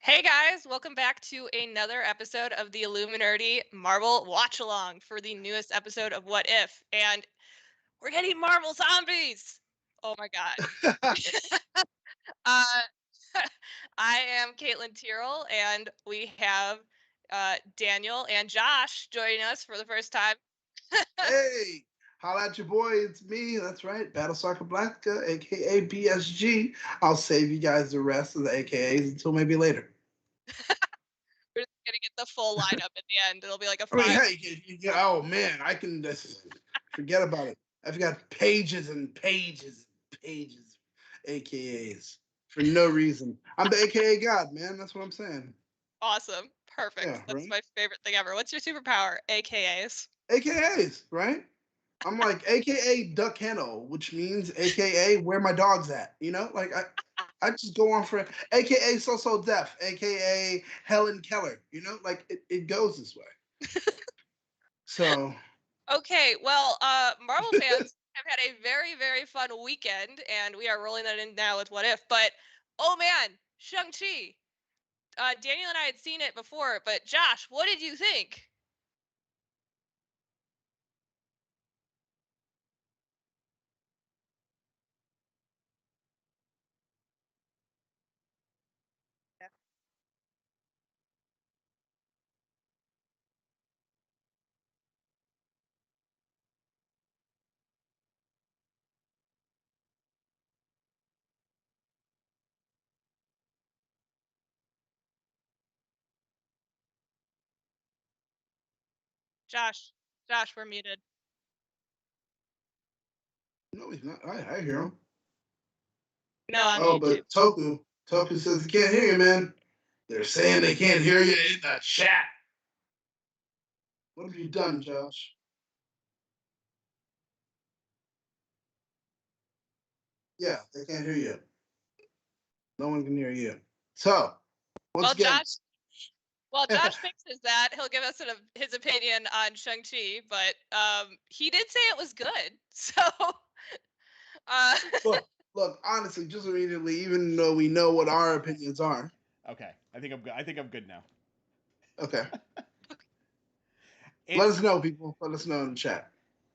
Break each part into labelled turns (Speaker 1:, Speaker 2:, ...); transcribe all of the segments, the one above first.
Speaker 1: Hey guys, welcome back to another episode of the Illuminerdi Marvel Watch Along for the newest episode of What If. And we're getting Marvel zombies. Oh my god. Uh, I am Caitlin Tyrrell, and we have Daniel and Josh joining us for the first time.
Speaker 2: Hey, holla at your boy. It's me. That's right. Battlestar Galactica, aka BSG. I'll save you guys the rest of the AKAs until maybe later.
Speaker 1: We're just gonna get the full lineup at the end. It'll be like a
Speaker 2: I mean,
Speaker 1: five.
Speaker 2: hey, oh man, I can just forget about it. I've got pages and pages and pages of AKAs for no reason. I'm the AKA God, man. That's what I'm saying.
Speaker 1: Awesome. Perfect.
Speaker 2: Yeah,
Speaker 1: That's
Speaker 2: right?
Speaker 1: my favorite thing ever. What's your superpower? AKAs.
Speaker 2: AKAs, right? I'm like AKA Duck Heno, which means AKA where my dog's at. I just go on for AKA So Deaf, AKA Helen Keller. Like it goes this way. So
Speaker 1: Okay, well, Marvel fans have had a very, very fun weekend, and we are rolling that in now with What If. But oh man, Shang-Chi. Daniel and I had seen it before, but Josh, what did you think? Yeah. Josh, Josh, we're muted.
Speaker 2: no, he's not. I hear him.
Speaker 1: No, on
Speaker 2: Oh,
Speaker 1: YouTube.
Speaker 2: but Toku says he can't hear you, man. They're saying they can't hear you in the chat. What have you done, Josh? Yeah, they can't hear you. No one can hear you. So once
Speaker 1: Well,
Speaker 2: again,
Speaker 1: Josh, while Josh fixes that, he'll give us his opinion on Shang-Chi, but he did say it was good. So, uh,
Speaker 2: look, honestly, just immediately, even though we know what our opinions are.
Speaker 3: Okay, I think I'm good. I think I'm good now.
Speaker 2: Okay. Let
Speaker 3: It's
Speaker 2: us know, people. Let us know in the chat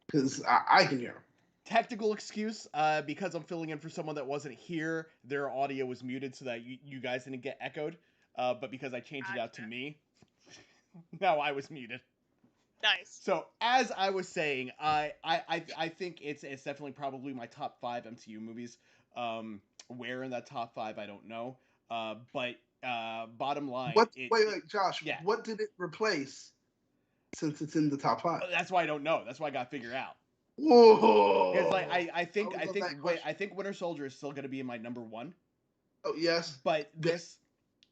Speaker 2: because I can hear them.
Speaker 3: technical excuse because I'm filling in for someone that wasn't here. Their audio was muted so that you guys didn't get echoed. But because I changed it out to me, now I was muted.
Speaker 1: nice.
Speaker 3: So as I was saying, I think it's definitely probably my top 5 MCU movies. Where in that top 5, I don't know. But bottom line,
Speaker 2: Wait, Josh.
Speaker 3: yeah.
Speaker 2: What did it replace since it's in the top five?
Speaker 3: That's why I don't know. That's why I got to figure out. Because like
Speaker 2: Whoa!
Speaker 3: I think Winter Soldier is still going to be in my number 1,
Speaker 2: Oh yes.
Speaker 3: but
Speaker 2: Good.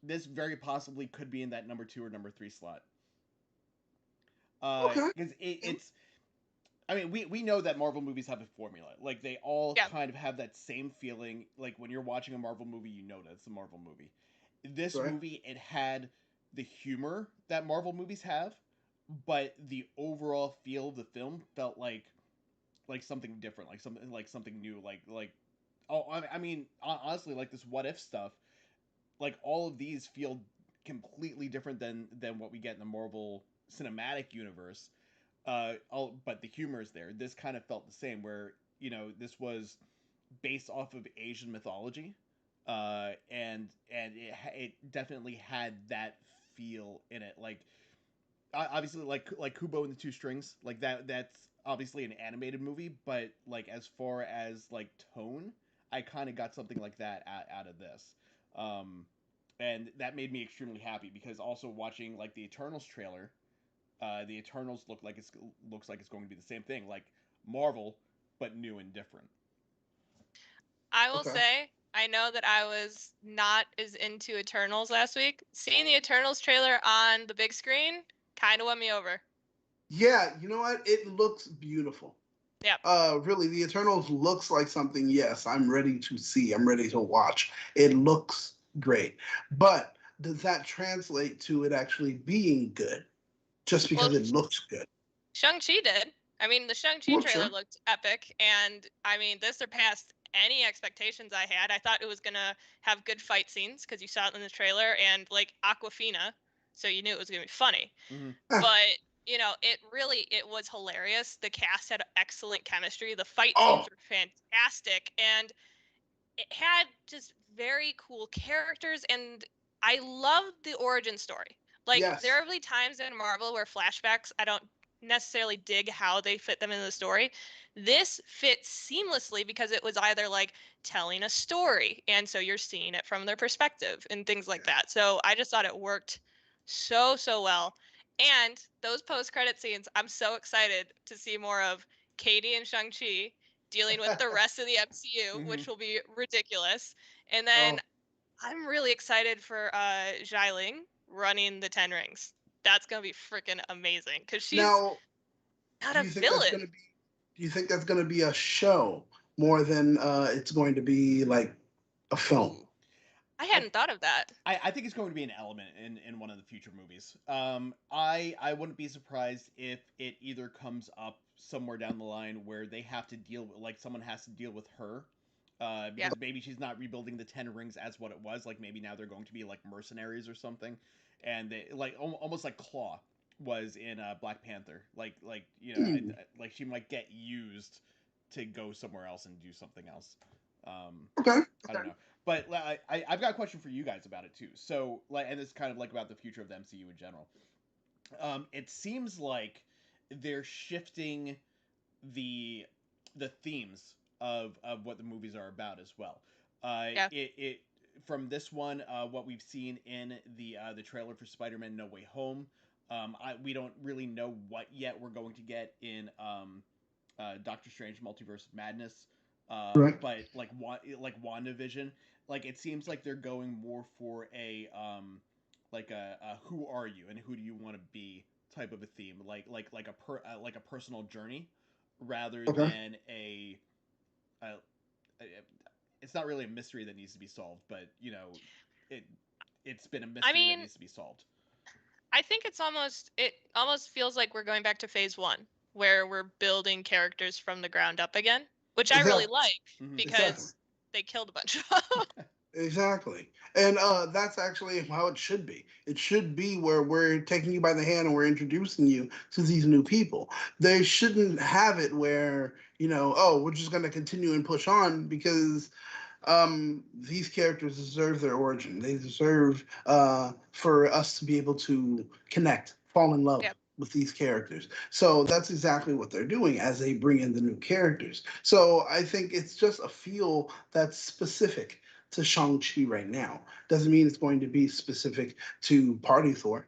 Speaker 3: this very possibly could be in that number 2 or number 3 slot.
Speaker 2: Okay.
Speaker 3: Because it's I mean, we know that Marvel movies have a formula. Like they all
Speaker 1: Yeah.
Speaker 3: kind of have that same feeling. Like when you're watching a Marvel movie, you know that it's a Marvel movie. This
Speaker 2: Right.
Speaker 3: movie, it had the humor that Marvel movies have, but the overall feel of the film felt like something different, like something new, like oh, I mean, honestly, like this what if stuff, like all of these feel completely different than what we get in the Marvel cinematic universe. But the humor is there. This kind of felt the same, where this was based off of Asian mythology, and it definitely had that feel in it. Like obviously, like Kubo and the Two Strings, like that's obviously an animated movie, but like as far as like tone, I kind of got something like that out of this. Um, and that made me extremely happy because also watching like the Eternals trailer, the Eternals looks like it's going to be the same thing, like Marvel, but new and different.
Speaker 1: I will
Speaker 2: Okay.
Speaker 1: say, I know that I was not as into Eternals last week. Seeing the Eternals trailer on the big screen kind of won me over.
Speaker 2: Yeah. You know what? It looks beautiful.
Speaker 1: Yep.
Speaker 2: Really, the Eternals looks like something. Yes, I'm ready to see. I'm ready to watch. It looks great, but does that translate to it actually being good? Just
Speaker 1: Well,
Speaker 2: because it looks good?
Speaker 1: Shang-Chi did. I mean, the Shang-Chi
Speaker 2: Well,
Speaker 1: trailer
Speaker 2: sure.
Speaker 1: looked epic, and I mean, this surpassed any expectations I had. I thought it was gonna have good fight scenes because you saw it in the trailer, and like Aquafina, so you knew it was gonna be funny.
Speaker 3: Hmm.
Speaker 1: But it was hilarious. The cast had excellent chemistry. The fight
Speaker 2: Oh,
Speaker 1: scenes were fantastic, and it had just very cool characters, and I loved the origin story. Like there
Speaker 2: yes.
Speaker 1: are really times in Marvel where flashbacks I don't necessarily dig how they fit them into the story. This fits seamlessly because it was either like telling a story and so you're seeing it from their perspective and things like
Speaker 2: Yeah.
Speaker 1: that. So I just thought it worked so well. And those post-credit scenes, I'm so excited to see more of Katie and Shang-Chi dealing with the rest of the MCU,
Speaker 3: Hmm.
Speaker 1: which will be ridiculous. And then
Speaker 2: Oh,
Speaker 1: I'm really excited for Xialing running the Ten Rings. That's gonna be freaking amazing because she's
Speaker 2: now,
Speaker 1: not
Speaker 2: do
Speaker 1: a
Speaker 2: you think that's
Speaker 1: villain.
Speaker 2: going to be? Do you think that's going to be a show more than it's going to be like a film?
Speaker 1: Ooh, I
Speaker 3: I,
Speaker 1: hadn't thought of that.
Speaker 3: I think it's going to be an element in one of the future movies. I wouldn't be surprised if it either comes up somewhere down the line where they have to deal with, like, someone has to deal with her,
Speaker 1: Yeah,
Speaker 3: because maybe she's not rebuilding the Ten Rings as what it was. Like maybe now they're going to be like mercenaries or something, and they like almost like Claw was in Black Panther. Like she might get used to go somewhere else and do something else. Um,
Speaker 2: Okay.
Speaker 3: I don't
Speaker 2: Okay.
Speaker 3: know. But I've got a question for you guys about it too. So, like, and it's kind of like about the future of the MCU in general. It seems like they're shifting the themes of what the movies are about as well.
Speaker 1: yeah,
Speaker 3: It from this one, what we've seen in the trailer for Spider-Man: No Way Home. We don't really know what yet we're going to get in Doctor Strange: Multiverse of Madness.
Speaker 2: Correct.
Speaker 3: But like WandaVision, like it seems like they're going more for a who are you and who do you want to be type of a theme, like a personal journey, rather
Speaker 2: Okay.
Speaker 3: than a it's not really a mystery that needs to be solved, but it it's been a
Speaker 1: I
Speaker 3: mystery that
Speaker 1: mean,
Speaker 3: needs to be solved.
Speaker 1: I think it almost feels like we're going back to phase one, where we're building characters from the ground up again, which I really
Speaker 2: Exactly.
Speaker 1: like
Speaker 3: Hmm.
Speaker 2: Exactly.
Speaker 1: because they killed a bunch of them.
Speaker 2: Exactly. And that's actually how it should be. It should be where we're taking you by the hand and we're introducing you to these new people. They shouldn't have it where, oh, we're just going to continue and push on because these characters deserve their origin. They deserve for us to be able to connect, fall in love
Speaker 1: Yeah.
Speaker 2: with these characters. So that's exactly what they're doing as they bring in the new characters. So I think it's just a feel that's specific to Shang-Chi right now. Doesn't mean it's going to be specific to Party Thor,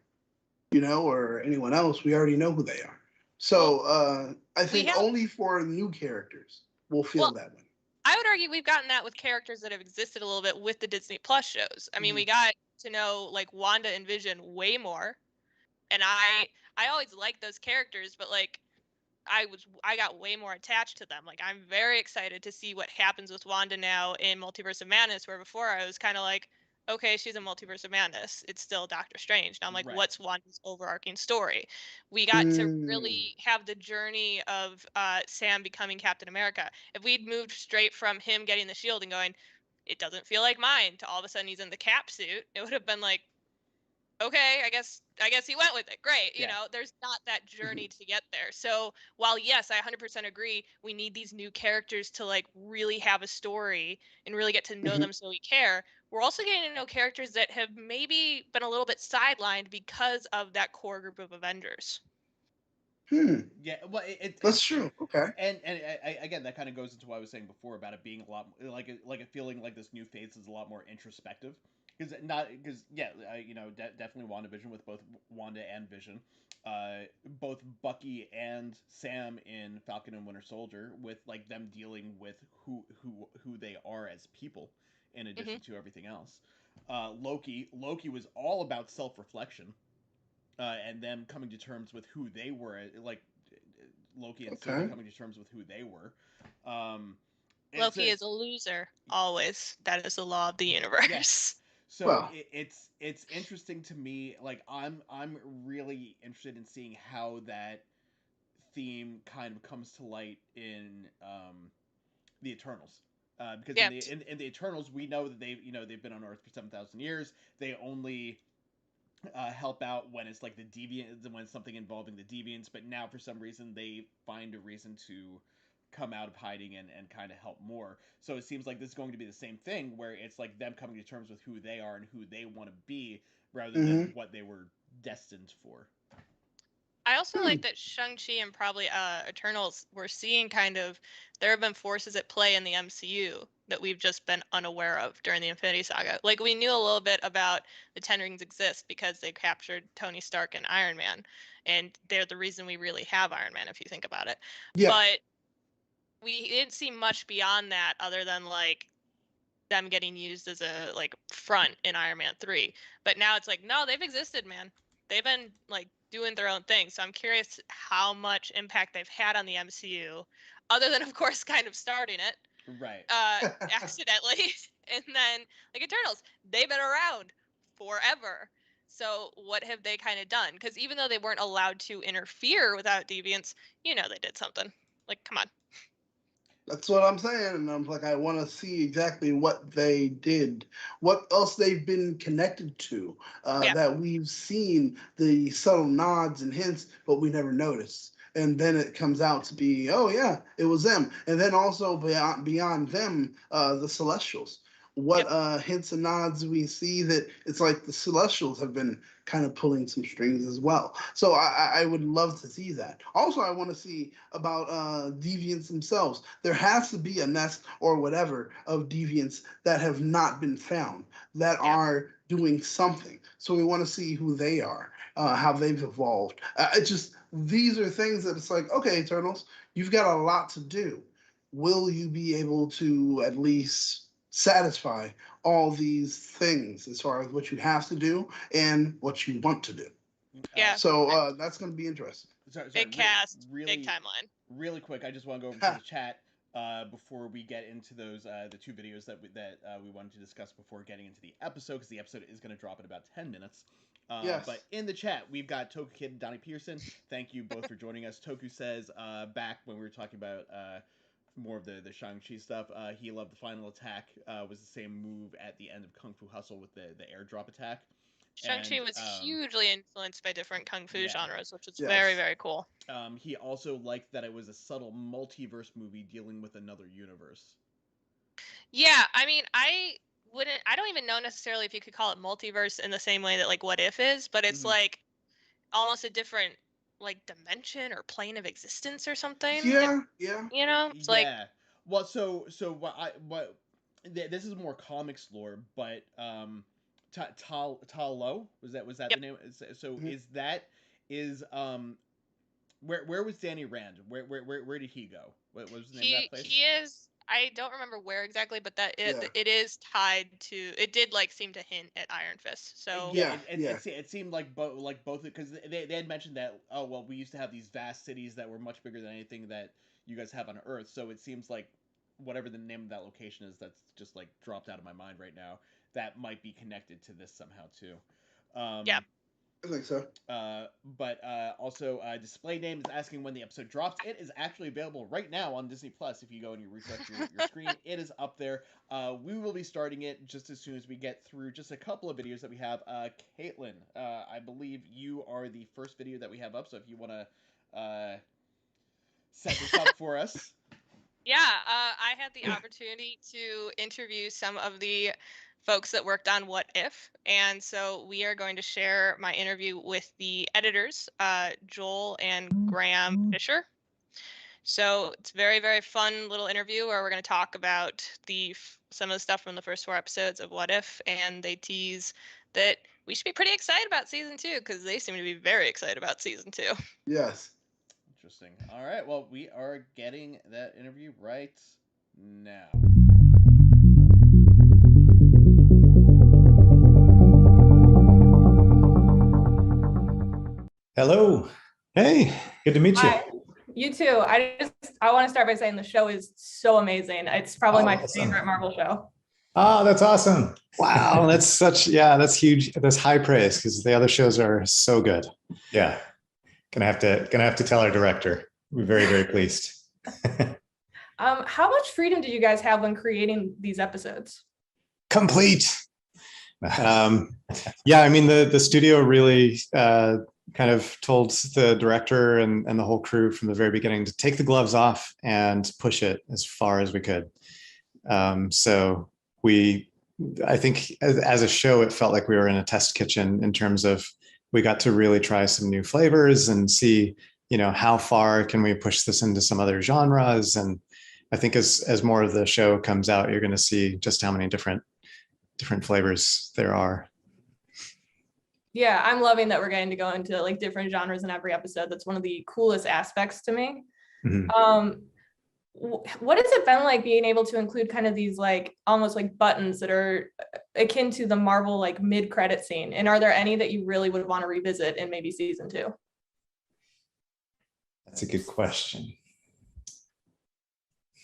Speaker 2: or anyone else. We already know who they are.
Speaker 1: Well,
Speaker 2: So I
Speaker 1: we
Speaker 2: think
Speaker 1: have.
Speaker 2: only for new characters will feel
Speaker 1: Well,
Speaker 2: that way.
Speaker 1: I would argue we've gotten that with characters that have existed a little bit with the Disney Plus shows. I mean,
Speaker 2: Mhm.
Speaker 1: we got to know like Wanda and Vision way more, and I always liked those characters, but like I got way more attached to them. Like I'm very excited to see what happens with Wanda now in Multiverse of Madness, where before I was kind of like, okay, she's in Multiverse of Madness. It's still Doctor Strange. Now I'm like,
Speaker 3: Right.
Speaker 1: what's Wanda's overarching story? We got to
Speaker 2: Mm.
Speaker 1: really have the journey of Sam becoming Captain America. If we'd moved straight from him getting the shield and going, it doesn't feel like mine, to all of a sudden he's in the cap suit, it would have been like, okay, I guess he went with it. Great.
Speaker 3: Yeah.
Speaker 1: There's not that journey
Speaker 2: Mhm.
Speaker 1: to get there. So while yes, I 100% agree, we need these new characters to like really have a story and really get to know
Speaker 2: Mhm.
Speaker 1: them so we care. We're also getting to know characters that have maybe been a little bit sidelined because of that core group of Avengers.
Speaker 2: Hmm.
Speaker 3: Yeah. Well, it
Speaker 2: That's true. Okay.
Speaker 3: again, that kind of goes into what I was saying before about it being a lot like it feeling like this new phase is a lot more introspective. Because yeah, definitely WandaVision with both Wanda and Vision, both Bucky and Sam in Falcon and Winter Soldier, with like them dealing with who they are as people, in
Speaker 1: Hmm.
Speaker 3: addition to everything else. Loki was all about self reflection, and them coming to terms with who they were, like Loki and Sylvie
Speaker 2: Okay.
Speaker 3: coming to terms with who they were. Um, it's
Speaker 1: Loki
Speaker 3: a,
Speaker 1: is a loser, always. That is the law of the
Speaker 3: yeah.
Speaker 1: universe.
Speaker 3: So
Speaker 2: Well,
Speaker 3: it's interesting to me. Like I'm really interested in seeing how that theme kind of comes to light in the Eternals. Because
Speaker 1: Yeah.
Speaker 3: in the Eternals, we know that they've been on Earth for 7,000 years. They only help out when it's like the deviants, when it's something involving the deviants. But now, for some reason, they find a reason to come out of hiding and kind of help more. So it seems like this is going to be the same thing, where it's like them coming to terms with who they are and who they want to be, rather than
Speaker 2: Mm-hmm.
Speaker 3: what they were destined for.
Speaker 1: I also like that Shang-Chi and probably Eternals, we're seeing kind of, there have been forces at play in the MCU that we've just been unaware of during the Infinity Saga. Like, we knew a little bit about the Ten Rings exist because they captured Tony Stark and Iron Man, and they're the reason we really have Iron Man, if you think about it.
Speaker 2: Yeah.
Speaker 1: But we didn't see much beyond that other than, like, them getting used as a, like, front in Iron Man 3. But now it's like, no, they've existed, man. They've been, like, doing their own thing. So I'm curious how much impact they've had on the MCU, other than, of course, kind of starting it
Speaker 3: Right.
Speaker 1: accidentally. And then, like, Eternals, they've been around forever. So what have they kind of done? Because even though they weren't allowed to interfere without deviants, they did something. Like, come on.
Speaker 2: That's what I'm saying, and I'm like, I want to see exactly what they did, what else they've been connected to,
Speaker 1: Yeah.
Speaker 2: that we've seen the subtle nods and hints, but we never noticed. And then it comes out to be, oh yeah, it was them. And then also beyond them, the Celestials. What
Speaker 1: Yep.
Speaker 2: Hints and nods we see that it's like the Celestials have been kind of pulling some strings as well. So I would love to see that. Also, I want to see about deviants themselves. There has to be a nest or whatever of deviants that have not been found that
Speaker 1: Yeah.
Speaker 2: are doing something. So we want to see who they are, how they've evolved. It's just these are things that it's like, okay, Eternals, you've got a lot to do. Will you be able to at least satisfy all these things as far as what you have to do and what you want to do?
Speaker 1: Yeah.
Speaker 2: So that's going to be interesting.
Speaker 3: Sorry,
Speaker 1: Big cast,
Speaker 3: really,
Speaker 1: big timeline.
Speaker 3: really quick. I just want to go over to the chat before we get into those the two videos that we wanted to discuss before getting into the episode, because the episode is going to drop in about 10 minutes.
Speaker 2: Yes.
Speaker 3: But in the chat, we've got Toku Kid and Donnie Pearson. Thank you both for joining us. Toku says back when we were talking about more of the Shang-Chi stuff, he loved the final attack was the same move at the end of Kung Fu Hustle with the airdrop attack.
Speaker 1: Shang-Chi
Speaker 3: And
Speaker 1: was hugely influenced by different kung fu genres, which is
Speaker 2: Yes.
Speaker 1: very, very cool.
Speaker 3: He also liked that it was a subtle multiverse movie dealing with another universe.
Speaker 1: Yeah, I mean, I don't even know necessarily if you could call it multiverse in the same way that, like, What If is, but it's like almost a different, like, dimension or plane of existence or something.
Speaker 2: Yeah.
Speaker 1: It's like,
Speaker 3: Well, so this is more comics lore, but Tal Lo, was that
Speaker 1: yep.
Speaker 3: the name? So is where was Danny Rand? Where did he go? What was the name of that place?
Speaker 1: He is. I don't remember where exactly, but it is tied to. It did, like, seem to hint at Iron Fist. So
Speaker 3: it seemed like both, because they had mentioned that, oh well, we used to have these vast cities that were much bigger than anything that you guys have on Earth. So it seems like whatever the name of that location is, that's just like dropped out of my mind right now, that might be connected to this somehow too.
Speaker 1: Yeah.
Speaker 2: I think so.
Speaker 3: But also, Display Name is asking when the episode drops. It is actually available right now on Disney Plus. If you go and you refresh your screen, it is up there. We will be starting it just as soon as we get through just a couple of videos that we have. Caitlin, I believe you are the first video that we have up, so if you want to set this up for us.
Speaker 1: Yeah, I had the opportunity to interview some of the folks that worked on What If, and so we are going to share my interview with the editors, Joel and Graham Fisher. So it's a very, very fun little interview where we're going to talk about some of the stuff from the first 4 episodes of What If, and they tease that we should be pretty excited about season 2 because they seem to be very excited about season 2.
Speaker 2: Yes.
Speaker 3: Interesting. All right. Well, we are getting that interview right now.
Speaker 4: Hello. Hey, good to meet you.
Speaker 5: Hi. You too. I want to start by saying the show is so amazing. It's probably my favorite Marvel show.
Speaker 4: Oh, that's awesome. Wow. That's huge. That's high praise because the other shows are so good. Yeah. Gonna have to tell our director. We're very, very pleased.
Speaker 5: How much freedom did you guys have when creating these episodes?
Speaker 4: Complete. Yeah, I mean, the studio really kind of told the director and the whole crew from the very beginning to take the gloves off and push it as far as we could. So I think as a show, it felt like we were in a test kitchen in terms of we got to really try some new flavors and see, how far can we push this into some other genres. And I think as more of the show comes out, you're going to see just how many different flavors there are.
Speaker 5: Yeah, I'm loving that we're getting to go into like different genres in every episode. That's one of the coolest aspects to me.
Speaker 4: Mm-hmm.
Speaker 5: What has it been like being able to include kind of these like almost like buttons that are akin to the Marvel like mid-credit scene? And are there any that you really would want to revisit in maybe season 2?
Speaker 4: That's a good question.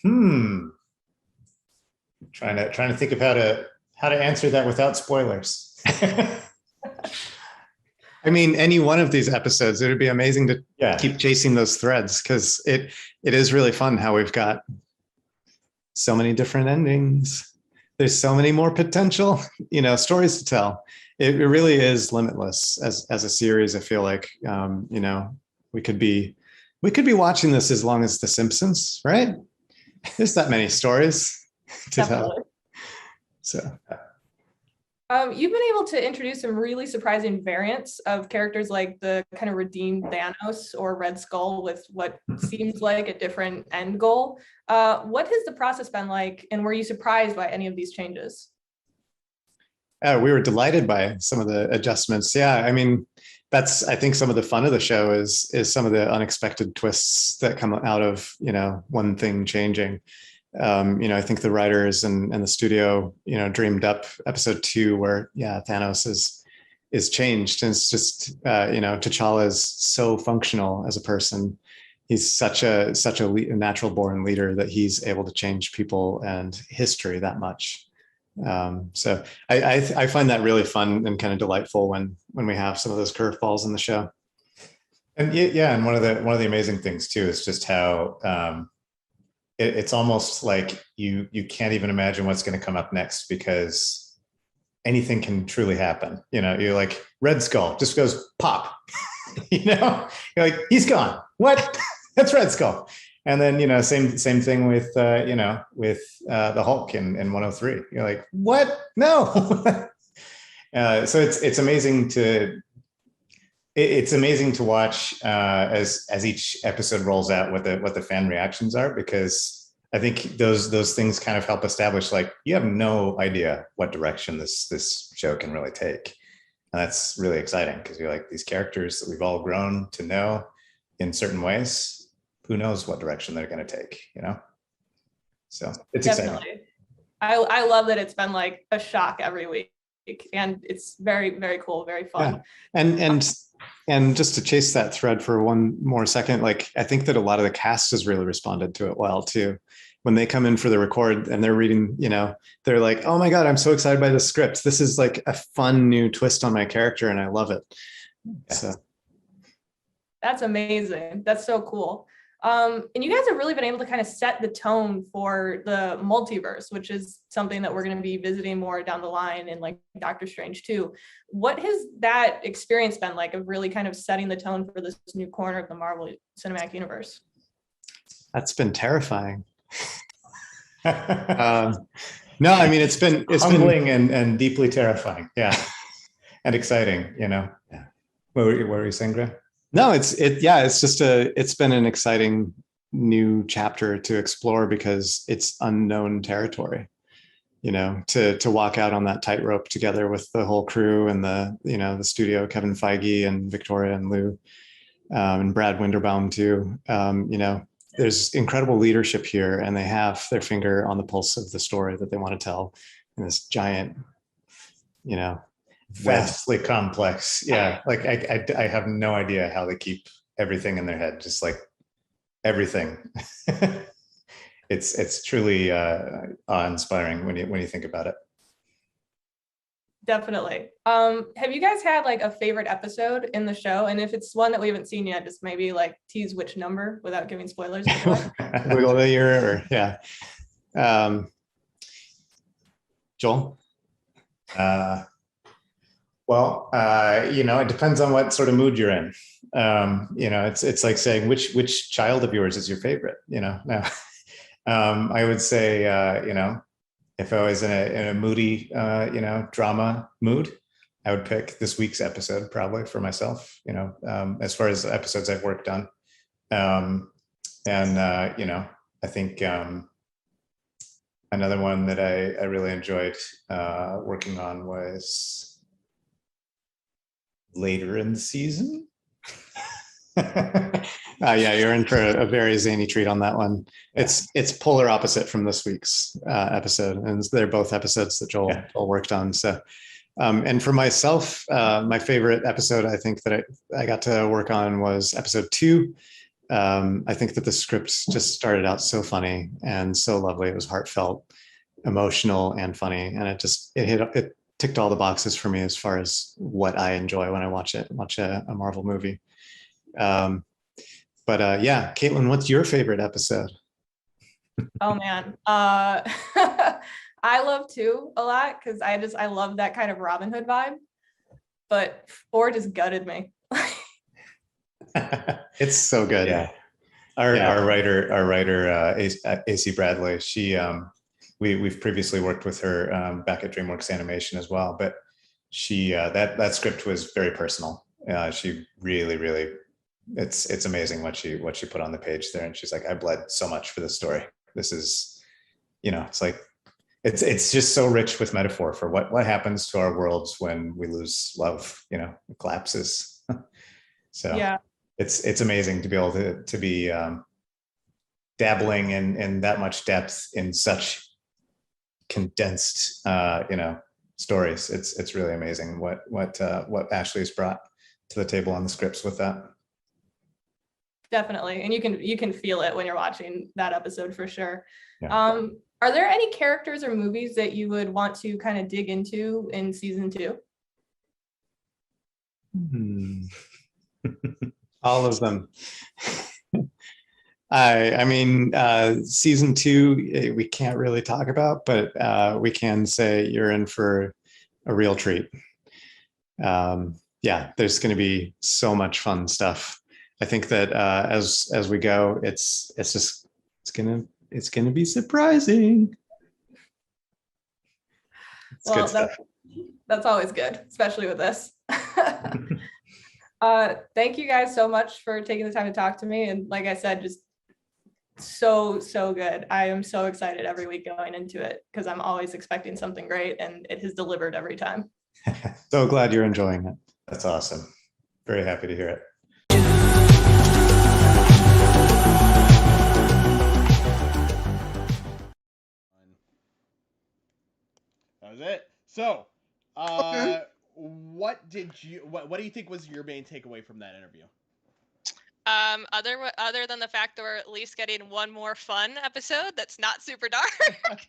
Speaker 4: Trying to think of how to answer that without spoilers. I mean, any one of these episodes, it would be amazing to keep chasing those threads, because it is really fun how we've got so many different endings. There's so many more potential, stories to tell. It really is limitless as a series. I feel like, we could be watching this as long as The Simpsons, right? There's that many stories to tell. So.
Speaker 5: You've been able to introduce some really surprising variants of characters like the kind of redeemed Thanos or Red Skull with what seems like a different end goal. What has the process been like, and were you surprised by any of these changes?
Speaker 4: We were delighted by some of the adjustments. Yeah, I mean, I think some of the fun of the show is some of the unexpected twists that come out of, one thing changing. I think the writers and the studio, dreamed up episode 2 where, Thanos is changed. And it's just, T'Challa is so functional as a person. He's such a natural born leader that he's able to change people and history that much. So I find that really fun and kind of delightful when we have some of those curveballs in the show.
Speaker 6: And and one of the amazing things too is just how it's almost like you can't even imagine what's going to come up next, because anything can truly happen. You're like, Red Skull just goes pop. You're like, he's gone. What? That's Red Skull. And then same thing with the Hulk in 103. You're like, what? No. So it's amazing to watch as each episode rolls out what the fan reactions are, because I think those things kind of help establish, like, you have no idea what direction this show can really take. And that's really exciting, because you're like, these characters that we've all grown to know in certain ways, who knows what direction they're going to take, So it's exciting.
Speaker 5: I love that it's been like a shock every week, and it's very, very cool, very fun.
Speaker 4: Yeah. And just to chase that thread for one more second, like, I think that a lot of the cast has really responded to it well too. When they come in for the record and they're reading, they're like, oh my God, I'm so excited by the script. This is like a fun new twist on my character and I love it. So
Speaker 5: that's amazing. That's so cool. And you guys have really been able to kind of set the tone for the multiverse, which is something that we're going to be visiting more down the line in like Doctor Strange 2. What has that experience been like, of really kind of setting the tone for this new corner of the Marvel Cinematic Universe?
Speaker 4: That's been terrifying. No, I mean, it's been
Speaker 6: humbling and deeply terrifying. Yeah. And exciting, Yeah. What were you saying, Graham?
Speaker 4: No, it's been an exciting new chapter to explore, because it's unknown territory, to walk out on that tightrope together with the whole crew and the studio, Kevin Feige and Victoria and Lou, and Brad Winderbaum too. There's incredible leadership here, and they have their finger on the pulse of the story that they want to tell in this giant,
Speaker 6: vastly complex. Yeah. Like I have no idea how they keep everything in their head, just like everything. It's truly awe-inspiring when you think about it.
Speaker 5: Definitely. Have you guys had like a favorite episode in the show? And if it's one that we haven't seen yet, just maybe like tease which number without giving spoilers.
Speaker 4: Wiggle the year, or yeah. Joel?
Speaker 6: Well, it depends on what sort of mood you're in. It's like saying which child of yours is your favorite. No. I would say, if I was in a moody, drama mood, I would pick this week's episode probably for myself. As far as episodes I've worked on, I think another one that I really enjoyed working on was later in the season.
Speaker 4: Yeah, you're in for a very zany treat on that one. It's polar opposite from this week's episode, and they're both episodes that Joel worked on. So, and for myself, my favorite episode I think that I got to work on was episode 2. I think that the script just started out so funny and so lovely. It was heartfelt, emotional, and funny, and it ticked all the boxes for me as far as what I enjoy when I watch a Marvel movie. Yeah, Caitlin, what's your favorite episode?
Speaker 5: Oh man, I love 2 a lot because I love that kind of Robin Hood vibe. But 4 just gutted me.
Speaker 4: It's so good.
Speaker 6: Yeah. Our writer, AC Bradley, she we've previously worked with her back at DreamWorks Animation as well, but she that script was very personal. She really it's amazing what she put on the page there, and she's like, I bled so much for this story. This is, it's like it's just so rich with metaphor for what happens to our worlds when we lose love. It collapses. So yeah, it's amazing to be able to be dabbling in that much depth in such condensed stories. It's really amazing what Ashley's brought to the table on the scripts with that.
Speaker 5: Definitely, and you can feel it when you're watching that episode for sure. Yeah. Are there any characters or movies that you would want to kind of dig into in season 2?
Speaker 4: All of them. I mean, season 2 we can't really talk about, but we can say you're in for a real treat. Yeah, there's going to be so much fun stuff. I think that as we go, it's gonna be surprising.
Speaker 5: Well, that's always good, especially with this. Thank you guys so much for taking the time to talk to me. And like I said, just so good. I am so excited every week going into it because I'm always expecting something great, and it has delivered every time.
Speaker 4: So glad you're enjoying it.
Speaker 6: That's awesome. Very happy to hear it.
Speaker 3: That was it. So,
Speaker 2: Okay.
Speaker 3: what do you think was your main takeaway from that interview?
Speaker 1: Other than the fact that we're at least getting one more fun episode that's not super dark,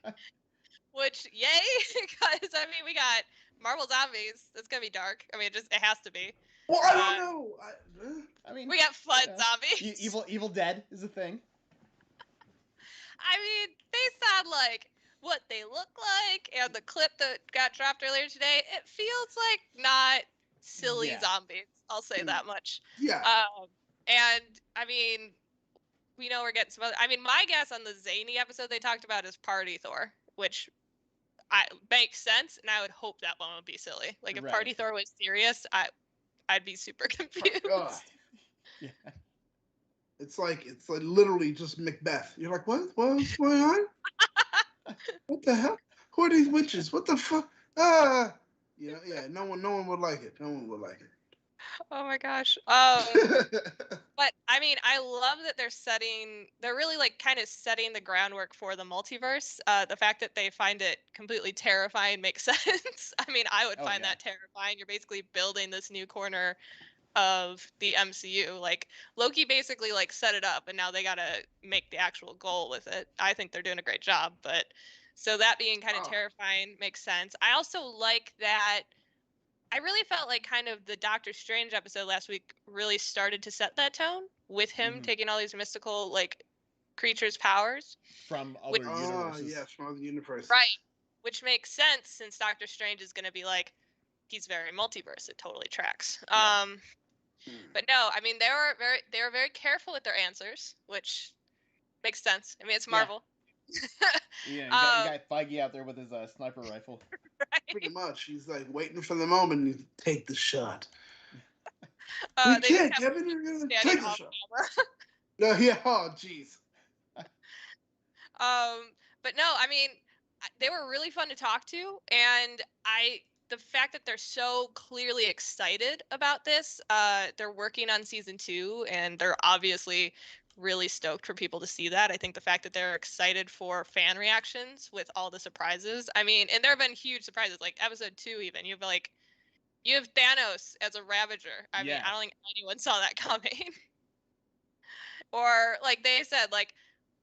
Speaker 1: which yay, because I mean we got Marvel Zombies. That's gonna be dark. I mean it has to be.
Speaker 2: Well, I don't know.
Speaker 3: I mean
Speaker 1: we got fun zombies.
Speaker 3: Evil Dead is a thing.
Speaker 1: I mean based on like what they look like and the clip that got dropped earlier today, it feels like not silly zombies. I'll say that much.
Speaker 2: Yeah.
Speaker 1: And I mean, we know we're getting some other. I mean, my guess on the zany episode they talked about is Party Thor, which makes sense, and I would hope that one would be silly. Like if Party Thor was serious, I'd be super confused.
Speaker 2: Yeah. It's like literally just Macbeth. You're like, what's going on? What the hell? Who are these witches? What the fuck? Yeah. No one would like it. No one would like it.
Speaker 1: Oh my gosh. But I mean, I love that they're really like kind of setting the groundwork for the multiverse. The fact that they find it completely terrifying makes sense. I mean, I would find that terrifying. You're basically building this new corner of the MCU. Like Loki basically like set it up and now they got to make the actual goal with it. I think they're doing a great job, but So that being kind of
Speaker 2: Oh.
Speaker 1: terrifying makes sense. I also like that. I really felt like kind of the Doctor Strange episode last week really started to set that tone with him taking all these mystical like creatures' powers.
Speaker 3: From
Speaker 1: Which,
Speaker 3: other universes.
Speaker 2: Yes, from other universes.
Speaker 1: right. Which makes sense since Doctor Strange is going to be like, he's very multiverse. It totally tracks.
Speaker 3: Yeah.
Speaker 1: But no, I mean they were very careful with their answers, which makes sense. I mean it's Marvel.
Speaker 3: Yeah, you got Feige out there with his sniper rifle.
Speaker 1: Right?
Speaker 2: Pretty much. He's like waiting for the moment to take the shot.
Speaker 1: They
Speaker 2: We
Speaker 1: just
Speaker 2: can't,
Speaker 1: have
Speaker 2: Kevin. You're gonna
Speaker 1: standing
Speaker 2: take the
Speaker 1: off
Speaker 2: shot.
Speaker 1: camera.
Speaker 2: No, yeah. Oh, jeez.
Speaker 1: But no, I mean, they were really fun to talk to, and the fact that they're so clearly excited about this, they're working on season 2, and they're obviously really stoked for people to see that. I think the fact that they're excited for fan reactions with all the surprises. I mean, and there have been huge surprises, like episode 2 even. You have Thanos as a Ravager. I mean, I don't think anyone saw that coming. Or like they said, like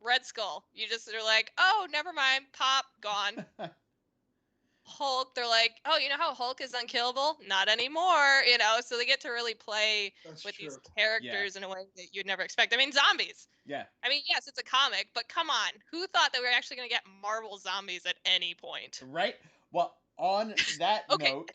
Speaker 1: Red Skull. They're like, oh, never mind, pop, gone. Hulk, they're like, oh, you know how Hulk is unkillable? Not anymore, so they get to really play with these characters in a way that you'd never expect. I mean, zombies.
Speaker 3: Yeah.
Speaker 1: I mean, yes, it's a comic, but come on. Who thought that we were actually going to get Marvel zombies at any point?
Speaker 3: Right? Well, on that
Speaker 1: Okay.
Speaker 3: note,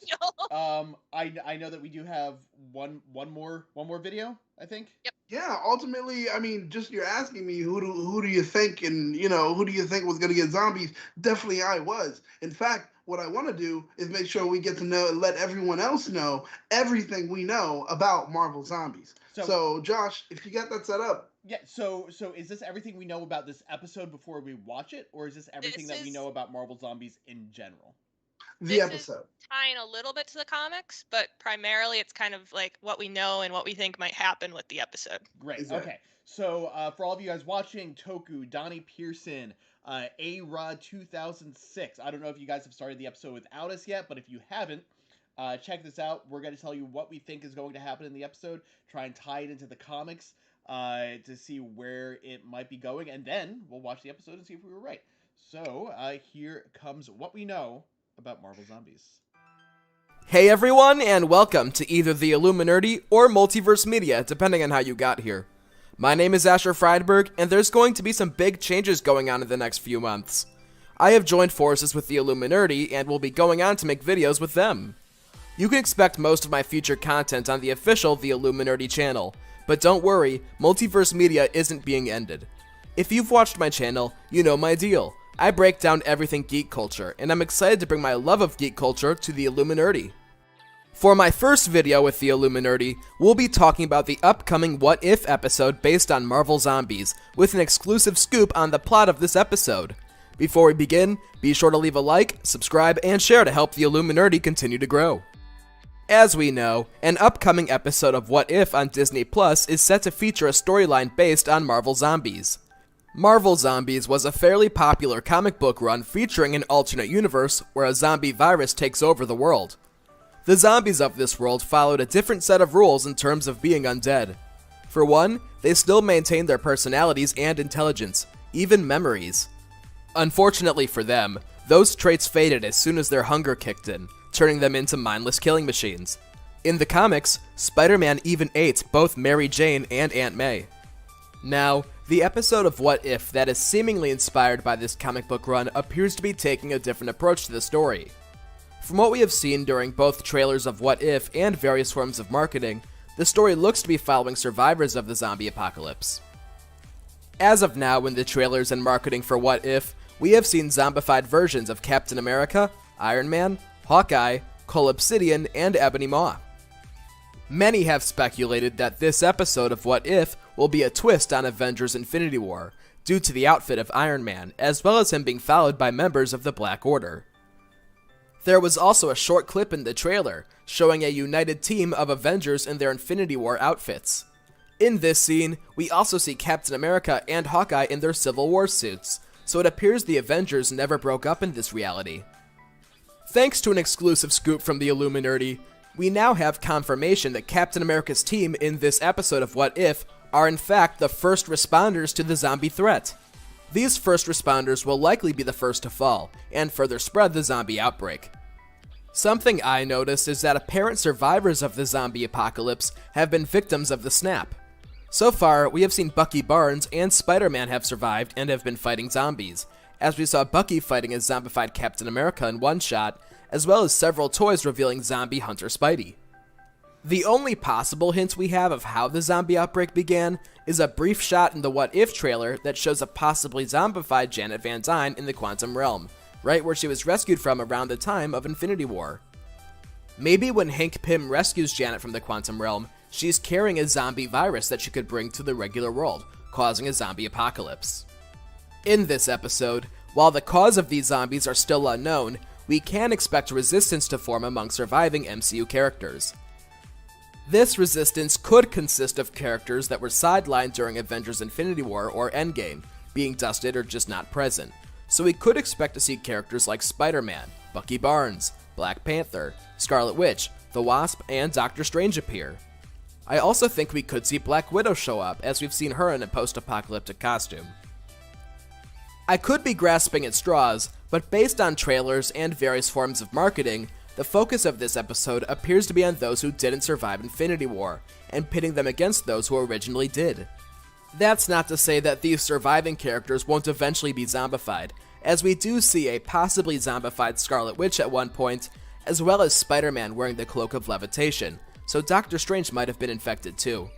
Speaker 3: I know that we do have one more video, I think.
Speaker 1: Yep.
Speaker 2: Yeah, ultimately, I mean, just you're asking me who do you think, and who do you think was going to get zombies? Definitely, I was. In fact, what I want to do is make sure we get to know, let everyone else know everything we know about Marvel zombies. So Josh, if you got that set up.
Speaker 3: Yeah. So is this everything we know about this episode before we watch it, or is this everything that we know about Marvel zombies in general?
Speaker 2: The episode.
Speaker 1: Is tying a little bit to the comics, but primarily it's kind of like what we know and what we think might happen with the episode.
Speaker 3: Great.
Speaker 2: Exactly.
Speaker 3: Okay. So for all of you guys watching, Toku, Donnie Pearson, A-Rod 2006. I don't know if you guys have started the episode without us yet, but if you haven't, check this out. We're going to tell you what we think is going to happen in the episode, try and tie it into the comics to see where it might be going, and then we'll watch the episode and see if we were right. So here comes what we know about Marvel Zombies.
Speaker 7: Hey everyone, and welcome to either the Illuminerdi or Multiverse Media, depending on how you got here. My name is Asher Friedberg, and there's going to be some big changes going on in the next few months. I have joined forces with the Illuminerdi and will be going on to make videos with them. You can expect most of my future content on the official The Illuminerdi channel, but don't worry, Multiverse Media isn't being ended. If you've watched my channel, you know my deal. I break down everything geek culture, and I'm excited to bring my love of geek culture to the Illuminerdi. For my first video with the Illuminerdi, we'll be talking about the upcoming What If episode based on Marvel Zombies, with an exclusive scoop on the plot of this episode. Before we begin, be sure to leave a like, subscribe, and share to help the Illuminerdi continue to grow. As we know, an upcoming episode of What If on Disney Plus is set to feature a storyline based on Marvel Zombies. Marvel Zombies was a fairly popular comic book run featuring an alternate universe where a zombie virus takes over the world. The zombies of this world followed a different set of rules in terms of being undead. For one, they still maintained their personalities and intelligence, even memories. Unfortunately for them, those traits faded as soon as their hunger kicked in, turning them into mindless killing machines. In the comics, Spider-Man even ate both Mary Jane and Aunt May. Now, the episode of What If that is seemingly inspired by this comic book run appears to be taking a different approach to the story. From what we have seen during both trailers of What If and various forms of marketing, the story looks to be following survivors of the zombie apocalypse. As of now, in the trailers and marketing for What If, we have seen zombified versions of Captain America, Iron Man, Hawkeye, Cole Obsidian, and Ebony Maw. Many have speculated that this episode of What If will be a twist on Avengers Infinity War, due to the outfit of Iron Man, as well as him being followed by members of the Black Order. There was also a short clip in the trailer, showing a united team of Avengers in their Infinity War outfits. In this scene, we also see Captain America and Hawkeye in their Civil War suits, so it appears the Avengers never broke up in this reality. Thanks to an exclusive scoop from the Illuminerdi, we now have confirmation that Captain America's team in this episode of What If are in fact the first responders to the zombie threat. These first responders will likely be the first to fall and further spread the zombie outbreak. Something I noticed is that apparent survivors of the zombie apocalypse have been victims of the snap. So far, we have seen Bucky Barnes and Spider-Man have survived and have been fighting zombies, as we saw Bucky fighting a zombified Captain America in one shot, as well as several toys revealing zombie hunter Spidey. The only possible hint we have of how the zombie outbreak began is a brief shot in the What If trailer that shows a possibly zombified Janet Van Dyne in the quantum realm, right where she was rescued from around the time of Infinity War. Maybe when Hank Pym rescues Janet from the quantum realm, she's carrying a zombie virus that she could bring to the regular world, causing a zombie apocalypse. In this episode, while the cause of these zombies are still unknown, we can expect resistance to form among surviving MCU characters. This resistance could consist of characters that were sidelined during Avengers Infinity War or Endgame, being dusted or just not present, so we could expect to see characters like Spider-Man, Bucky Barnes, Black Panther, Scarlet Witch, the Wasp, and Doctor Strange appear. I also think we could see Black Widow show up, as we've seen her in a post-apocalyptic costume. I could be grasping at straws, but based on trailers and various forms of marketing, the focus of this episode appears to be on those who didn't survive Infinity War, and pitting them against those who originally did. That's not to say that these surviving characters won't eventually be zombified, as we do see a possibly zombified Scarlet Witch at one point, as well as Spider-Man wearing the Cloak of Levitation, so Doctor Strange might have been infected too.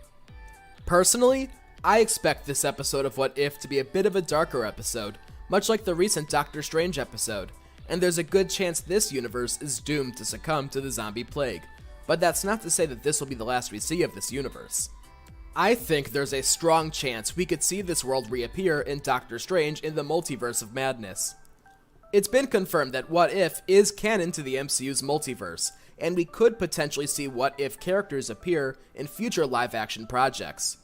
Speaker 7: Personally, I expect this episode of What If to be a bit of a darker episode, much like the recent Doctor Strange episode, and there's a good chance this universe is doomed to succumb to the zombie plague, but that's not to say that this will be the last we see of this universe. I think there's a strong chance we could see this world reappear in Doctor Strange in the Multiverse of Madness. It's been confirmed that What If is canon to the MCU's multiverse, and we could potentially see What If characters appear in future live-action projects.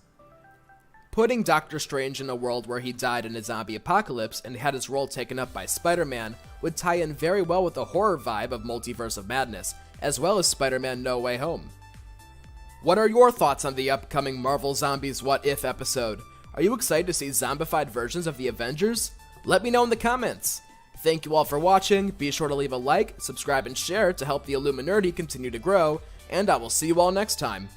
Speaker 7: Putting Doctor Strange in a world where he died in a zombie apocalypse and had his role taken up by Spider-Man would tie in very well with the horror vibe of Multiverse of Madness, as well as Spider-Man No Way Home. What are your thoughts on the upcoming Marvel Zombies What If episode? Are you excited to see zombified versions of the Avengers? Let me know in the comments. Thank you all for watching, be sure to leave a like, subscribe, and share to help the Illuminerdi continue to grow, and I will see you all next time.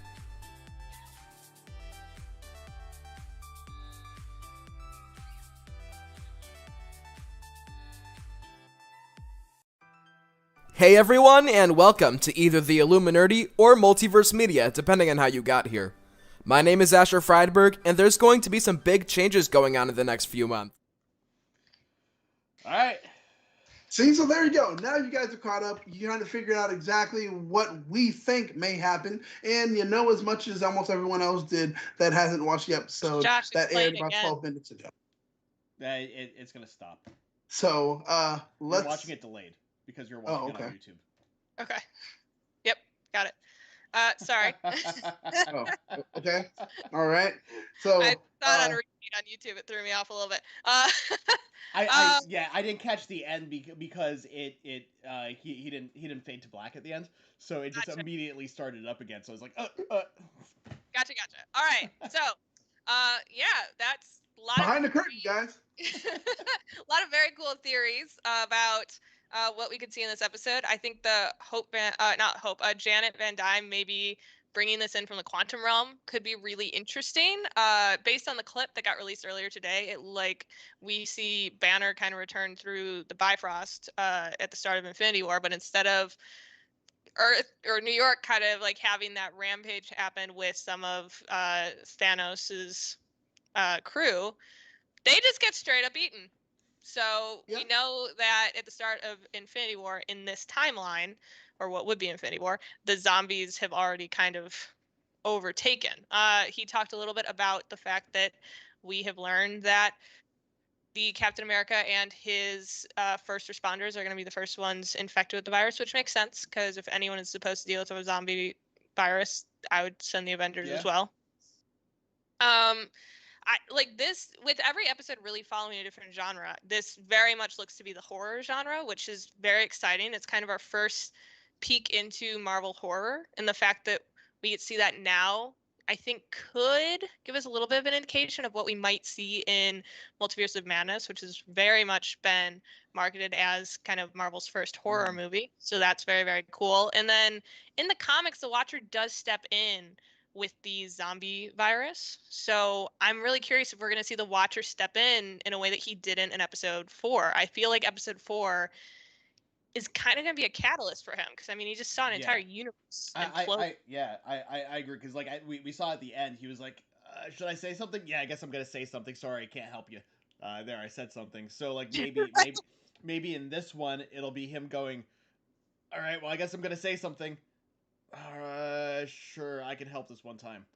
Speaker 7: Hey everyone, and welcome to either the Illuminerdi or Multiverse Media, depending on how you got here. My name is Asher Friedberg, and there's going to be some big changes going on in the next few months.
Speaker 3: Alright.
Speaker 2: See, so there you go. Now you guys are caught up. You kind of figured out exactly what we think may happen, and you know as much as almost everyone else did that hasn't watched the episode
Speaker 1: Josh,
Speaker 2: that aired
Speaker 1: explain
Speaker 2: about
Speaker 1: again.
Speaker 2: 12 minutes ago.
Speaker 3: It's gonna stop.
Speaker 2: So let's
Speaker 3: You're watching it delayed because you're watching it on
Speaker 2: okay.
Speaker 3: YouTube.
Speaker 1: Okay. Yep, got it. Sorry.
Speaker 2: Oh, okay. All right. So
Speaker 1: I saw it on a repeat on YouTube. It threw me off a little bit.
Speaker 3: I didn't catch the end because he didn't fade to black at the end, so it just
Speaker 1: Gotcha.
Speaker 3: immediately started up again. So I was like,
Speaker 1: Gotcha. All right. So, yeah, that's a lot
Speaker 2: behind the
Speaker 1: of
Speaker 2: curtain, guys.
Speaker 1: a lot of very cool theories about what we could see in this episode. I think the Janet Van Dyne maybe bringing this in from the quantum realm could be really interesting. Based on the clip that got released earlier today, we see Banner kind of return through the Bifrost at the start of Infinity War, but instead of Earth or New York kind of like having that rampage happen with some of Thanos's crew, they just get straight up eaten. So we know that at the start of Infinity War in this timeline, or what would be Infinity War, the zombies have already kind of overtaken. He talked a little bit about the fact that we have learned that the Captain America and his first responders are going to be the first ones infected with the virus, which makes sense because if anyone is supposed to deal with a zombie virus, I would send the Avengers as well. I like this with every episode really following a different genre. This very much looks to be the horror genre, which is very exciting. It's kind of our first peek into Marvel horror, and the fact that we get to see that now I think could give us a little bit of an indication of what we might see in Multiverse of Madness, which has very much been marketed as kind of Marvel's first horror movie. So that's very, very cool. And then in the comics, the Watcher does step in with the zombie virus. So I'm really curious if we're going to see the Watcher step in a way that he didn't in episode 4. I feel like episode 4 is kind of going to be a catalyst for him because I mean he just saw an entire universe implode.
Speaker 3: I agree because like we saw at the end he was like, should I say something? Yeah, I guess I'm gonna say something. Sorry, I can't help you. There, I said something. So like maybe in this one it'll be him going, all right, well I guess I'm gonna say something. Sure, I can help this one time.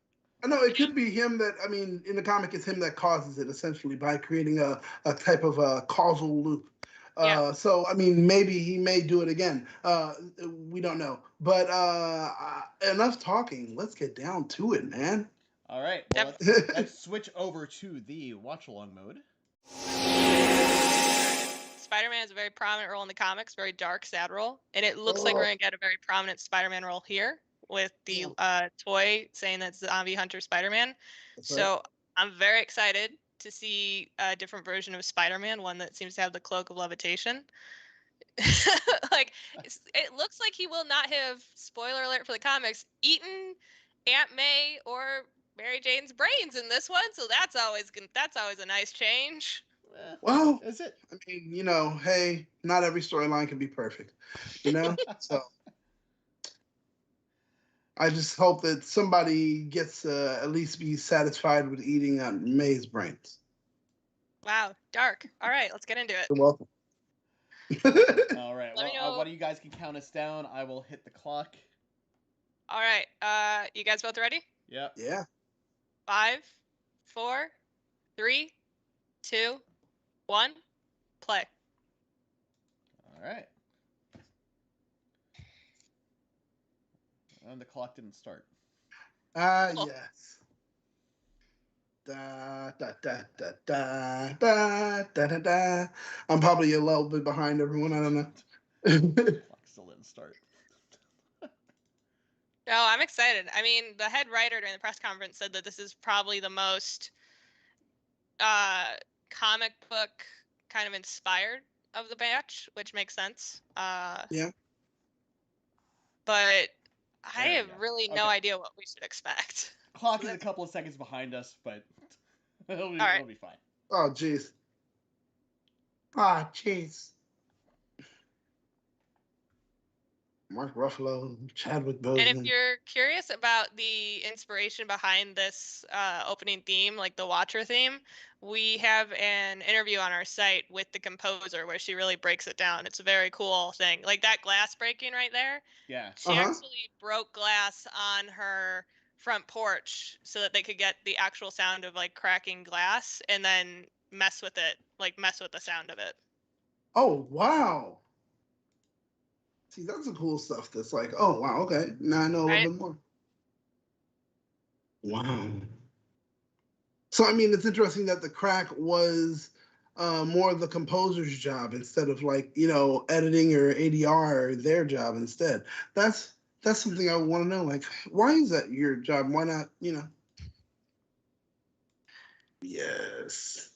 Speaker 2: I know it could be him that, I mean, in the comic, it's him that causes it essentially by creating a type of a causal loop.
Speaker 1: Yeah.
Speaker 2: So, I mean, maybe he may do it again. We don't know. But enough talking. Let's get down to it, man.
Speaker 3: All right, well, let's switch over to the watch along mode.
Speaker 1: Spider-Man has a very prominent role in the comics, very dark, sad role. And it looks like we're going to get a very prominent Spider-Man role here with the toy saying that Zombie Hunter Spider-Man. So I'm very excited to see a different version of Spider-Man, one that seems to have the cloak of levitation. Like, it looks like he will not have, spoiler alert for the comics, eaten Aunt May or Mary Jane's brains in this one. So that's always a nice change.
Speaker 2: Well,
Speaker 3: is it?
Speaker 2: I mean, you know, hey, not every storyline can be perfect, you know? So I just hope that somebody gets at least be satisfied with eating May's brains.
Speaker 1: Wow, dark. All right, let's get into it.
Speaker 2: You're welcome.
Speaker 3: All right, well, one of you guys can count us down. I will hit the clock.
Speaker 1: All right, you guys both ready?
Speaker 3: Yep.
Speaker 2: Yeah.
Speaker 1: 5, 4, 3, 2, 1, play.
Speaker 3: All right. And the clock didn't start.
Speaker 1: Cool.
Speaker 2: Yes. Da, da, da, da, da, da, da, da, da. I'm probably a little bit behind everyone. I don't know.
Speaker 3: Clock still didn't start.
Speaker 1: No, I'm excited. I mean, the head writer during the press conference said that this is probably the most comic book kind of inspired of the batch, which makes sense.
Speaker 2: Yeah.
Speaker 1: But I have really no idea what we should expect.
Speaker 3: Clock is a couple of seconds behind us, but it'll be fine.
Speaker 2: Oh, jeez. Ah, jeez. Mark Ruffalo, Chadwick Boseman.
Speaker 1: And if you're curious about the inspiration behind this opening theme, like the Watcher theme, we have an interview on our site with the composer where she really breaks it down. It's a very cool thing. Like that glass breaking right there.
Speaker 3: Yeah.
Speaker 1: She actually broke glass on her front porch so that they could get the actual sound of like cracking glass and then mess with it, like mess with the sound of it.
Speaker 2: Oh, wow. See, that's the cool stuff. That's like, oh, wow, okay. Now I know a little bit more. Wow. So, I mean, it's interesting that the crack was more of the composer's job instead of like, you know, editing or ADR or their job instead. That's something I want to know. Like, why is that your job? Why not, you know? Yes.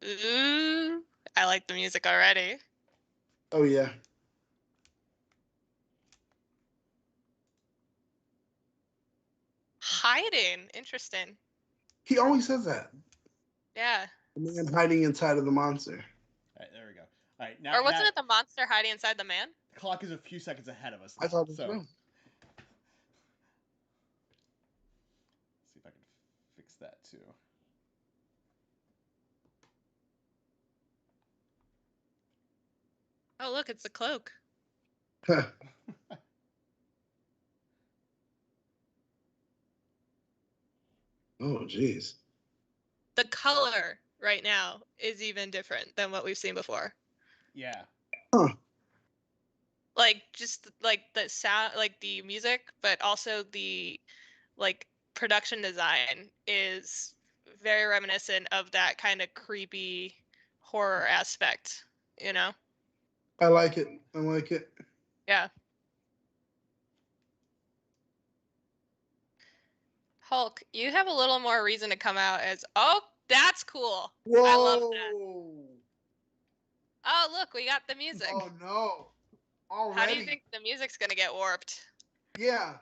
Speaker 1: Ooh, I like the music already.
Speaker 2: Oh, yeah.
Speaker 1: Hiding. Interesting.
Speaker 2: He always says that.
Speaker 1: Yeah.
Speaker 2: The man hiding inside of the monster.
Speaker 3: All right, there we go. All right, now.
Speaker 1: Or wasn't it the monster hiding inside the man?
Speaker 3: The clock is a few seconds ahead of us. Now,
Speaker 2: I thought it was
Speaker 3: so.
Speaker 2: wrong.
Speaker 3: See if I can fix that too.
Speaker 1: Oh, look, it's the cloak.
Speaker 2: Huh. Oh, geez.
Speaker 1: The color right now is even different than what we've seen before.
Speaker 3: Yeah.
Speaker 2: Huh.
Speaker 1: Like just like the sound, like the music, but also the like production design is very reminiscent of that kind of creepy horror aspect, you know?
Speaker 2: I like it. I like it.
Speaker 1: Yeah. Hulk, you have a little more reason to come out as, oh, that's cool.
Speaker 2: Whoa.
Speaker 1: I love that. Oh, look, we got the music.
Speaker 2: Oh no. Already.
Speaker 1: How do you think the music's going to get warped?
Speaker 2: Yeah.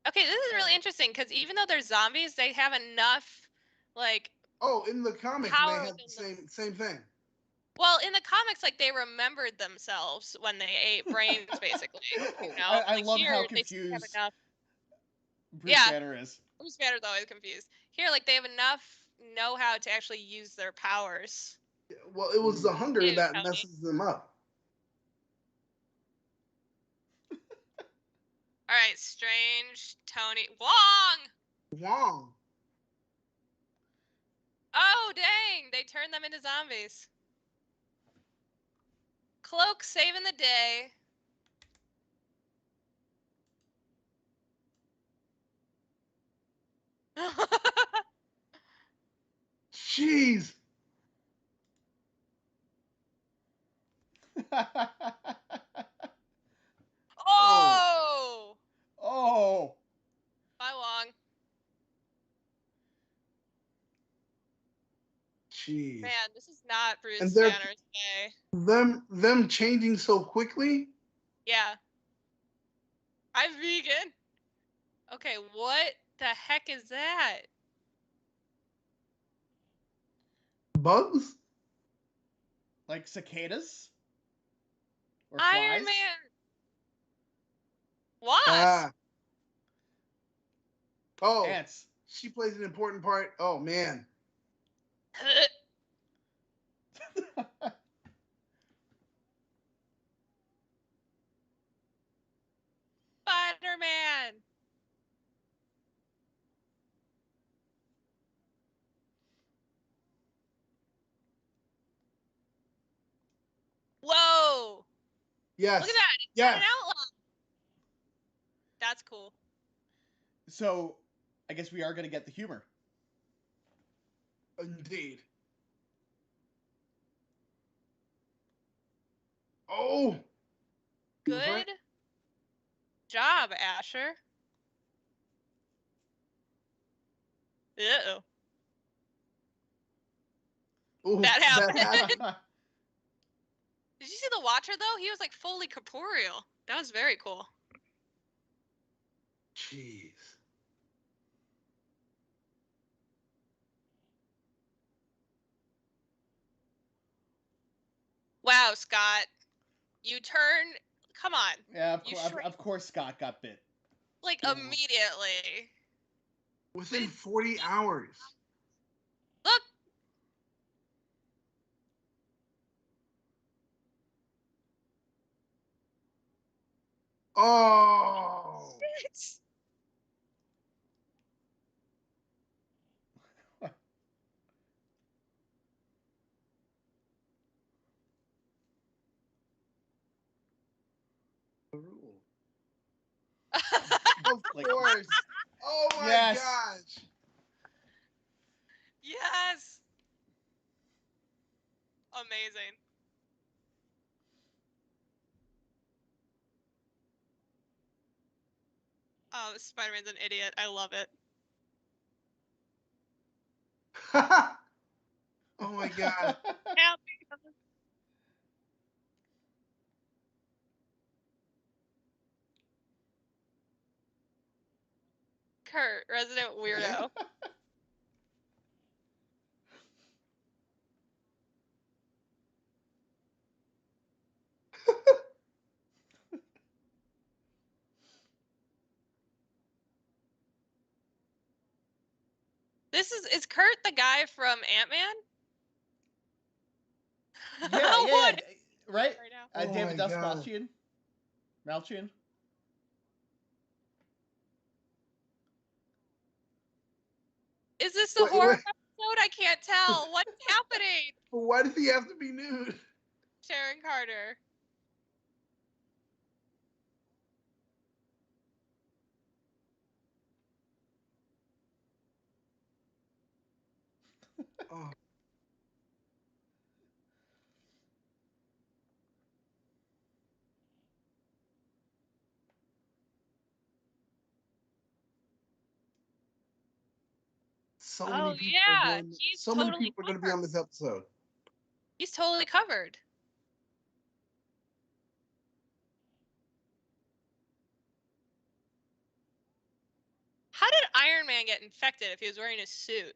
Speaker 1: Okay, this is really interesting because even though they're zombies, they have enough, like...
Speaker 2: Oh, in the comics, they
Speaker 1: power
Speaker 2: had the same thing.
Speaker 1: Well, in the comics, like, they remembered themselves when they ate brains, basically. You know?
Speaker 3: I
Speaker 1: Like,
Speaker 3: love
Speaker 1: here,
Speaker 3: how
Speaker 1: they seem to have
Speaker 3: confused
Speaker 1: enough...
Speaker 3: Bruce
Speaker 1: Yeah.
Speaker 3: Banner is.
Speaker 1: Bruce Banner's always confused. Here, like, they have enough know-how to actually use their powers.
Speaker 2: Well, it was the hunger
Speaker 1: Ew,
Speaker 2: that
Speaker 1: Tony.
Speaker 2: messes them up.
Speaker 1: All right, Strange, Tony, Wong!
Speaker 2: Wrong.
Speaker 1: Oh, dang! They turned them into zombies. Cloak saving the day.
Speaker 2: Jeez.
Speaker 1: Oh!
Speaker 3: Oh.
Speaker 1: Bye, Wong.
Speaker 2: Jeez.
Speaker 1: Man, this is not Bruce
Speaker 2: And they're-
Speaker 1: Banner's day.
Speaker 2: Them changing so quickly.
Speaker 1: Yeah. I'm vegan. Okay, what the heck is that?
Speaker 2: Bugs.
Speaker 3: Like cicadas? Or
Speaker 1: Iron
Speaker 3: flies?
Speaker 1: Man. Wasp.
Speaker 2: Ah. Oh,
Speaker 3: Ants.
Speaker 2: she plays an important part. Oh man.
Speaker 1: Spider-Man. Whoa.
Speaker 2: Yes.
Speaker 1: Look at that. It's
Speaker 2: Yes.
Speaker 1: not an outlaw. That's cool.
Speaker 3: So, I guess we are going to get the humor.
Speaker 2: Indeed. Oh.
Speaker 1: Good job, Asher. Uh-oh.
Speaker 2: Ooh,
Speaker 1: That happened.
Speaker 2: happened.
Speaker 1: Did you see the Watcher, though? He was, like, fully corporeal. That was very cool.
Speaker 2: Jeez.
Speaker 1: Wow, Scott. You turn... Come on.
Speaker 3: Yeah,
Speaker 1: You
Speaker 3: of course Scott got bit.
Speaker 1: Like,
Speaker 2: Yeah.
Speaker 1: immediately.
Speaker 2: Within 40 hours.
Speaker 1: Look.
Speaker 2: Oh. Of
Speaker 3: Like-
Speaker 2: course. Oh my
Speaker 3: Yes.
Speaker 2: gosh.
Speaker 1: Yes. Amazing. Oh, Spider-Man's an idiot. I love it.
Speaker 2: Oh my god.
Speaker 1: Happy. Kurt, resident weirdo. Is Kurt the guy from Ant-Man?
Speaker 3: Yeah,
Speaker 1: What?
Speaker 3: right?
Speaker 1: Right now.
Speaker 2: Oh
Speaker 3: David
Speaker 2: my
Speaker 3: Dust
Speaker 2: God.
Speaker 3: Malchian.
Speaker 1: Is this the
Speaker 2: Wait,
Speaker 1: horror
Speaker 2: wait.
Speaker 1: episode? I can't tell. What's happening?
Speaker 2: Why does he have to be nude?
Speaker 1: Sharon Carter.
Speaker 2: Oh. So
Speaker 1: Oh
Speaker 2: many people are
Speaker 1: yeah,
Speaker 2: going.
Speaker 1: he's
Speaker 2: So many
Speaker 1: totally
Speaker 2: people are going to be
Speaker 1: covered.
Speaker 2: on this episode.
Speaker 1: He's totally covered. How did Iron Man get infected if he was wearing a suit?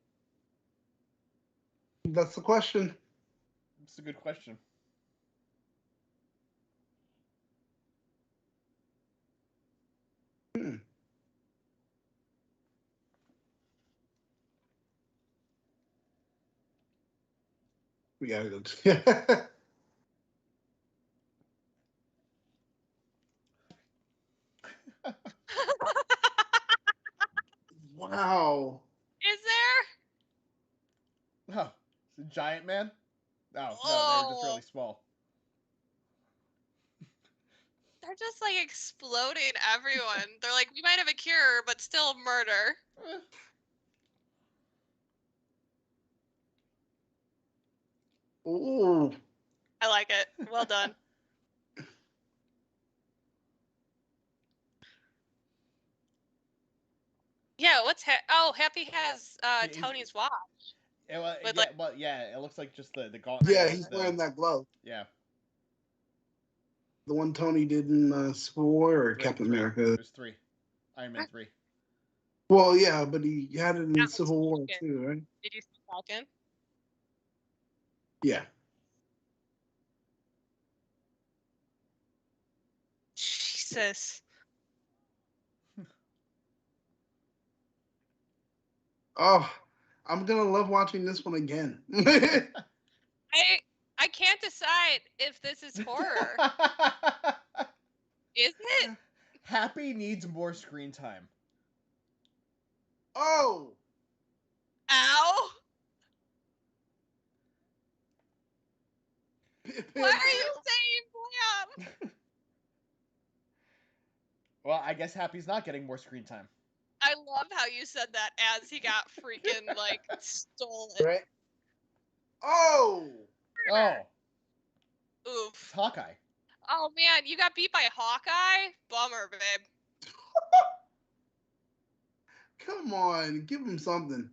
Speaker 2: That's the question.
Speaker 3: It's a good question.
Speaker 2: Hmm. We gotta go. Wow.
Speaker 1: Is there?
Speaker 3: Oh, it's a giant man? Oh, no, they're just
Speaker 1: Oh,
Speaker 3: really small.
Speaker 1: they're just like exploding everyone. They're like, we might have a cure, but still murder.
Speaker 3: Eh.
Speaker 2: Ooh.
Speaker 1: I like it. Well done. Yeah, Happy has
Speaker 3: He's-
Speaker 1: Tony's watch.
Speaker 3: Well,
Speaker 1: With,
Speaker 3: yeah,
Speaker 1: like,
Speaker 3: well, yeah, it looks like just the gauntlet.
Speaker 2: Yeah,
Speaker 1: Yeah.
Speaker 2: he's wearing that glove.
Speaker 3: Yeah.
Speaker 2: The one Tony did in Civil War or Captain America.
Speaker 3: There's 3. Iron Man 3.
Speaker 2: Well, yeah, but he had it in
Speaker 1: That was
Speaker 2: Civil War
Speaker 1: Falcon.
Speaker 2: too, right?
Speaker 1: Did you see Falcon?
Speaker 2: Yeah.
Speaker 1: Jesus.
Speaker 2: Oh, I'm gonna love watching this one again.
Speaker 1: I can't decide if this is horror. Is it?
Speaker 3: Happy needs more screen time.
Speaker 2: Oh,
Speaker 1: Ow! Why are you saying blam?
Speaker 3: Well, I guess Happy's not getting more screen time.
Speaker 1: I love how you said that as he got freaking like stolen.
Speaker 2: right? Oh,
Speaker 3: Oh, it's
Speaker 1: Oof.
Speaker 3: Hawkeye.
Speaker 1: Oh man, you got beat by Hawkeye? Bummer, babe.
Speaker 2: come on, give him something.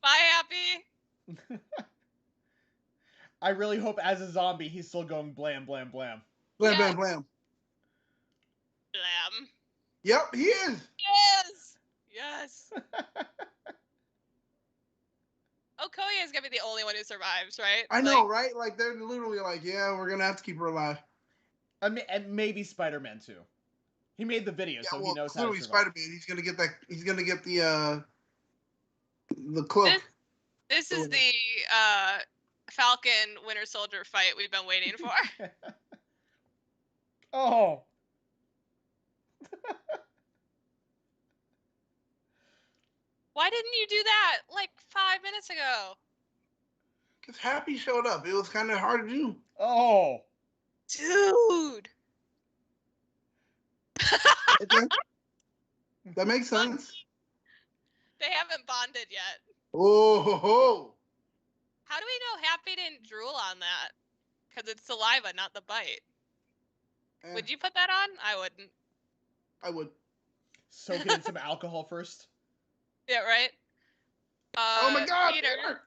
Speaker 1: Bye, Happy.
Speaker 3: I really hope as a zombie he's still going blam, blam, blam.
Speaker 2: Blam,
Speaker 1: Yes.
Speaker 2: blam, blam.
Speaker 1: Blam.
Speaker 2: Yep, he is.
Speaker 1: Yes! Yes. Okoye is gonna be the only one who survives, right?
Speaker 2: I know, right? Like they're literally like, yeah, we're gonna have to keep her alive.
Speaker 3: And maybe Spider-Man too. He made the video,
Speaker 2: Yeah,
Speaker 3: so
Speaker 2: well,
Speaker 3: he knows how
Speaker 2: clearly
Speaker 3: to survive.
Speaker 2: Spider-Man. He's gonna get that. He's gonna get the cloak.
Speaker 1: This is
Speaker 2: Oh.
Speaker 1: the Falcon Winter Soldier fight we've been waiting for.
Speaker 3: Oh.
Speaker 1: Why didn't you do that like 5 minutes ago?
Speaker 2: Because Happy showed up. It was kind of hard to do.
Speaker 3: Oh.
Speaker 1: Dude.
Speaker 2: Okay. That makes sense.
Speaker 1: They haven't bonded yet.
Speaker 2: Oh, ho, ho.
Speaker 1: How do we know Happy didn't drool on that? Because it's saliva, not the bite.
Speaker 2: Eh,
Speaker 1: Would you put that on? I wouldn't.
Speaker 2: I would.
Speaker 3: Soak it in some alcohol first.
Speaker 1: Yeah, right?
Speaker 2: Oh my God,
Speaker 1: Peter.
Speaker 2: Peter!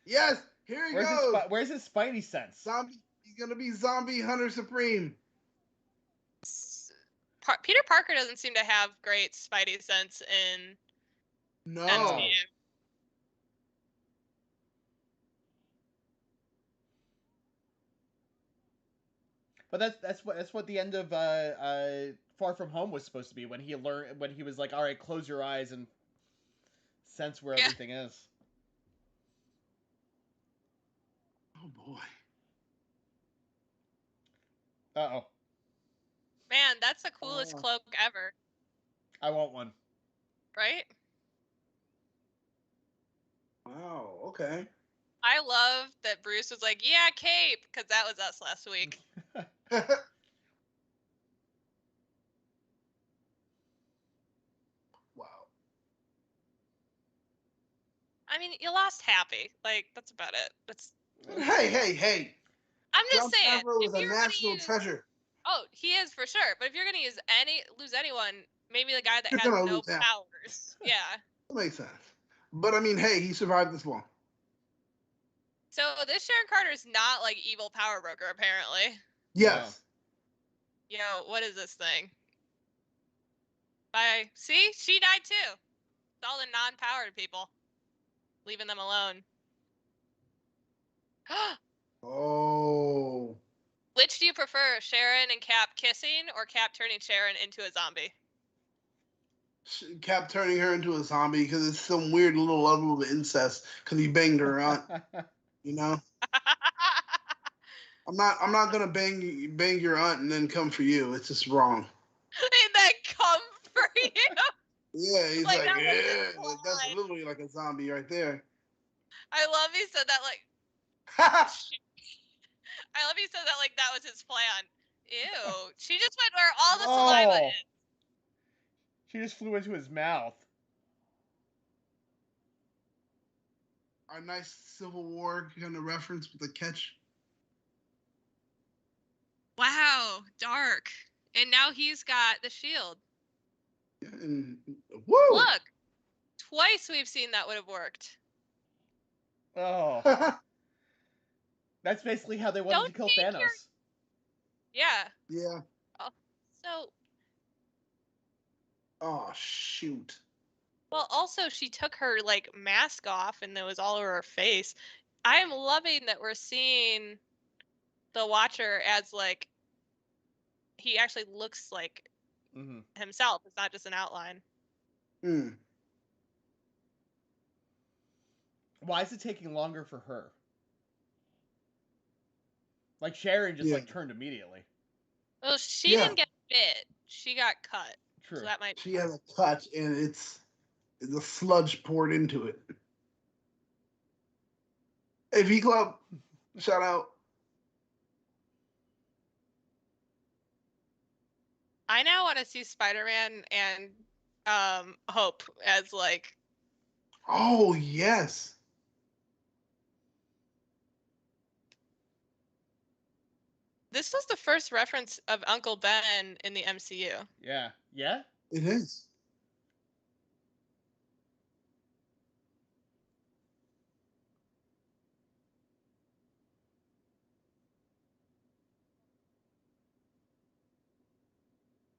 Speaker 2: Yes, here he goes.
Speaker 3: Where's his Spidey sense?
Speaker 2: Zombie. He's gonna be Zombie Hunter Supreme.
Speaker 1: Peter Parker doesn't seem to have great Spidey sense in
Speaker 2: No.
Speaker 1: MCU.
Speaker 3: But that's what the end of Far From Home was supposed to be, when he was like, all right, close your eyes and sense where everything is.
Speaker 2: Oh boy.
Speaker 3: Uh-oh.
Speaker 1: Man, that's the coolest cloak ever,
Speaker 3: I want one.
Speaker 1: right?
Speaker 2: Wow. Okay.
Speaker 1: I love that Bruce was like, yeah, cape, because that was us last week.
Speaker 2: Wow.
Speaker 1: I mean, you lost Happy. Like, that's about it. That's.
Speaker 2: Hey.
Speaker 1: I'm just
Speaker 2: John
Speaker 1: saying.
Speaker 2: Favreau
Speaker 1: if
Speaker 2: is a
Speaker 1: you're gonna
Speaker 2: national
Speaker 1: use-
Speaker 2: treasure.
Speaker 1: Oh, he is for sure. But if you're gonna lose anyone, maybe the guy that
Speaker 2: You're
Speaker 1: has
Speaker 2: gonna
Speaker 1: no
Speaker 2: lose half.
Speaker 1: powers. Yeah.
Speaker 2: That makes sense. But I mean, hey, he survived this long.
Speaker 1: So this Sharon Carter's not like evil power broker, apparently.
Speaker 2: Yes.
Speaker 1: Yo, what is this thing? See, she died too. It's all the non-powered people, leaving them alone.
Speaker 2: Oh.
Speaker 1: Which do you prefer, Sharon and Cap kissing, or Cap turning Sharon into a zombie?
Speaker 2: Cap turning her into a zombie because it's some weird little level of incest because he banged her aunt. You know, I'm not gonna bang your aunt and then come for you. It's just wrong.
Speaker 1: And then come for you.
Speaker 2: Yeah, he's
Speaker 1: Like,
Speaker 2: like,
Speaker 1: that was his
Speaker 2: yeah, like, that's
Speaker 1: line.
Speaker 2: literally like a zombie right there.
Speaker 1: I love he said that like. I love he said that like that was his plan. Ew. She just went where all the saliva
Speaker 3: Oh.
Speaker 1: is.
Speaker 3: She just flew into his mouth.
Speaker 2: Our nice Civil War kind of reference with the catch.
Speaker 1: Wow, dark. And now he's got the shield.
Speaker 2: Yeah, and woo!
Speaker 1: Look, twice we've seen that would have worked.
Speaker 3: Oh. That's basically how they wanted to kill Thanos.
Speaker 1: Yeah.
Speaker 2: Yeah.
Speaker 1: Oh, so,
Speaker 2: Oh shoot.
Speaker 1: well, also she took her like mask off and it was all over her face. I am loving that we're seeing the Watcher as like he actually looks like himself. It's not just an outline.
Speaker 2: Hmm.
Speaker 3: Why is it taking longer for her? Like Sharon just
Speaker 2: Yeah.
Speaker 3: like turned immediately.
Speaker 1: Well, she
Speaker 2: Yeah.
Speaker 1: didn't get bit. She got cut.
Speaker 3: True.
Speaker 1: So that might.
Speaker 2: She has a cut and it's the sludge poured into it. Hey, V Club, shout out.
Speaker 1: I now want to see Spider-Man and Hope as like.
Speaker 2: Oh yes.
Speaker 1: This was the first reference of Uncle Ben in the MCU.
Speaker 3: Yeah. Yeah?
Speaker 2: It is.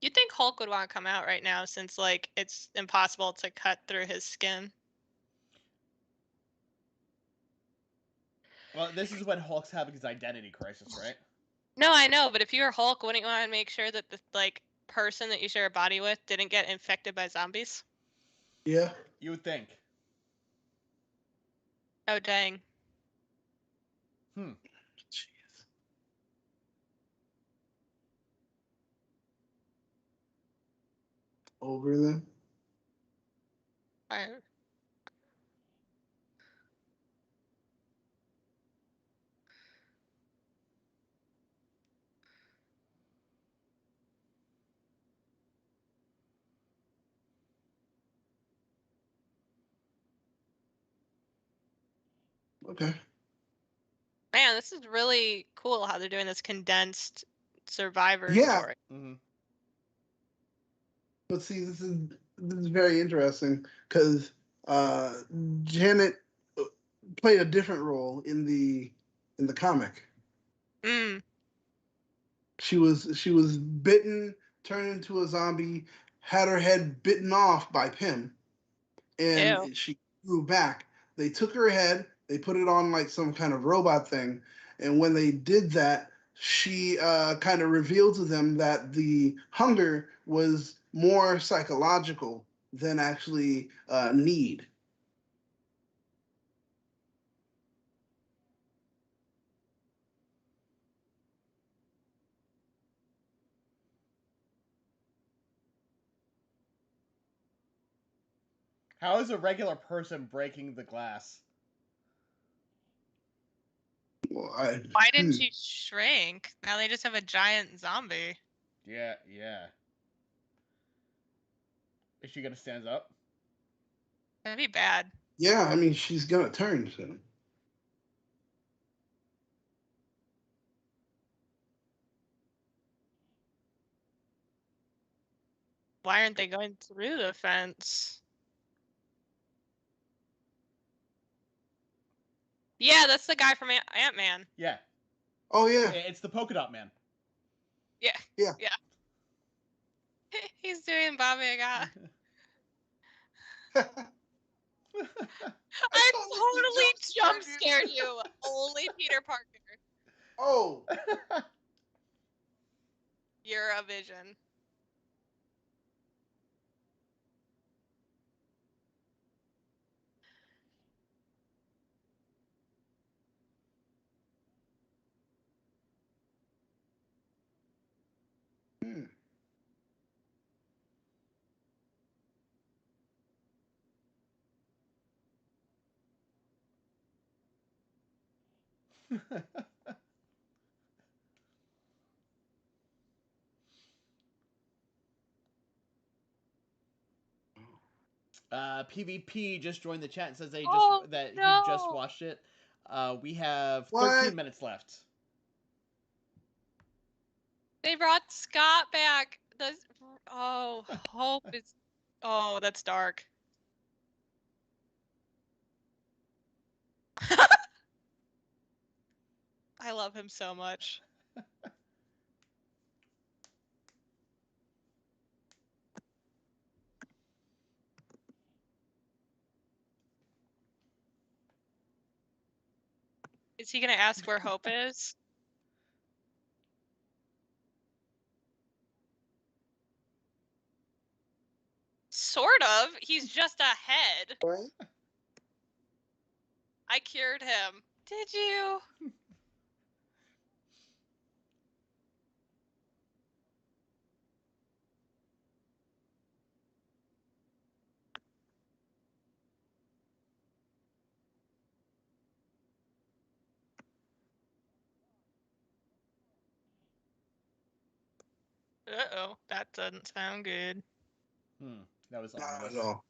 Speaker 1: You'd think Hulk would want to come out right now since like it's impossible to cut through his skin.
Speaker 3: Well, this is when Hulk's having his identity crisis, right?
Speaker 1: No, I know, but if you were Hulk, wouldn't you want to make sure that the like person that you share a body with didn't get infected by zombies?
Speaker 2: Yeah.
Speaker 3: You would think.
Speaker 1: Oh dang.
Speaker 3: Hmm.
Speaker 2: Jeez. Over them.
Speaker 1: I-
Speaker 2: Okay.
Speaker 1: Man, this is really cool how they're doing this condensed survivor
Speaker 2: Yeah.
Speaker 1: story.
Speaker 3: Mm-hmm.
Speaker 2: But see, this is very interesting because Janet played a different role in the comic.
Speaker 1: Mm.
Speaker 2: She was bitten, turned into a zombie, had her head bitten off by Pym, and
Speaker 1: Ew.
Speaker 2: she grew back. They took her head, they put it on like some kind of robot thing, and when they did that, she kind of revealed to them that the hunger was more psychological than actually need.
Speaker 3: How is a regular person breaking the glass?
Speaker 2: Well,
Speaker 1: Why didn't she shrink? Now they just have a giant zombie.
Speaker 3: Yeah, yeah. Is she gonna stand up?
Speaker 1: That'd be bad.
Speaker 2: Yeah, I mean she's gonna turn. So.
Speaker 1: Why aren't they going through the fence? Yeah, that's the guy from Ant-Man.
Speaker 3: Yeah.
Speaker 2: Oh yeah.
Speaker 3: It's the polka dot man.
Speaker 1: Yeah.
Speaker 2: Yeah.
Speaker 1: Yeah. He's doing Baba Yaga. I totally jump scared you. Only Peter Parker.
Speaker 2: Oh.
Speaker 1: You're a vision.
Speaker 2: Hmm.
Speaker 3: PvP just joined the chat and says
Speaker 1: Oh,
Speaker 3: that he just
Speaker 1: no.
Speaker 3: watched it. We have
Speaker 2: What?
Speaker 3: 13 minutes left.
Speaker 1: They brought Scott back. Oh, Hope is. Oh, that's dark. I love him so much. Is he gonna ask where Hope is? Sort of. He's just a head.
Speaker 2: Right?
Speaker 1: I cured him. Did you? Uh-oh. That doesn't sound good.
Speaker 3: That was
Speaker 2: Not
Speaker 3: ominous.
Speaker 2: at all.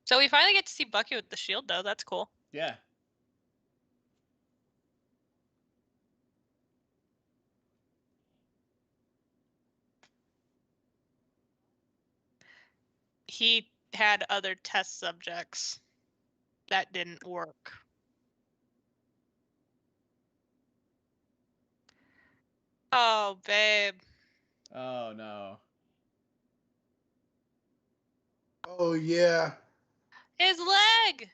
Speaker 1: So we finally get to see Bucky with the shield, though. That's cool.
Speaker 3: Yeah.
Speaker 1: He had other test subjects. That didn't work. Oh, babe.
Speaker 3: Oh no.
Speaker 2: Oh yeah.
Speaker 1: His leg!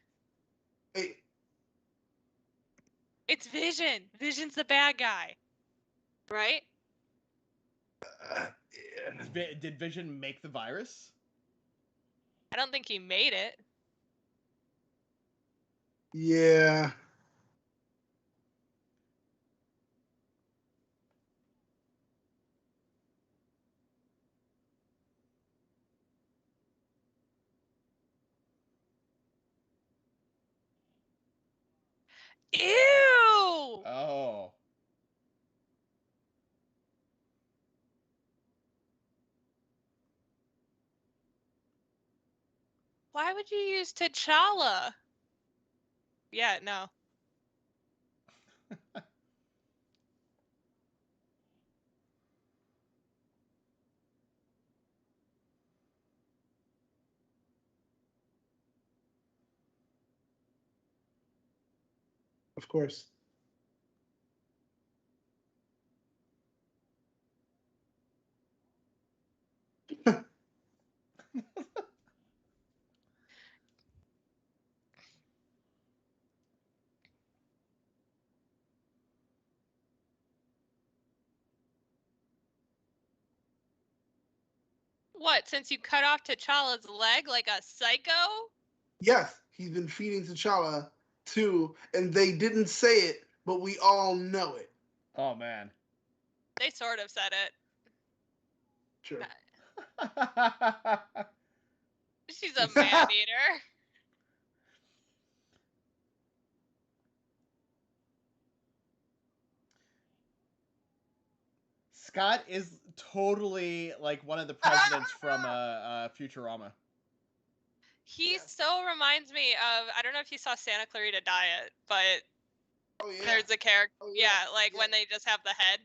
Speaker 2: Hey.
Speaker 1: It's Vision. Vision's the bad guy. Right?
Speaker 2: Yeah.
Speaker 3: Did Vision make the virus?
Speaker 1: I don't think he made it.
Speaker 2: Yeah.
Speaker 1: Ew!
Speaker 3: Oh.
Speaker 1: Why would you use T'Challa? Yeah, no.
Speaker 2: Of course.
Speaker 1: What, since you cut off T'Challa's leg like a psycho?
Speaker 2: Yes, he's been feeding T'Challa too, and they didn't say it, but we all know it.
Speaker 3: Oh man.
Speaker 1: They sort of said it.
Speaker 2: Sure.
Speaker 1: She's a man-eater.
Speaker 3: Scott is totally like one of the presidents from Futurama.
Speaker 1: He so reminds me of, I don't know if you saw Santa Clarita Diet, but
Speaker 2: Oh yeah.
Speaker 1: there's a character,
Speaker 2: Oh,
Speaker 1: yeah,
Speaker 2: yeah.
Speaker 1: like
Speaker 2: Yeah.
Speaker 1: when they just have the head.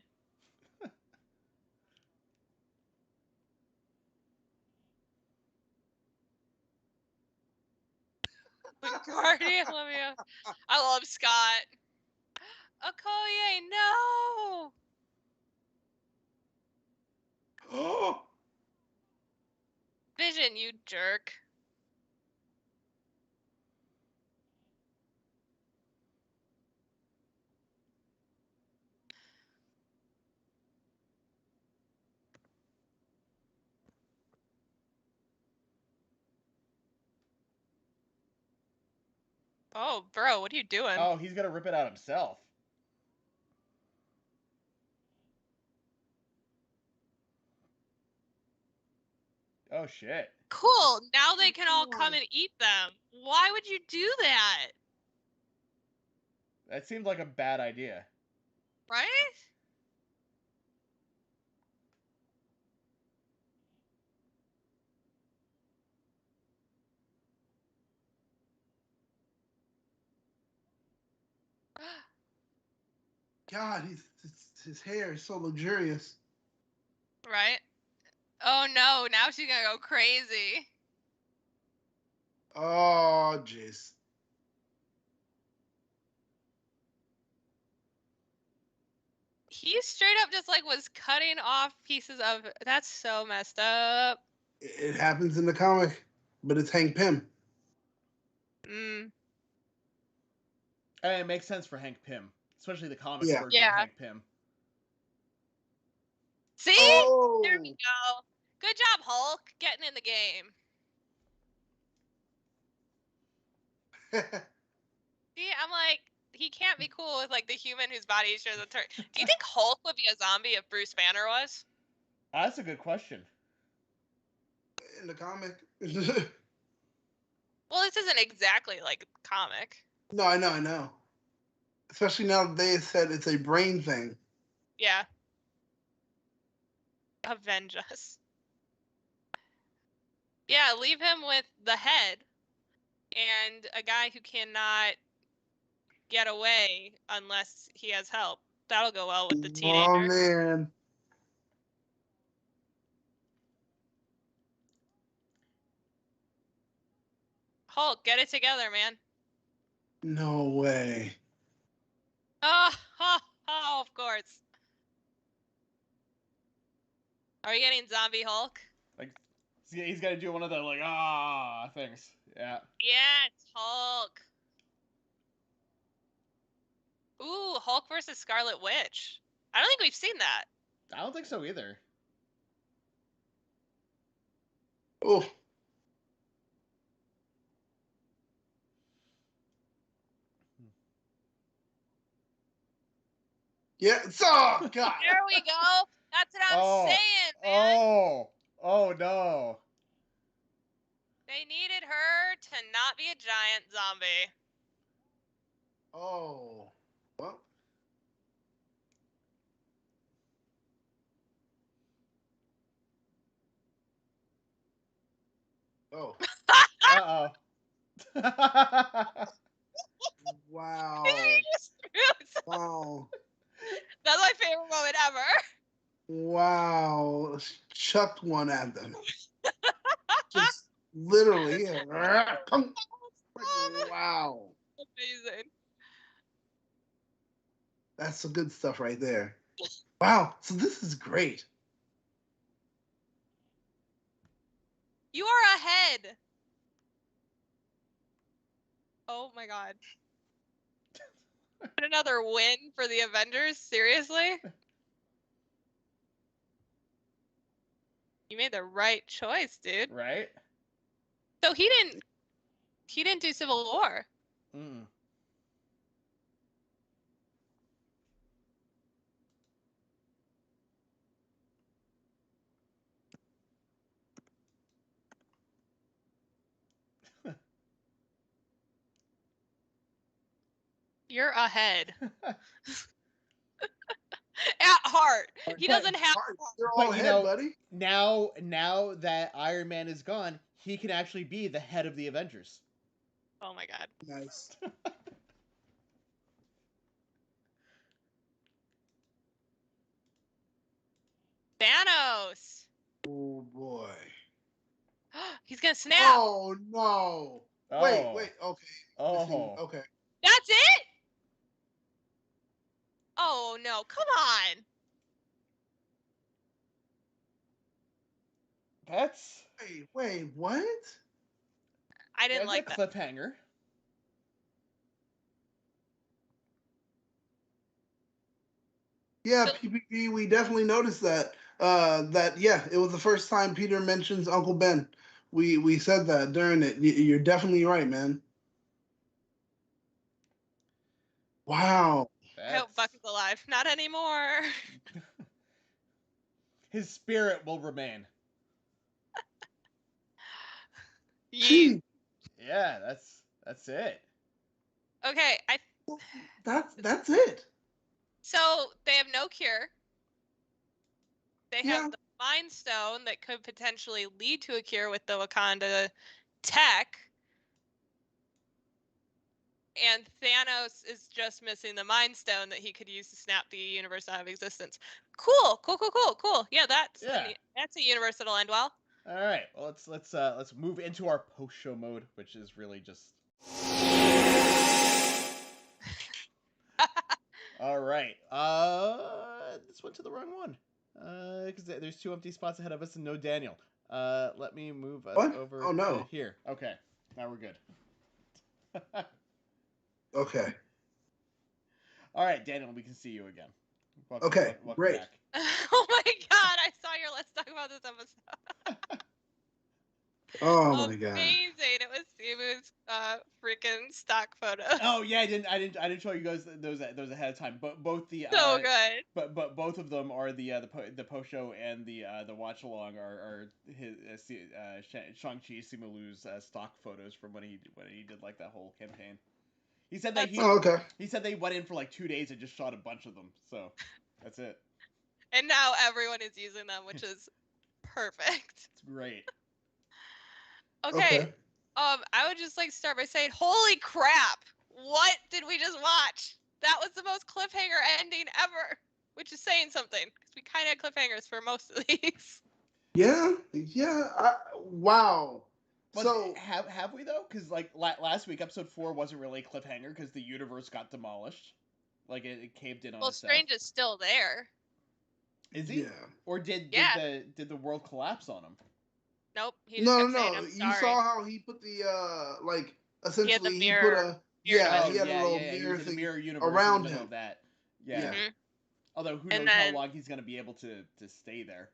Speaker 1: Olivia. I love Scott. Okoye, no!
Speaker 2: Oh,
Speaker 1: Vision, you jerk. Oh, bro, what are you doing?
Speaker 3: Oh, he's gonna rip it out himself. Oh shit.
Speaker 1: Cool, now they can all come and eat them. Why would you do that?
Speaker 3: That seemed like a bad idea.
Speaker 1: Right?
Speaker 2: God, his hair is so luxurious.
Speaker 1: Right? Oh no, now she's gonna go crazy.
Speaker 2: Oh, jeez.
Speaker 1: He straight up just like was cutting off pieces of. That's so messed up.
Speaker 2: It happens in the comic, but it's Hank Pym.
Speaker 1: Mm.
Speaker 3: And it makes sense for Hank Pym, especially the comic
Speaker 2: Yeah.
Speaker 3: version of Hank Pym.
Speaker 1: See?
Speaker 2: Oh.
Speaker 1: There we go. Good job, Hulk, getting in the game. See, I'm like, he can't be cool with like the human whose body shares a turn. Do you think Hulk would be a zombie if Bruce Banner was?
Speaker 3: That's a good question.
Speaker 2: In the comic.
Speaker 1: Well, this isn't exactly like a comic.
Speaker 2: No, I know. Especially now that they said it's a brain thing.
Speaker 1: Yeah. Avenge us. Yeah, leave him with the head and a guy who cannot get away unless he has help. That'll go well with the teenager.
Speaker 2: Oh, man.
Speaker 1: Hulk, get it together, man.
Speaker 2: No way.
Speaker 1: Oh, of course. Are you getting zombie Hulk?
Speaker 3: Like, he's got to do one of the like things. Yeah.
Speaker 1: Yeah, it's Hulk. Ooh, Hulk versus Scarlet Witch. I don't think we've seen that.
Speaker 3: I don't think so either.
Speaker 2: Oh. Yeah. Oh, God.
Speaker 1: There we go. That's what I'm saying, man.
Speaker 3: Oh no.
Speaker 1: They needed her to not be a giant zombie.
Speaker 2: Oh. Well. Oh.
Speaker 3: Uh oh.
Speaker 2: Wow. Wow.
Speaker 1: That's my favorite moment ever.
Speaker 2: Wow. Chucked one at them. Just literally. Wow.
Speaker 1: Amazing.
Speaker 2: That's some good stuff right there. Wow. So this is great.
Speaker 1: You are ahead. Oh my god. Another win for the Avengers? Seriously? You made the right choice, dude.
Speaker 3: Right?
Speaker 1: So he didn't do Civil War.
Speaker 3: Mm.
Speaker 1: You're ahead. At heart. He doesn't have
Speaker 2: You're all
Speaker 3: But you
Speaker 2: head,
Speaker 3: know,
Speaker 2: buddy.
Speaker 3: now that Iron Man is gone, he can actually be the head of the Avengers.
Speaker 1: Oh my god.
Speaker 2: Nice.
Speaker 1: Thanos.
Speaker 2: Oh boy.
Speaker 1: He's gonna snap.
Speaker 2: Oh no. Wait,
Speaker 3: Oh.
Speaker 2: okay.
Speaker 3: Oh.
Speaker 2: Okay.
Speaker 1: That's it? Oh no, come on.
Speaker 3: That's
Speaker 2: Wait, what?
Speaker 1: I didn't
Speaker 3: that's a
Speaker 1: like that.
Speaker 3: cliffhanger.
Speaker 2: Yeah,
Speaker 1: So-
Speaker 2: PPP, we definitely noticed that. Yeah, it was the first time Peter mentions Uncle Ben. We said that during it. You're definitely right, man. Wow.
Speaker 1: I hope Buck is
Speaker 3: That's
Speaker 1: alive. Not anymore.
Speaker 3: his spirit will remain.
Speaker 1: Yeet.
Speaker 2: Gee,
Speaker 3: Yeah, that's it.
Speaker 1: Okay,
Speaker 2: that's it.
Speaker 1: so they have no cure. They
Speaker 2: Yeah.
Speaker 1: have the Mind Stone that could potentially lead to a cure with the Wakanda tech. And Thanos is just missing the Mind Stone that he could use to snap the universe out of existence. Cool. Yeah,
Speaker 3: Yeah.
Speaker 1: that's a universe that'll end well.
Speaker 3: All right. Well, let's move into our post-show mode, which is really just. All right. This went to the wrong one. Because there's 2 empty spots ahead of us and no Daniel. Let me move us
Speaker 2: What?
Speaker 3: over
Speaker 2: Oh, no.
Speaker 3: to here. Okay. Now we're good.
Speaker 2: Okay.
Speaker 3: All right, Daniel, we can see you again.
Speaker 2: Okay,
Speaker 3: Welcome
Speaker 2: great.
Speaker 3: back.
Speaker 1: Oh my god, I saw your Let's Talk About This episode.
Speaker 2: Oh my god.
Speaker 1: Amazing. It was freaking stock photos.
Speaker 3: Oh yeah, I didn't show you guys those ahead of time. But both the
Speaker 1: So good.
Speaker 3: but both of them are the post show and the watch along are his Shang-Chi Simu's stock photos from when he did like that whole campaign. He said that
Speaker 2: Oh, okay.
Speaker 3: he said they went in for like 2 days and just shot a bunch of them. So that's it.
Speaker 1: And now everyone is using them, which is perfect.
Speaker 3: It's great.
Speaker 1: Okay. I would just like to start by saying, holy crap! What did we just watch? That was the most cliffhanger ending ever, which is saying something because we kind of had cliffhangers for most of these.
Speaker 2: Yeah. Wow.
Speaker 3: But
Speaker 2: So
Speaker 3: have we though? Because like last week, episode 4 wasn't really a cliffhanger because the universe got demolished. Like it caved in on
Speaker 1: Well,
Speaker 3: itself.
Speaker 1: Strange is still there.
Speaker 3: Is he?
Speaker 2: yeah.
Speaker 3: Or did
Speaker 1: Yeah.
Speaker 3: did the world collapse on him?
Speaker 1: Nope. He just kept saying, "I'm
Speaker 2: You
Speaker 1: sorry."
Speaker 2: saw how he put the like
Speaker 1: He had the
Speaker 2: essentially he put
Speaker 1: mirror.
Speaker 2: a
Speaker 1: mirror
Speaker 2: yeah,
Speaker 3: Oh
Speaker 2: he had a
Speaker 3: yeah,
Speaker 2: little
Speaker 3: yeah. He
Speaker 2: mirror
Speaker 3: was in the
Speaker 2: thing
Speaker 3: mirror universe
Speaker 2: around
Speaker 3: in the middle
Speaker 2: him.
Speaker 3: of that. Yeah.
Speaker 2: Yeah.
Speaker 3: Although who
Speaker 1: And
Speaker 3: knows how
Speaker 1: then-
Speaker 3: long he's gonna be able to stay there.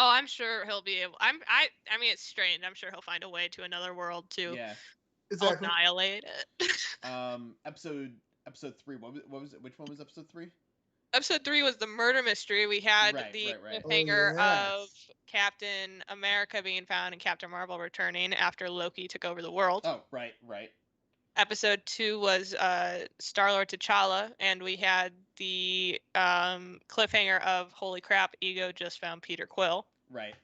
Speaker 1: Oh, I'm sure he'll be able. I mean, it's Strange. I'm sure he'll find a way to another world to
Speaker 3: Yeah.
Speaker 2: Exactly.
Speaker 1: annihilate it.
Speaker 3: Episode 3. What was it? Which one was episode 3?
Speaker 1: Episode 3 was the murder mystery. We had
Speaker 3: Right,
Speaker 1: the
Speaker 3: right.
Speaker 1: cliffhanger
Speaker 2: Oh,
Speaker 1: of Captain America being found and Captain Marvel returning after Loki took over the world.
Speaker 3: Oh, right.
Speaker 1: Episode 2 was Star-Lord T'Challa, and we had the cliffhanger of holy crap, Ego just found Peter Quill.
Speaker 3: Right.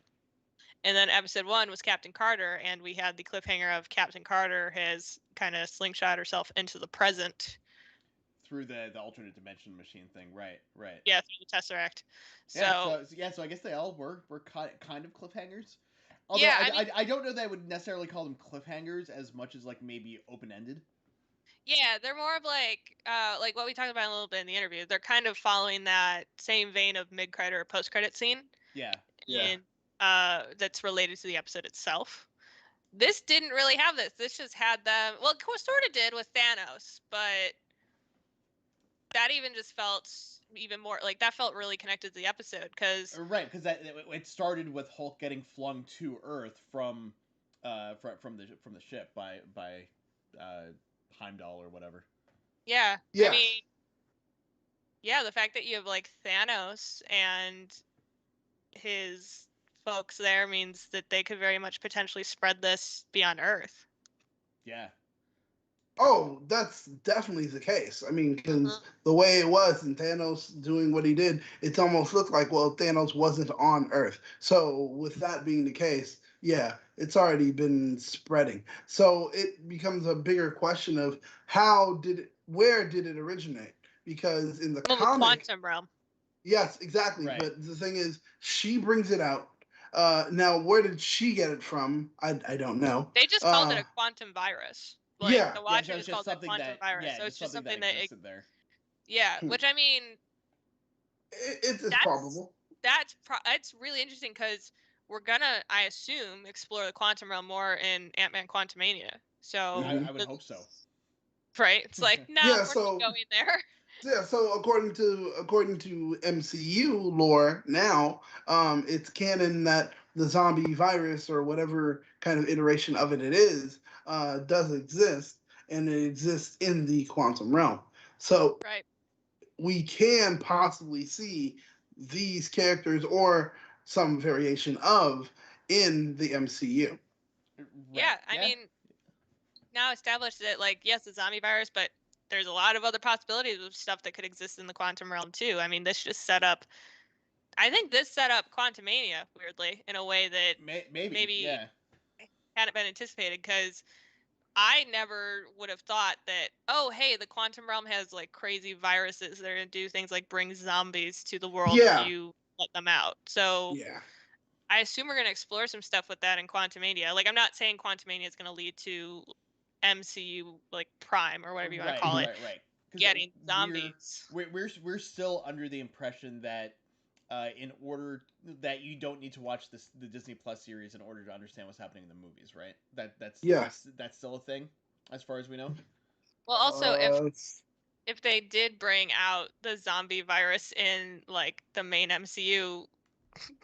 Speaker 1: And then episode 1 was Captain Carter, and we had the cliffhanger of Captain Carter has kind of slingshot herself into the present.
Speaker 3: Through the alternate dimension machine thing. Right.
Speaker 1: Yeah, through the Tesseract.
Speaker 3: So I guess they all were kind of cliffhangers. Although
Speaker 1: Yeah,
Speaker 3: I don't know that I would necessarily call them cliffhangers as much as like maybe open-ended.
Speaker 1: yeah, they're more of like what we talked about a little bit in the interview. They're kind of following that same vein of mid-credit or post-credit scene.
Speaker 3: Yeah.
Speaker 1: And that's related to the episode itself. This didn't really have this. This just had them. Well, of course, sort of did with Thanos, but that even just felt even more like that felt really connected to the episode because
Speaker 3: Right, because it started with Hulk getting flung to Earth from the ship by Heimdall or whatever.
Speaker 1: yeah,
Speaker 2: Yes.
Speaker 1: I mean, yeah, the fact that you have like Thanos and his folks there means that they could very much potentially spread this beyond Earth.
Speaker 3: Yeah.
Speaker 2: Oh, that's definitely the case. I mean, because the way it was and Thanos doing what he did, it almost looked like, well, Thanos wasn't on Earth. So, with that being the case, yeah, it's already been spreading. So, it becomes a bigger question of where did it originate? Because in the
Speaker 1: Well, the
Speaker 2: comic,
Speaker 1: quantum realm.
Speaker 2: yes, exactly.
Speaker 3: Right.
Speaker 2: But the thing is, she brings it out. Now, where did she get it from? I don't know.
Speaker 1: They just called it a quantum virus. Like
Speaker 2: Yeah.
Speaker 1: the
Speaker 3: Yeah,
Speaker 1: Watcher
Speaker 3: so it's
Speaker 1: just
Speaker 3: just
Speaker 1: called it a
Speaker 3: something
Speaker 1: quantum
Speaker 3: that
Speaker 1: virus. So it's
Speaker 3: just
Speaker 1: just
Speaker 3: something that
Speaker 1: something that
Speaker 3: existed there.
Speaker 1: yeah,
Speaker 2: Hmm.
Speaker 1: which I mean
Speaker 2: It's
Speaker 1: that's
Speaker 2: probable.
Speaker 1: it's really interesting because we're gonna, I assume, explore the quantum realm more in Ant-Man Quantumania. So
Speaker 2: Mhm.
Speaker 3: I would hope so.
Speaker 1: right, it's like no,
Speaker 2: Yeah.
Speaker 1: we're not
Speaker 2: So
Speaker 1: going there.
Speaker 2: yeah. So according to MCU lore now, it's canon that the zombie virus or whatever kind of iteration of it is does exist, and it exists in the quantum realm. So
Speaker 1: Right.
Speaker 2: we can possibly see these characters or some variation of in the MCU.
Speaker 3: Right.
Speaker 1: Yeah, I
Speaker 3: Yeah.
Speaker 1: mean, now established that like yes, the zombie virus, but there's a lot of other possibilities of stuff that could exist in the quantum realm too. I mean, this just set up. I think this set up Quantumania weirdly in a way that
Speaker 3: Maybe.
Speaker 1: maybe
Speaker 3: Yeah.
Speaker 1: hadn't been anticipated because I never would have thought that, oh, hey, the quantum realm has like crazy viruses that are going to do things like bring zombies to the world if
Speaker 2: Yeah,
Speaker 1: you let them out. So
Speaker 2: yeah,
Speaker 1: I assume we're going to explore some stuff with that in Quantumania. Like, I'm not saying Quantumania is going to lead to MCU, like Prime or whatever you want to
Speaker 3: Right.
Speaker 1: call it,
Speaker 3: Right. Because
Speaker 1: getting
Speaker 3: we're
Speaker 1: zombies.
Speaker 3: we're still under the impression that in order that you don't need to watch the Disney Plus series in order to understand what's happening in the movies, right?
Speaker 2: yeah.
Speaker 3: That's still a thing, as far as we know.
Speaker 1: Well, also,
Speaker 2: Uh,
Speaker 1: if they did bring out the zombie virus in like the main MCU,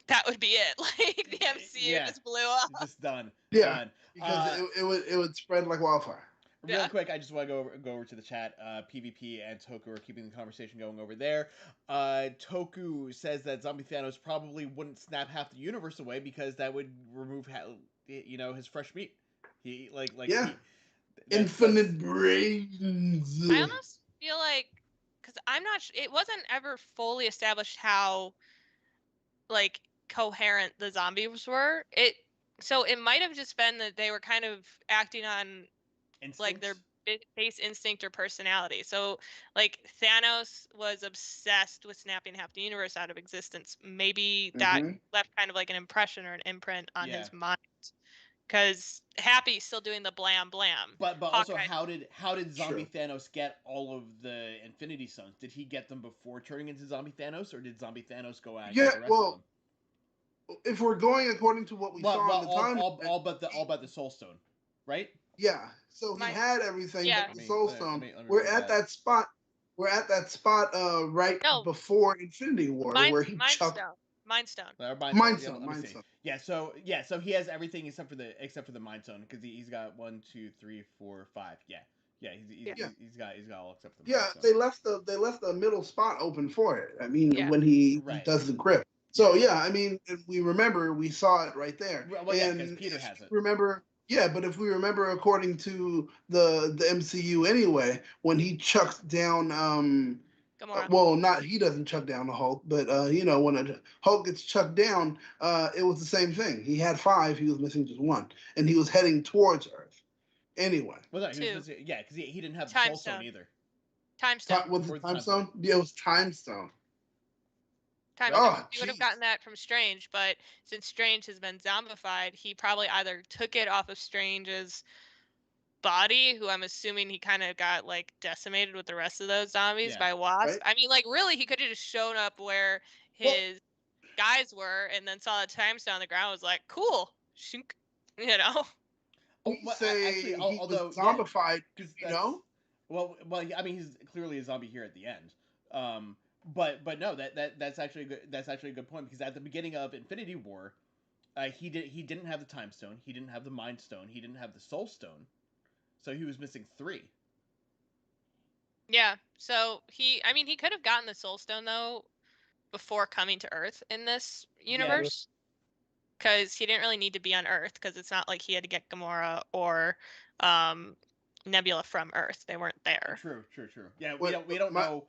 Speaker 1: that would be it. Like the MCU
Speaker 3: Yeah,
Speaker 1: just blew up.
Speaker 3: just done,
Speaker 2: yeah,
Speaker 3: done.
Speaker 2: because it would spread like wildfire.
Speaker 3: Real
Speaker 1: Yeah.
Speaker 3: quick, I just want to go over to the chat. PvP and Toku are keeping the conversation going over there. Toku says that Zombie Thanos probably wouldn't snap half the universe away because that would remove his fresh meat. He
Speaker 2: Yeah,
Speaker 3: he that's
Speaker 2: infinite brains.
Speaker 1: I almost feel like because I'm not. It wasn't ever fully established how like coherent the zombies were. So it might have just been that they were kind of acting on like their
Speaker 3: instincts.
Speaker 1: base instinct or personality. So like Thanos was obsessed with snapping half the universe out of existence. Maybe that
Speaker 2: Hmm.
Speaker 1: left kind of like an impression or an imprint on
Speaker 3: Yeah,
Speaker 1: his mind. Because Happy's still doing the blam blam.
Speaker 3: but also
Speaker 1: Hawkeye,
Speaker 3: how did Zombie
Speaker 2: True.
Speaker 3: Thanos get all of the Infinity Stones? Did he get them before turning into Zombie Thanos, or did Zombie Thanos go out and
Speaker 2: Yeah.
Speaker 3: get the rest of them?
Speaker 2: Well, if we're going according to what we saw in the time,
Speaker 3: All but the Soul Stone, right?
Speaker 2: yeah. So he
Speaker 1: my
Speaker 2: had everything
Speaker 1: yeah,
Speaker 2: but the Soul Stone.
Speaker 3: Let me
Speaker 2: We're
Speaker 3: read
Speaker 2: at
Speaker 3: that.
Speaker 2: that spot. We're at that spot right
Speaker 1: no,
Speaker 2: before Infinity War,
Speaker 1: Mind
Speaker 2: where he
Speaker 1: Mind
Speaker 2: chucked
Speaker 1: Stone, Mind Stone.
Speaker 3: Mind Stone.
Speaker 2: Mind
Speaker 3: Yeah,
Speaker 2: Stone.
Speaker 3: let me
Speaker 2: Mind
Speaker 3: see.
Speaker 2: Stone.
Speaker 3: So he has everything except for the Mind Stone because he's got 1, 2, 3, 4, 5. Yeah.
Speaker 1: Yeah,
Speaker 3: He's got all except for the Mind
Speaker 2: Yeah,
Speaker 3: Stone.
Speaker 2: they left the middle spot open for it. I mean,
Speaker 1: yeah,
Speaker 2: when he
Speaker 3: Right.
Speaker 2: does the grip. So yeah, I mean, if we remember, we saw it right there.
Speaker 3: Well, yeah, because
Speaker 2: And
Speaker 3: Peter
Speaker 2: if
Speaker 3: has
Speaker 2: you
Speaker 3: it.
Speaker 2: remember, yeah, but if we remember, according to the MCU anyway, when he chucks down,
Speaker 1: Gamora.
Speaker 2: well, not he doesn't chuck down the Hulk, but when a Hulk gets chucked down, it was the same thing. He had five, he was missing just one, and he was heading towards Earth. Anyway,
Speaker 3: Well, no, he was
Speaker 1: Two.
Speaker 3: missing, yeah, because he didn't have the
Speaker 1: Time
Speaker 3: Soul Stone
Speaker 1: Stone.
Speaker 3: either.
Speaker 1: Time Stone.
Speaker 2: was
Speaker 3: Or
Speaker 2: it
Speaker 3: the
Speaker 2: Time
Speaker 3: Time Stone.
Speaker 2: Stone? Yeah, it was Time Stone.
Speaker 1: Time
Speaker 3: Right?
Speaker 1: Stone.
Speaker 2: Oh,
Speaker 1: He would have
Speaker 2: jeez.
Speaker 1: gotten that from Strange, but since Strange has been zombified, he probably either took it off of Strange's body, who I'm assuming he kind of got like decimated with the rest of those zombies
Speaker 3: Yeah.
Speaker 1: by Wasp.
Speaker 2: Right?
Speaker 1: I mean, like really, he could have just shown up where
Speaker 2: Well,
Speaker 1: his guys were, and then saw the time stone on the ground. Was like, cool, shunk, you know.
Speaker 3: Oh,
Speaker 2: we
Speaker 3: well,
Speaker 2: say
Speaker 3: actually,
Speaker 2: he was
Speaker 3: although yeah,
Speaker 2: zombified,
Speaker 3: because
Speaker 2: you
Speaker 3: that's
Speaker 2: know?
Speaker 3: well. I mean, he's clearly a zombie here at the end. But no, that's actually a good point because at the beginning of Infinity War, he didn't have the Time Stone, he didn't have the Mind Stone, he didn't have the Soul Stone, so he was missing 3.
Speaker 1: Yeah. So I mean, he could have gotten the Soul Stone though before coming to Earth in this
Speaker 3: Yeah,
Speaker 1: universe. Because he didn't really need to be on Earth because it's not like he had to get Gamora or um, Nebula from Earth. They weren't there.
Speaker 3: true. Yeah,
Speaker 2: What my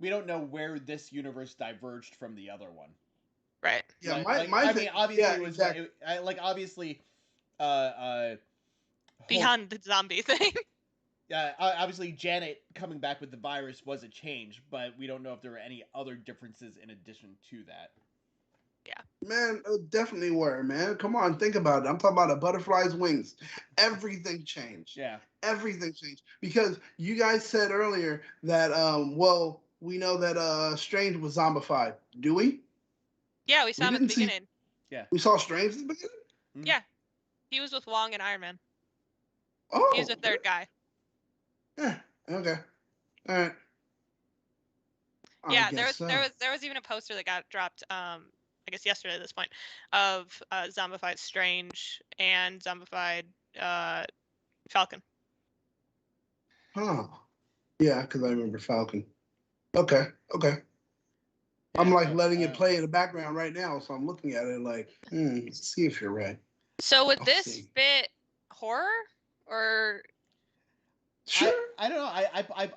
Speaker 3: we don't know where this universe diverged from the other one.
Speaker 1: Right.
Speaker 2: yeah, my
Speaker 3: I
Speaker 2: thing,
Speaker 3: mean, obviously
Speaker 2: yeah,
Speaker 3: it was
Speaker 2: exactly.
Speaker 3: obviously, uh, Hulk,
Speaker 1: Beyond the zombie thing.
Speaker 3: obviously Janet coming back with the virus was a change, but we don't know if there were any other differences in addition to that.
Speaker 2: Man, definitely were, man. Come on, think about it. I'm talking about a butterfly's wings. Everything changed.
Speaker 3: Yeah.
Speaker 2: Everything changed. Because you guys said earlier that well, we know that Strange was zombified. Do we?
Speaker 1: Yeah, we saw
Speaker 2: We
Speaker 1: him at the
Speaker 2: didn't see
Speaker 1: beginning.
Speaker 3: Yeah.
Speaker 2: we saw Strange at the beginning?
Speaker 1: Yeah. He was with Wong and Iron Man.
Speaker 2: Oh.
Speaker 1: He was the third guy.
Speaker 2: Yeah. Okay. All right.
Speaker 1: Yeah,
Speaker 2: I guess so.
Speaker 1: there was even a poster that got dropped I guess yesterday at this point of zombified Strange and zombified Falcon.
Speaker 2: Huh. Yeah, because I remember Falcon. Okay. Okay.
Speaker 3: Yeah,
Speaker 2: I'm like
Speaker 3: so,
Speaker 2: letting it play in the background right now, so I'm looking at it like, let's see if you're right.
Speaker 1: So would
Speaker 2: I'll
Speaker 1: this
Speaker 2: see.
Speaker 1: fit horror or?
Speaker 2: Sure.
Speaker 3: I don't know.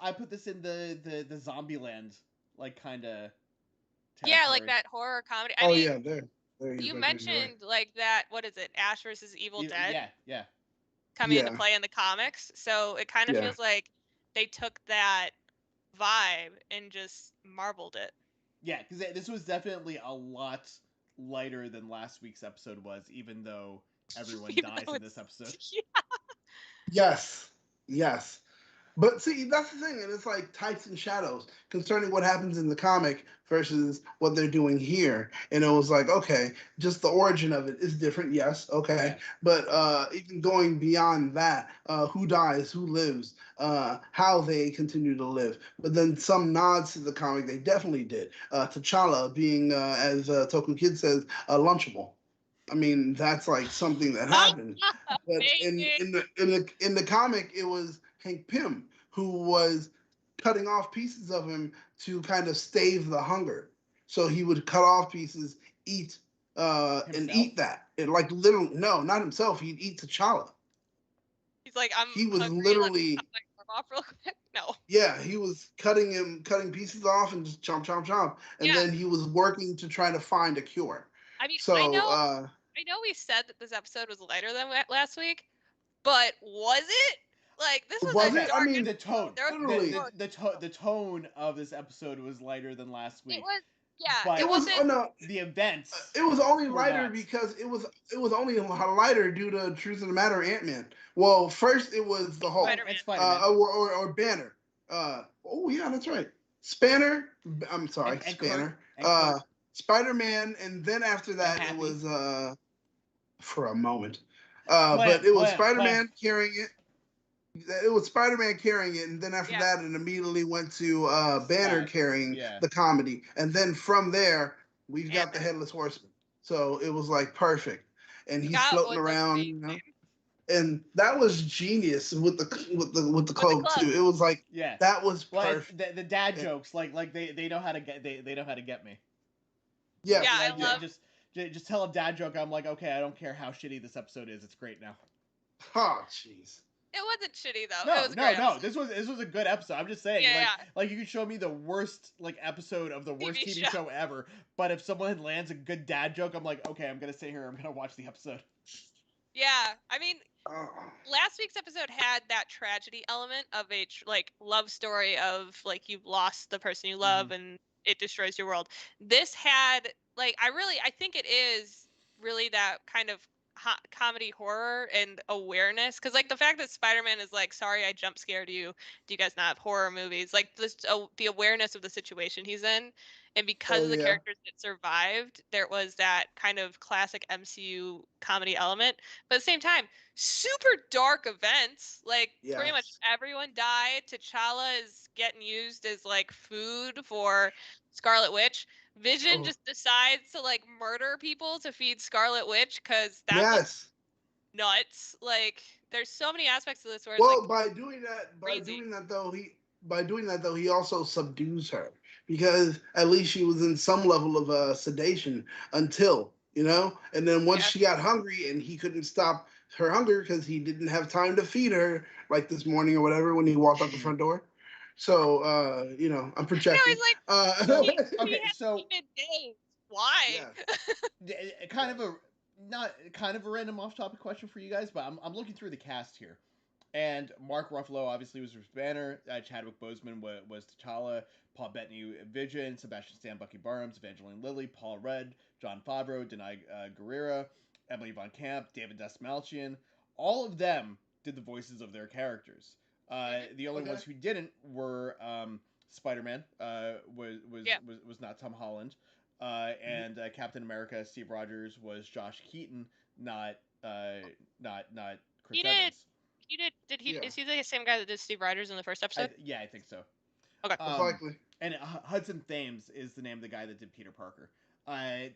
Speaker 3: I put this in the zombie land like kind of.
Speaker 1: Yeah, like that horror comedy. I
Speaker 2: Oh
Speaker 1: mean,
Speaker 2: yeah, there
Speaker 1: you
Speaker 2: you're
Speaker 1: mentioned
Speaker 2: right.
Speaker 1: like that. What is it? Ash versus Evil Dead
Speaker 3: Yeah.
Speaker 1: coming into
Speaker 2: Yeah.
Speaker 1: play in the comics. So it kind of
Speaker 2: Yeah.
Speaker 1: feels like they took that vibe and just marbled it.
Speaker 3: Yeah, because this was definitely a lot lighter than last week's episode was, even though everyone
Speaker 1: Even
Speaker 3: dies
Speaker 1: though
Speaker 3: in this episode.
Speaker 1: Yeah.
Speaker 2: Yes. Yes. But see, that's the thing, and it's like types and shadows concerning what happens in the comic versus what they're doing here. And it was like, okay, just the origin of it is different, yes, okay.
Speaker 3: Yeah.
Speaker 2: But even going beyond that, who dies, who lives, how they continue to live. But then some nods to the comic they definitely did. T'Challa being, as Toku Kid says, lunchable. I mean, that's like something that happened. But in the comic, it was Hank Pym who was cutting off pieces of him to kind of stave the hunger. So he would cut off pieces, eat, and eat that. And like literally, no, not himself. He'd eat T'Challa.
Speaker 1: He's like, I'm
Speaker 2: He was
Speaker 1: hungry.
Speaker 2: literally,
Speaker 1: Let me cut my arm off real quick. No.
Speaker 2: yeah, he was cutting pieces off and just chomp, chomp, chomp. And
Speaker 1: Yeah.
Speaker 2: then he was working to try to find a cure.
Speaker 1: I mean,
Speaker 2: So,
Speaker 1: I know we said that this episode was lighter than last week, but was it? Like this was
Speaker 2: Was
Speaker 1: a
Speaker 2: it?
Speaker 1: dark
Speaker 2: I mean,
Speaker 3: the tone,
Speaker 1: There was
Speaker 2: literally.
Speaker 3: the tone of this episode was lighter than last week.
Speaker 1: It was, yeah.
Speaker 3: But
Speaker 1: It wasn't.
Speaker 2: Oh no,
Speaker 3: the events.
Speaker 2: it was only
Speaker 3: were
Speaker 2: lighter
Speaker 3: not.
Speaker 2: because it was only lighter due to Truth of the Matter Ant-Man. Well, first it was the Hulk,
Speaker 3: And Spider-Man.
Speaker 2: or Banner. Oh yeah, that's right. Spanner. I'm sorry,
Speaker 3: And
Speaker 2: Spanner.
Speaker 3: Kurt.
Speaker 2: Spider-Man, and then after that it
Speaker 3: Happy.
Speaker 2: was for a moment.
Speaker 3: Blam,
Speaker 2: But it was
Speaker 3: blam,
Speaker 2: Spider-Man
Speaker 3: blam.
Speaker 2: carrying it. It was Spider-Man carrying it, and then after
Speaker 1: Yeah.
Speaker 2: that, it immediately went to Banner carrying
Speaker 3: Yeah.
Speaker 2: the comedy, and then from there, we've got the
Speaker 1: Ant-Man.
Speaker 2: Headless Horseman. So it was like perfect, and he's
Speaker 1: Scott
Speaker 2: floating
Speaker 1: was
Speaker 2: around, you know. And that was genius with the cloak
Speaker 1: club.
Speaker 2: too. It was like
Speaker 3: Yeah.
Speaker 2: that was
Speaker 3: Well,
Speaker 2: perfect.
Speaker 3: the dad jokes, like they know how to get they know how to get me.
Speaker 2: Yeah,
Speaker 1: Yeah,
Speaker 3: Like,
Speaker 1: I love.
Speaker 3: just tell a dad joke. I'm like, okay, I don't care how shitty this episode is. It's great now.
Speaker 2: Oh, jeez.
Speaker 1: It wasn't shitty though.
Speaker 3: No,
Speaker 1: It was a great episode.
Speaker 3: This was a good episode. I'm just saying,
Speaker 1: Yeah,
Speaker 3: like you can show me the worst like episode of the worst
Speaker 1: TV
Speaker 3: TV show ever, but if someone lands a good dad joke, I'm like, okay, I'm gonna sit here. I'm gonna watch the episode.
Speaker 1: Yeah. I mean,
Speaker 2: Oh.
Speaker 1: last week's episode had that tragedy element of a like love story of like you've lost the person you love and it destroys your world. This had like I think it is really that kind of comedy horror and awareness, because like the fact that Spider-Man is like, sorry I jump scared you, do you guys not have horror movies, like this the awareness of the situation he's in, and because of the characters that survived, there was that kind of classic MCU comedy element, but at the same time super dark events. Like pretty much everyone died. T'Challa is getting used as like food for Scarlet Witch. Vision just decides to like murder people to feed Scarlet Witch because that looks nuts. Like there's so many aspects of this where it's like,
Speaker 2: by doing that though, he also subdues her, because at least she was in some level of sedation until, you know, and then once she got hungry and he couldn't stop her hunger because he didn't have time to feed her like this morning or whatever when he walked out the front door. So you know, I'm projecting.
Speaker 1: No, he's like,
Speaker 3: okay, so
Speaker 1: midday. Why?
Speaker 3: Kind of a random off-topic question for you guys, but I'm looking through the cast here. And Mark Ruffalo obviously was Bruce Banner. Chadwick Boseman was T'Challa. Paul Bettany, Vision. Sebastian Stan, Bucky Barnes. Evangeline Lilly. Paul Rudd. Jon Favreau. Denai Guerrera. Emily Von Camp. David Dastmalchian. All of them did the voices of their characters. The only ones who didn't were Spider-Man. Was not Tom Holland. And Captain America, Steve Rogers, was Josh Keaton, not Chris
Speaker 1: He
Speaker 3: Evans.
Speaker 1: did. He did. Did he? Is he the same guy that did Steve Rogers in the first episode?
Speaker 3: Yeah, I think so.
Speaker 1: Okay.
Speaker 2: Most likely.
Speaker 3: And Hudson Thames is the name of the guy that did Peter Parker.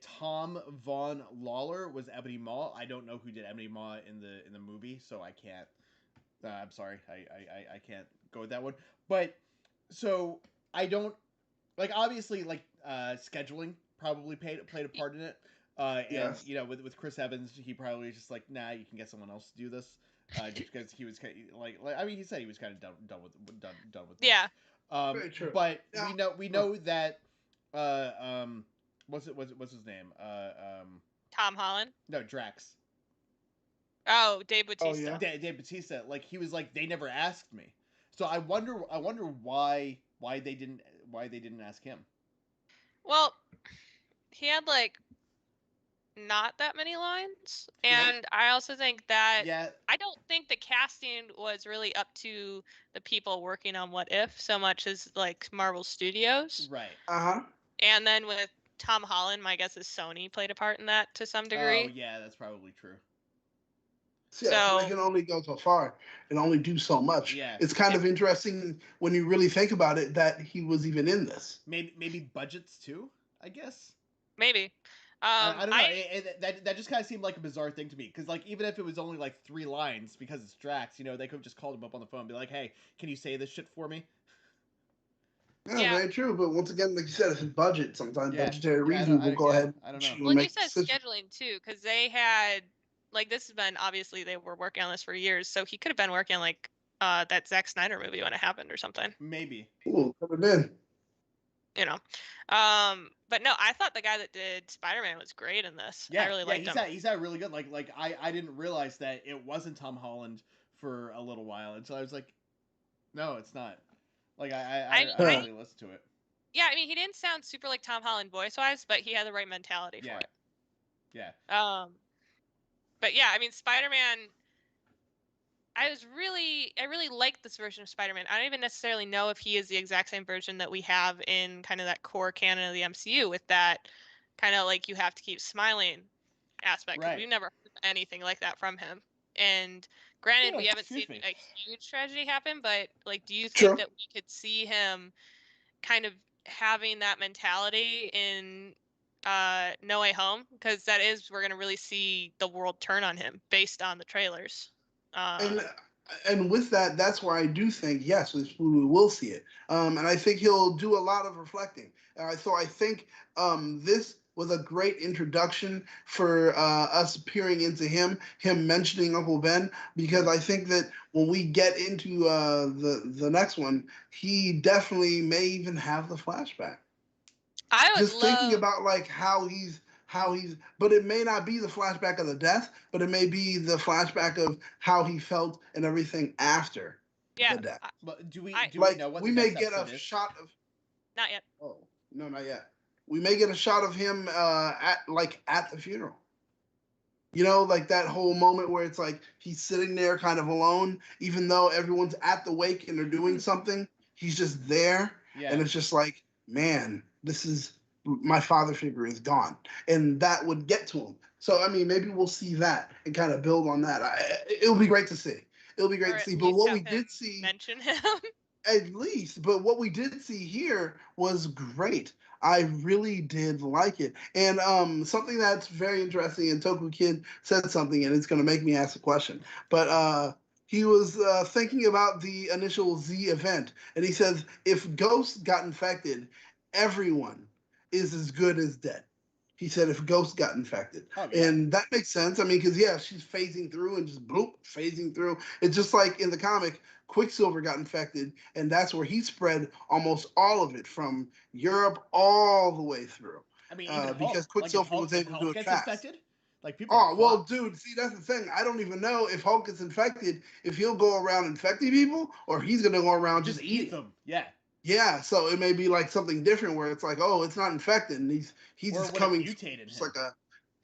Speaker 3: Tom Von Lawler was Ebony Maw. I don't know who did Ebony Maw in the movie, so I can't. I'm sorry, I can't go with that one. But so I don't like, obviously, like scheduling probably played a part in it. And you know, with Chris Evans, he probably was just like, nah, you can get someone else to do this. Just because he was like I mean, he said he was kind of done with this.
Speaker 1: Yeah.
Speaker 2: Very true.
Speaker 3: But we know that what's his name?
Speaker 1: Tom Holland.
Speaker 3: No, Drax.
Speaker 1: Oh, Dave Bautista.
Speaker 2: Oh, yeah.
Speaker 3: Dave Bautista. Like, he was like, they never asked me. So I wonder why they didn't ask him.
Speaker 1: Well, he had like not that many lines, and I also think that I don't think the casting was really up to the people working on What If so much as like Marvel Studios.
Speaker 3: Right.
Speaker 1: And then with Tom Holland, my guess is Sony played a part in that to some degree.
Speaker 3: Oh yeah, that's probably true.
Speaker 2: So they can only go so far and only do so much.
Speaker 3: Yeah.
Speaker 2: It's kind of interesting when you really think about it that he was even in this.
Speaker 3: Maybe budgets too, I guess.
Speaker 1: Maybe.
Speaker 3: I don't know. That just kind of seemed like a bizarre thing to me, because like, even if it was only like 3 lines because it's Drax, you know, they could have just called him up on the phone and be like, hey, can you say this shit for me?
Speaker 2: Yeah, very true. But once again, like you said, it's a budget. Sometimes budgetary reasons will go ahead.
Speaker 3: I don't know.
Speaker 1: Well, you said scheduling too, because they had like, this has been, obviously they were working on this for years, so he could have been working like that Zack Snyder movie when it happened or something.
Speaker 3: Maybe.
Speaker 2: Cool, could have been.
Speaker 1: You know, but no, I thought the guy that did Spider-Man was great in this. I really liked him.
Speaker 3: He's not really good. Like I didn't realize that it wasn't Tom Holland for a little while until I was like, no, it's not. Like I really listened to it.
Speaker 1: Yeah, I mean, he didn't sound super like Tom Holland voice-wise, but he had the right mentality for it.
Speaker 3: Yeah.
Speaker 1: But yeah, I mean, Spider-Man, I really liked this version of Spider-Man. I don't even necessarily know if he is the exact same version that we have in kind of that core canon of the MCU, with that kind of like, you have to keep smiling aspect. Right. We've never heard anything like that from him. And granted, we haven't seen a huge tragedy happen, but like, do you think that we could see him kind of having that mentality in No Way Home? Because that is, we're going to really see the world turn on him based on the trailers.
Speaker 2: And with that, that's where I do think, yes, we will see it. And I think he'll do a lot of reflecting. So I think this was a great introduction for us peering into him mentioning Uncle Ben, because I think that when we get into the next one, he definitely may even have the flashback.
Speaker 1: I would
Speaker 2: just thinking about like how he's, but it may not be the flashback of the death, but it may be the flashback of how he felt and everything after the death.
Speaker 3: But do we know what
Speaker 2: we may get a shot of?
Speaker 1: Not yet.
Speaker 2: Oh no, not yet. We may get a shot of him at the funeral. You know, like that whole moment where it's like he's sitting there kind of alone, even though everyone's at the wake and they're doing something. He's just there, and it's just like, man, this is, my father figure is gone, and that would get to him. So I mean, maybe we'll see that and kind of build on that. It'll be great to see. It'll be great to see. But what we did see,
Speaker 1: mention him
Speaker 2: at least. But what we did see here was great. I really did like it. And something that's very interesting, and Toku Kid said something, and it's going to make me ask a question. But he was thinking about the initial Z event, and he says, if Ghost got infected, everyone is as good as dead. He said if Ghost got infected. Oh, yeah. And that makes sense. I mean, because, yeah, she's phasing through and just bloop, phasing through. It's just like in the comic, Quicksilver got infected, and that's where he spread almost all of it from Europe all the way through.
Speaker 3: I mean, even
Speaker 2: because Quicksilver was able to do it fast. Infected?
Speaker 3: Like people.
Speaker 2: Oh well, dude. See, that's the thing. I don't even know if Hulk is infected, if he'll go around infecting people, or he's gonna go around just eating
Speaker 3: them. Yeah.
Speaker 2: Yeah. So it may be like something different where it's like, oh, it's not infected, and he's
Speaker 3: or
Speaker 2: just coming.
Speaker 3: Mutated
Speaker 2: Just
Speaker 3: him.
Speaker 2: like a.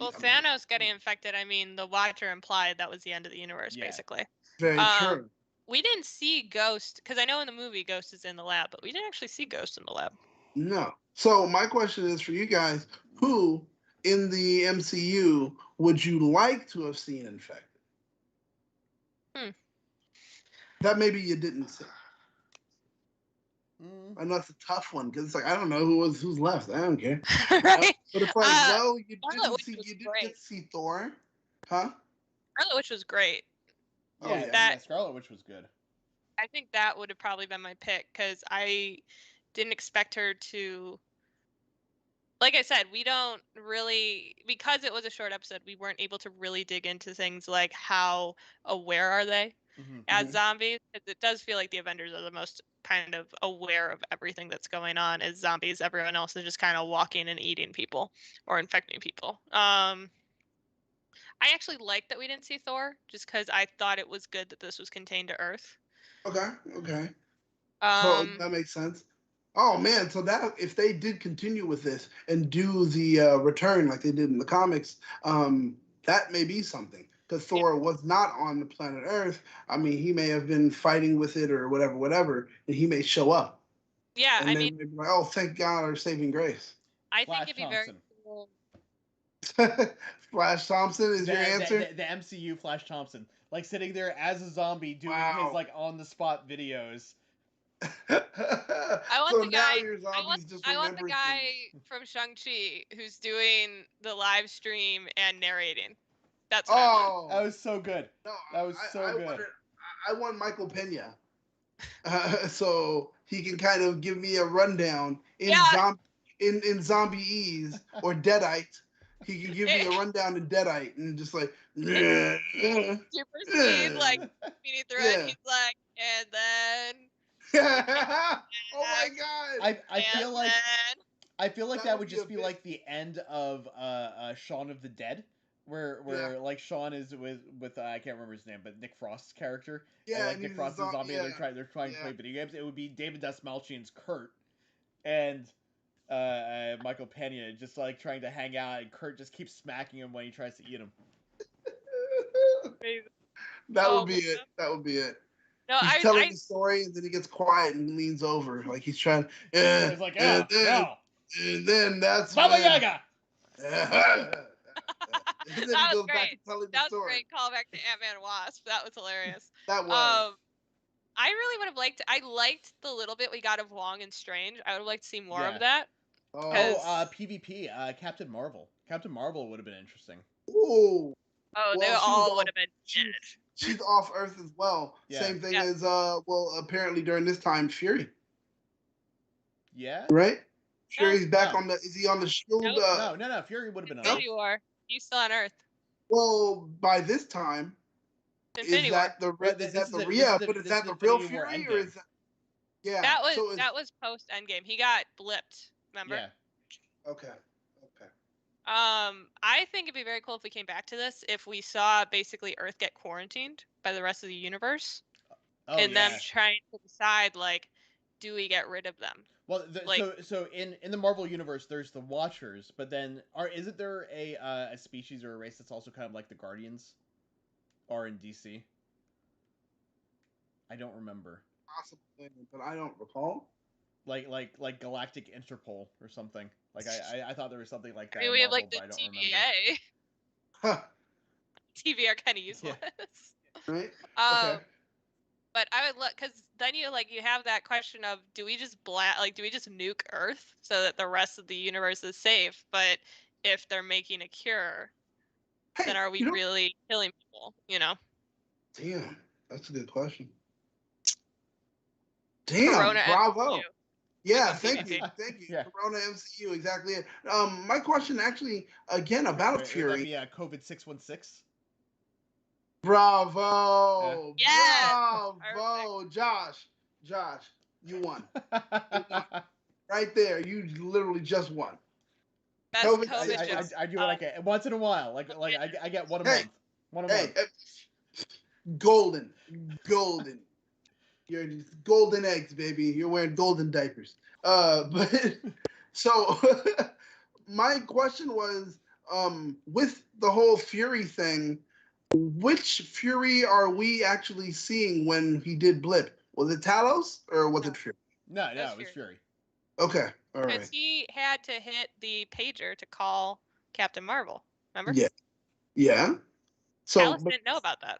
Speaker 1: Well, Thanos getting infected. I mean, the Watcher implied that was the end of the universe, basically.
Speaker 2: Very true.
Speaker 1: We didn't see Ghost because I know in the movie Ghost is in the lab, but we didn't actually see Ghost in the lab.
Speaker 2: No. So my question is for you guys: who in the MCU would you like to have seen infected? That maybe you didn't see. I know it's a tough one because it's like I don't know who's left. I don't care.
Speaker 1: Right?
Speaker 2: But it's like, well, you
Speaker 1: Scarlet
Speaker 2: didn't
Speaker 1: Witch
Speaker 2: get
Speaker 1: was
Speaker 2: to see Thor, huh?
Speaker 1: Scarlet Witch was great.
Speaker 3: Yeah, Scarlet Witch was good.
Speaker 1: I think that would have probably been my pick because I didn't expect her to. Like I said, we don't really, because it was a short episode, we weren't able to really dig into things like how aware are they as zombies. It does feel like the Avengers are the most kind of aware of everything that's going on as zombies. Everyone else is just kind of walking and eating people or infecting people. I actually like that we didn't see Thor just because I thought it was good that this was contained to Earth.
Speaker 2: Okay. So that makes sense. Oh man, so that if they did continue with this and do the return like they did in the comics, that may be something. Because Thor was not on the planet Earth. I mean, he may have been fighting with it or whatever, and he may show up.
Speaker 1: Yeah,
Speaker 2: and
Speaker 1: I
Speaker 2: then
Speaker 1: mean,
Speaker 2: maybe like, oh, thank God, our saving grace.
Speaker 1: I think it'd be very cool.
Speaker 2: Flash Thompson is your answer.
Speaker 3: The MCU Flash Thompson, like sitting there as a zombie doing his like on the spot videos.
Speaker 1: I want
Speaker 2: so
Speaker 1: the
Speaker 2: now
Speaker 1: guy.
Speaker 2: your zombies just
Speaker 1: I want the
Speaker 2: remember
Speaker 1: guy
Speaker 2: things.
Speaker 1: from Shang-Chi who's doing the live stream and narrating. That's what I want.
Speaker 3: That was so good.
Speaker 2: No,
Speaker 3: that was so good.
Speaker 2: I want Michael Pena, so he can kind of give me a rundown in in Zombie-Ease or Deadite. He can give me a rundown in Deadite and just like
Speaker 1: super speed, like speeding through it. He's like, and then.
Speaker 2: Oh my God!
Speaker 3: I feel like that would just be like the end of Shaun of the Dead, where like Shaun is with I can't remember his name, but Nick Frost's character.
Speaker 2: Yeah,
Speaker 3: and like Nick Frost is a zombie, and they're trying to play video games. It would be David Dastmalchian's Kurt, and Michael Pena just like trying to hang out, and Kurt just keeps smacking him when he tries to eat him.
Speaker 2: That would be it. That would be it.
Speaker 1: No,
Speaker 2: he's telling the story, and then he gets quiet and leans over, like he's trying.
Speaker 3: He's like,
Speaker 2: and then that's
Speaker 3: Baba Yaga.
Speaker 2: And then he goes back to telling the story.
Speaker 1: That was a great callback to Ant-Man and Wasp. That was hilarious.
Speaker 2: That was.
Speaker 1: I really would have liked. I liked the little bit we got of Wong and Strange. I would have liked to see more of that.
Speaker 3: PvP. Captain Marvel. Captain Marvel would have been interesting.
Speaker 2: Ooh.
Speaker 1: Oh, they all would have been.
Speaker 2: She's off Earth as well. Yeah. Same thing as apparently during this time, Fury.
Speaker 3: Yeah.
Speaker 2: Right? Fury's back on the. Is he on the shield?
Speaker 3: No. Fury would have been on
Speaker 1: Earth. You are. He's still on Earth.
Speaker 2: Well, by this time, is that the real Fury or is that? Yeah.
Speaker 1: That was post Endgame. He got blipped. Remember?
Speaker 2: Yeah. Okay.
Speaker 1: I think it'd be very cool if we came back to this, if we saw basically Earth get quarantined by the rest of the universe, and them trying to decide, like, do we get rid of them?
Speaker 3: Well, so in the Marvel universe, there's the Watchers, but then isn't there a species or a race that's also kind of like the Guardians, or in DC? I don't remember.
Speaker 2: Possibly, but I don't recall.
Speaker 3: Like Galactic Interpol or something. Like I thought there was something like that.
Speaker 1: I mean, we have like the TVA. TVA are kind of useless.
Speaker 2: Yeah. Right.
Speaker 1: Okay. But I would look, because then you have that question of, do we just do we just nuke Earth so that the rest of the universe is safe? But if they're making a cure, then are we really killing people?
Speaker 2: Damn, that's a good question. Damn, Corona bravo. MCU. Yeah, thank you. Yeah. Corona MCU, exactly it. My question actually, again, about Fury.
Speaker 3: Would that be COVID 616?
Speaker 2: Bravo! Yeah. Bravo! Josh, you won. Right there, you literally just won.
Speaker 1: That's
Speaker 2: COVID.
Speaker 1: COVID
Speaker 3: I
Speaker 1: jokes.
Speaker 3: I do what I can once in a while. Like I get one a
Speaker 2: Hey,
Speaker 3: month. One a
Speaker 2: hey,
Speaker 3: month.
Speaker 2: golden, golden. You're golden eggs, baby. You're wearing golden diapers. But so my question was, with the whole Fury thing, which Fury are we actually seeing when he did blip? Was it Talos or was
Speaker 1: No.
Speaker 2: it Fury?
Speaker 3: No,
Speaker 1: That was
Speaker 3: it was
Speaker 1: Fury.
Speaker 3: Fury.
Speaker 2: Okay, all
Speaker 1: Because
Speaker 2: right.
Speaker 1: he had to hit the pager to call Captain Marvel. Remember?
Speaker 2: Yeah, yeah. So,
Speaker 1: Alice
Speaker 2: but
Speaker 1: didn't know about that.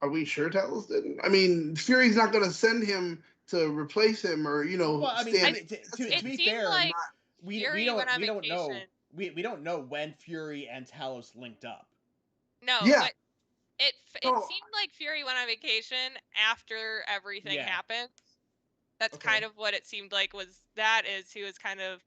Speaker 2: are we sure Talos didn't? I mean, Fury's not going to send him to replace him or
Speaker 3: Well, I mean,
Speaker 2: stand.
Speaker 3: to
Speaker 1: It
Speaker 3: be
Speaker 1: seemed
Speaker 3: fair,
Speaker 1: like Fury went on
Speaker 3: we don't know
Speaker 1: vacation.
Speaker 3: we don't know when Fury and Talos linked up.
Speaker 1: No,
Speaker 2: Yeah.
Speaker 1: but it
Speaker 2: No.
Speaker 1: seemed like Fury went on vacation after everything
Speaker 3: Yeah.
Speaker 1: happened. That's
Speaker 2: Okay.
Speaker 1: kind of what it seemed like he was kind of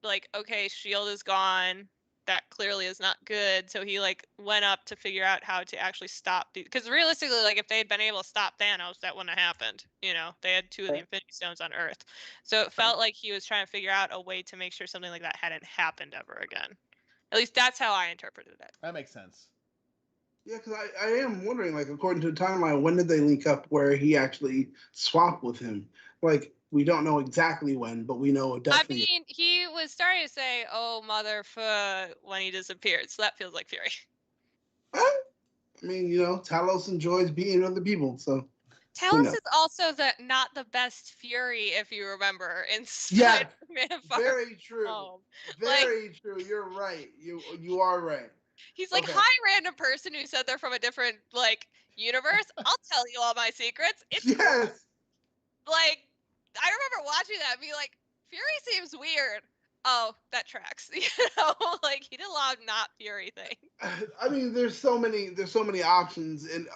Speaker 1: like, okay, Shield is gone. That clearly is not good. So he like went up to figure out how to actually stop because realistically, like if they had been able to stop Thanos, that wouldn't have happened. You know, they had 2 of the Infinity Stones on Earth. So it felt like he was trying to figure out a way to make sure something like that hadn't happened ever again. At least that's how I interpreted it.
Speaker 3: That makes sense.
Speaker 2: Yeah, because I am wondering, like, according to the timeline, when did they link up where he actually swapped with him? Like, we don't know exactly when, but we know
Speaker 1: I
Speaker 2: definitely.
Speaker 1: mean, he was starting to say, "Oh, motherfucker," when he disappeared. So that feels like Fury.
Speaker 2: I mean, Talos enjoys being other people, so who
Speaker 1: Talos
Speaker 2: knows?
Speaker 1: is also not the best Fury, if you remember, in
Speaker 2: Yes,
Speaker 1: Spider-Man Far
Speaker 2: very
Speaker 1: From
Speaker 2: true.
Speaker 1: Home. Like,
Speaker 2: Very true. You're right. You are right.
Speaker 1: he's like,
Speaker 2: Okay.
Speaker 1: "Hi, random person who said they're from a different universe. I'll tell you all my secrets. It's cool."
Speaker 2: Yes.
Speaker 1: Like, I remember watching that and being like, Fury seems weird. Oh, that tracks. Like he did a lot of not Fury things.
Speaker 2: I mean, there's so many options, and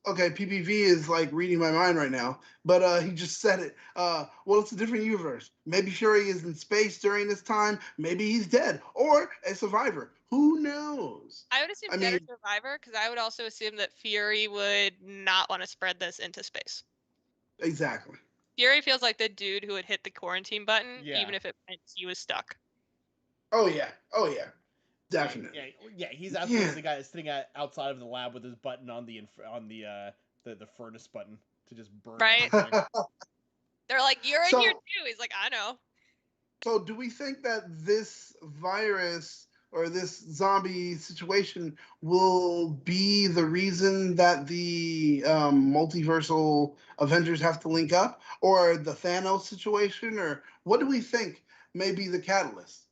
Speaker 2: okay, PPV is like reading my mind right now, but he just said it. Well, it's a different universe. Maybe Fury is in space during this time. Maybe he's dead or a survivor. Who knows?
Speaker 1: I would assume
Speaker 2: I
Speaker 1: Dead or
Speaker 2: mean,
Speaker 1: Survivor because I would also assume that Fury would not want to spread this into space.
Speaker 2: exactly.
Speaker 1: Fury feels like the dude who would hit the quarantine button,
Speaker 3: Yeah.
Speaker 1: even if it meant he was stuck.
Speaker 2: Oh yeah. Oh yeah. Definitely.
Speaker 3: Yeah. He's absolutely the guy that's sitting outside of the lab with his button on the furnace button to just burn
Speaker 1: Right?
Speaker 3: everything.
Speaker 1: They're like, "You're in
Speaker 2: So-
Speaker 1: here too." He's like, "I know."
Speaker 2: So, do we think that this virus or this zombie situation will be the reason that the multiversal Avengers have to link up, or the Thanos situation, or what do we think may be the catalyst?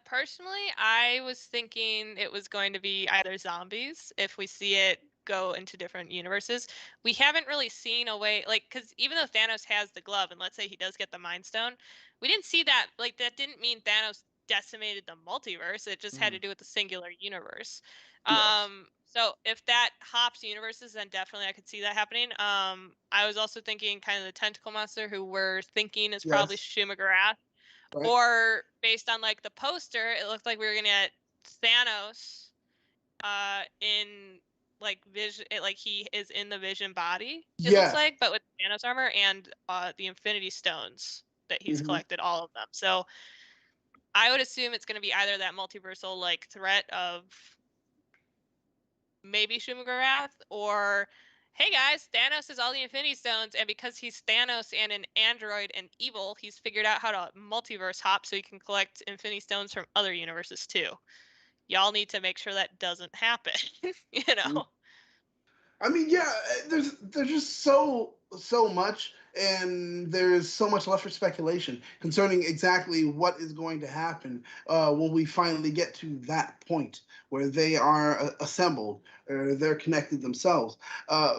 Speaker 1: Personally, I was thinking it was going to be either zombies if we see it go into different universes. We haven't really seen a way, like, because even though Thanos has the glove, and let's say he does get the Mind Stone, we didn't see that. Like, that didn't mean Thanos decimated the multiverse. It just had to do with the singular universe.
Speaker 2: Yes.
Speaker 1: So if that hops universes, then definitely I could see that happening. I was also thinking kind of the tentacle monster who we're thinking is probably
Speaker 2: Yes.
Speaker 1: Shumagorath.
Speaker 2: Right.
Speaker 1: Or based on like the poster, it looked like we were gonna get Thanos in like vision like he is in the vision body, it looks
Speaker 2: Yes.
Speaker 1: like, but with Thanos armor and the Infinity Stones that he's
Speaker 2: Mhm.
Speaker 1: collected, all of them. So I would assume it's gonna be either that multiversal like threat of maybe Shumagorath, or hey guys, Thanos has all the Infinity Stones, and because he's Thanos and an android and evil, he's figured out how to multiverse hop so he can collect Infinity Stones from other universes too. Y'all need to make sure that doesn't happen. you know?
Speaker 2: I mean, yeah, there's just so much, and there's so much left for speculation concerning exactly what is going to happen when we finally get to that point where they are assembled or they're connected themselves,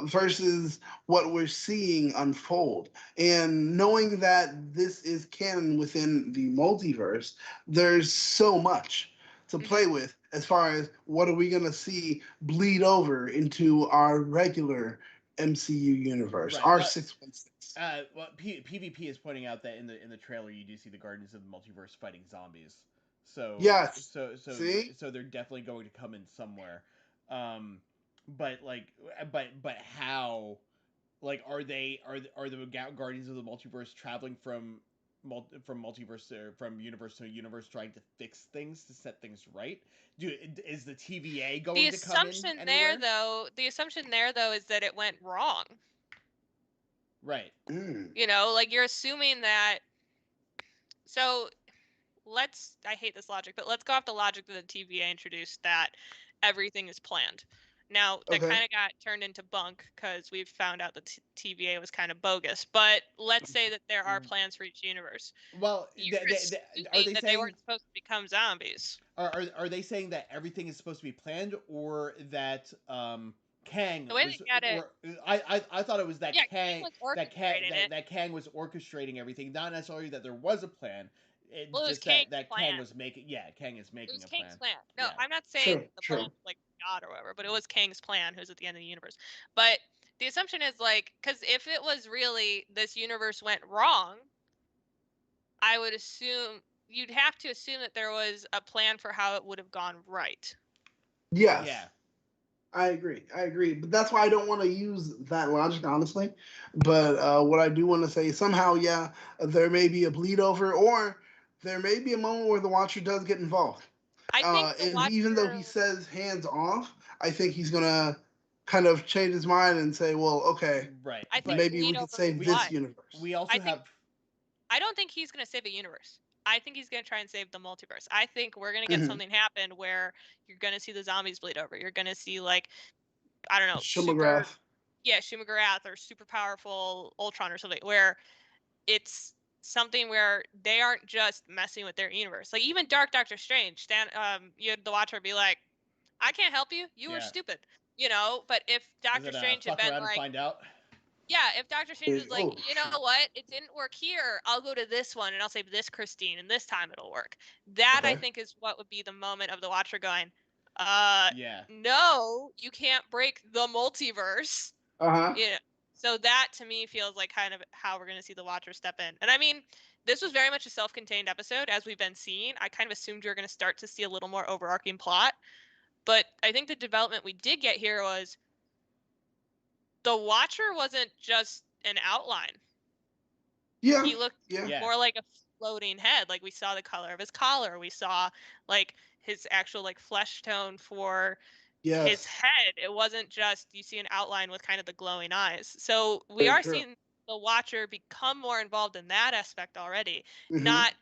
Speaker 2: versus what we're seeing unfold. And knowing that this is canon within the multiverse, there's so much to play with as far as what are we going to see bleed over into our regular MCU universe,
Speaker 3: Right.
Speaker 2: our 616.
Speaker 3: Well, PvP is pointing out that in the trailer you do see the Guardians of the Multiverse fighting zombies. So
Speaker 2: Yes.
Speaker 3: so
Speaker 2: See?
Speaker 3: so they're definitely going to come in somewhere. But but how? Like, are the Guardians of the Multiverse traveling from from multiverse from universe to universe trying to fix things to set things right. Is the TVA going to come in anywhere?
Speaker 1: The assumption there though is that it went wrong.
Speaker 3: Right.
Speaker 1: You know, like you're assuming that. So I hate this logic, but let's go off the logic that the TVA introduced that everything is planned. Now, that
Speaker 2: Okay.
Speaker 1: kind of got turned into bunk because we've found out that TVA was kind of bogus. But let's say that there are plans for each universe.
Speaker 3: Well,
Speaker 1: You're
Speaker 3: are
Speaker 1: assuming
Speaker 3: they
Speaker 1: that they
Speaker 3: saying
Speaker 1: weren't supposed to become zombies.
Speaker 3: are they saying that everything is supposed to be planned, or that Kang
Speaker 1: The way
Speaker 3: was,
Speaker 1: they got it,
Speaker 3: or I thought it was that
Speaker 1: yeah, Kang was orchestrating it.
Speaker 3: that Kang was orchestrating everything, not necessarily that there was a plan. It's
Speaker 1: Well, it was
Speaker 3: just
Speaker 1: Kang's
Speaker 3: that
Speaker 1: plan.
Speaker 3: Kang was making Kang is
Speaker 1: It
Speaker 3: making
Speaker 1: was
Speaker 3: a
Speaker 1: Kang's
Speaker 3: plan.
Speaker 1: plan. No,
Speaker 3: Yeah.
Speaker 1: I'm not saying
Speaker 2: True,
Speaker 1: the
Speaker 2: true.
Speaker 1: plan like God or whatever, but it was Kang's plan, who's at the end of the universe. But the assumption is like, because if it was really this universe went wrong, I would assume you'd have to assume that there was a plan for how it would have gone right.
Speaker 2: Yes.
Speaker 3: Yeah.
Speaker 2: I agree. But that's why I don't want to use that logic, honestly. But what I do want to say, somehow, yeah, there may be a bleed over, or there may be a moment where the Watcher does get involved.
Speaker 1: I think the
Speaker 2: And even though he
Speaker 1: Watcher.
Speaker 2: says hands off, I think he's gonna kind of change his mind and say, well, okay,
Speaker 3: Right.
Speaker 1: I think
Speaker 3: But
Speaker 2: maybe we
Speaker 1: bleed
Speaker 2: could
Speaker 1: over is
Speaker 2: save this
Speaker 1: why.
Speaker 2: universe.
Speaker 3: we also
Speaker 1: I don't think he's going to save a universe. I think he's going to try and save the multiverse. I think we're going to get
Speaker 2: Mhm.
Speaker 1: something happen where you're going to see the zombies bleed over. You're going to see like, I don't know,
Speaker 2: Shumagrath.
Speaker 1: Shumagrath or super powerful Ultron or something, where it's something where they aren't just messing with their universe. Like even Dark Doctor Strange, you had the Watcher be like, I can't help you. You were stupid. You know, but if
Speaker 3: is
Speaker 1: Doctor
Speaker 3: it
Speaker 1: Strange had
Speaker 3: fuck
Speaker 1: been
Speaker 3: around and
Speaker 1: like,
Speaker 3: find out?
Speaker 1: yeah, if Doctor Strange was like,
Speaker 2: Oh,
Speaker 1: you know
Speaker 2: shoot.
Speaker 1: what, it didn't work here, I'll go to this one and I'll save this Christine, and this time it'll work. That I
Speaker 2: Okay.
Speaker 1: think is what would be the moment of the Watcher going,
Speaker 3: Yeah.
Speaker 1: no, you can't break the multiverse.
Speaker 2: Uh-huh.
Speaker 1: Yeah. So that to me feels like kind of how we're gonna see the Watcher step in. And I mean, this was very much a self-contained episode, as we've been seeing. I kind of assumed we were gonna start to see a little more overarching plot. But I think the development we did get here was the Watcher wasn't just an outline.
Speaker 2: Yeah.
Speaker 1: He looked
Speaker 3: Yeah.
Speaker 1: more like a floating head. Like we saw the color of his collar. We saw like his actual like flesh tone for his
Speaker 2: Yes.
Speaker 1: head. It wasn't just you see an outline with kind of the glowing eyes. So we
Speaker 2: Very
Speaker 1: are
Speaker 2: true.
Speaker 1: seeing the Watcher become more involved in that aspect already.
Speaker 2: Mhm.
Speaker 1: Not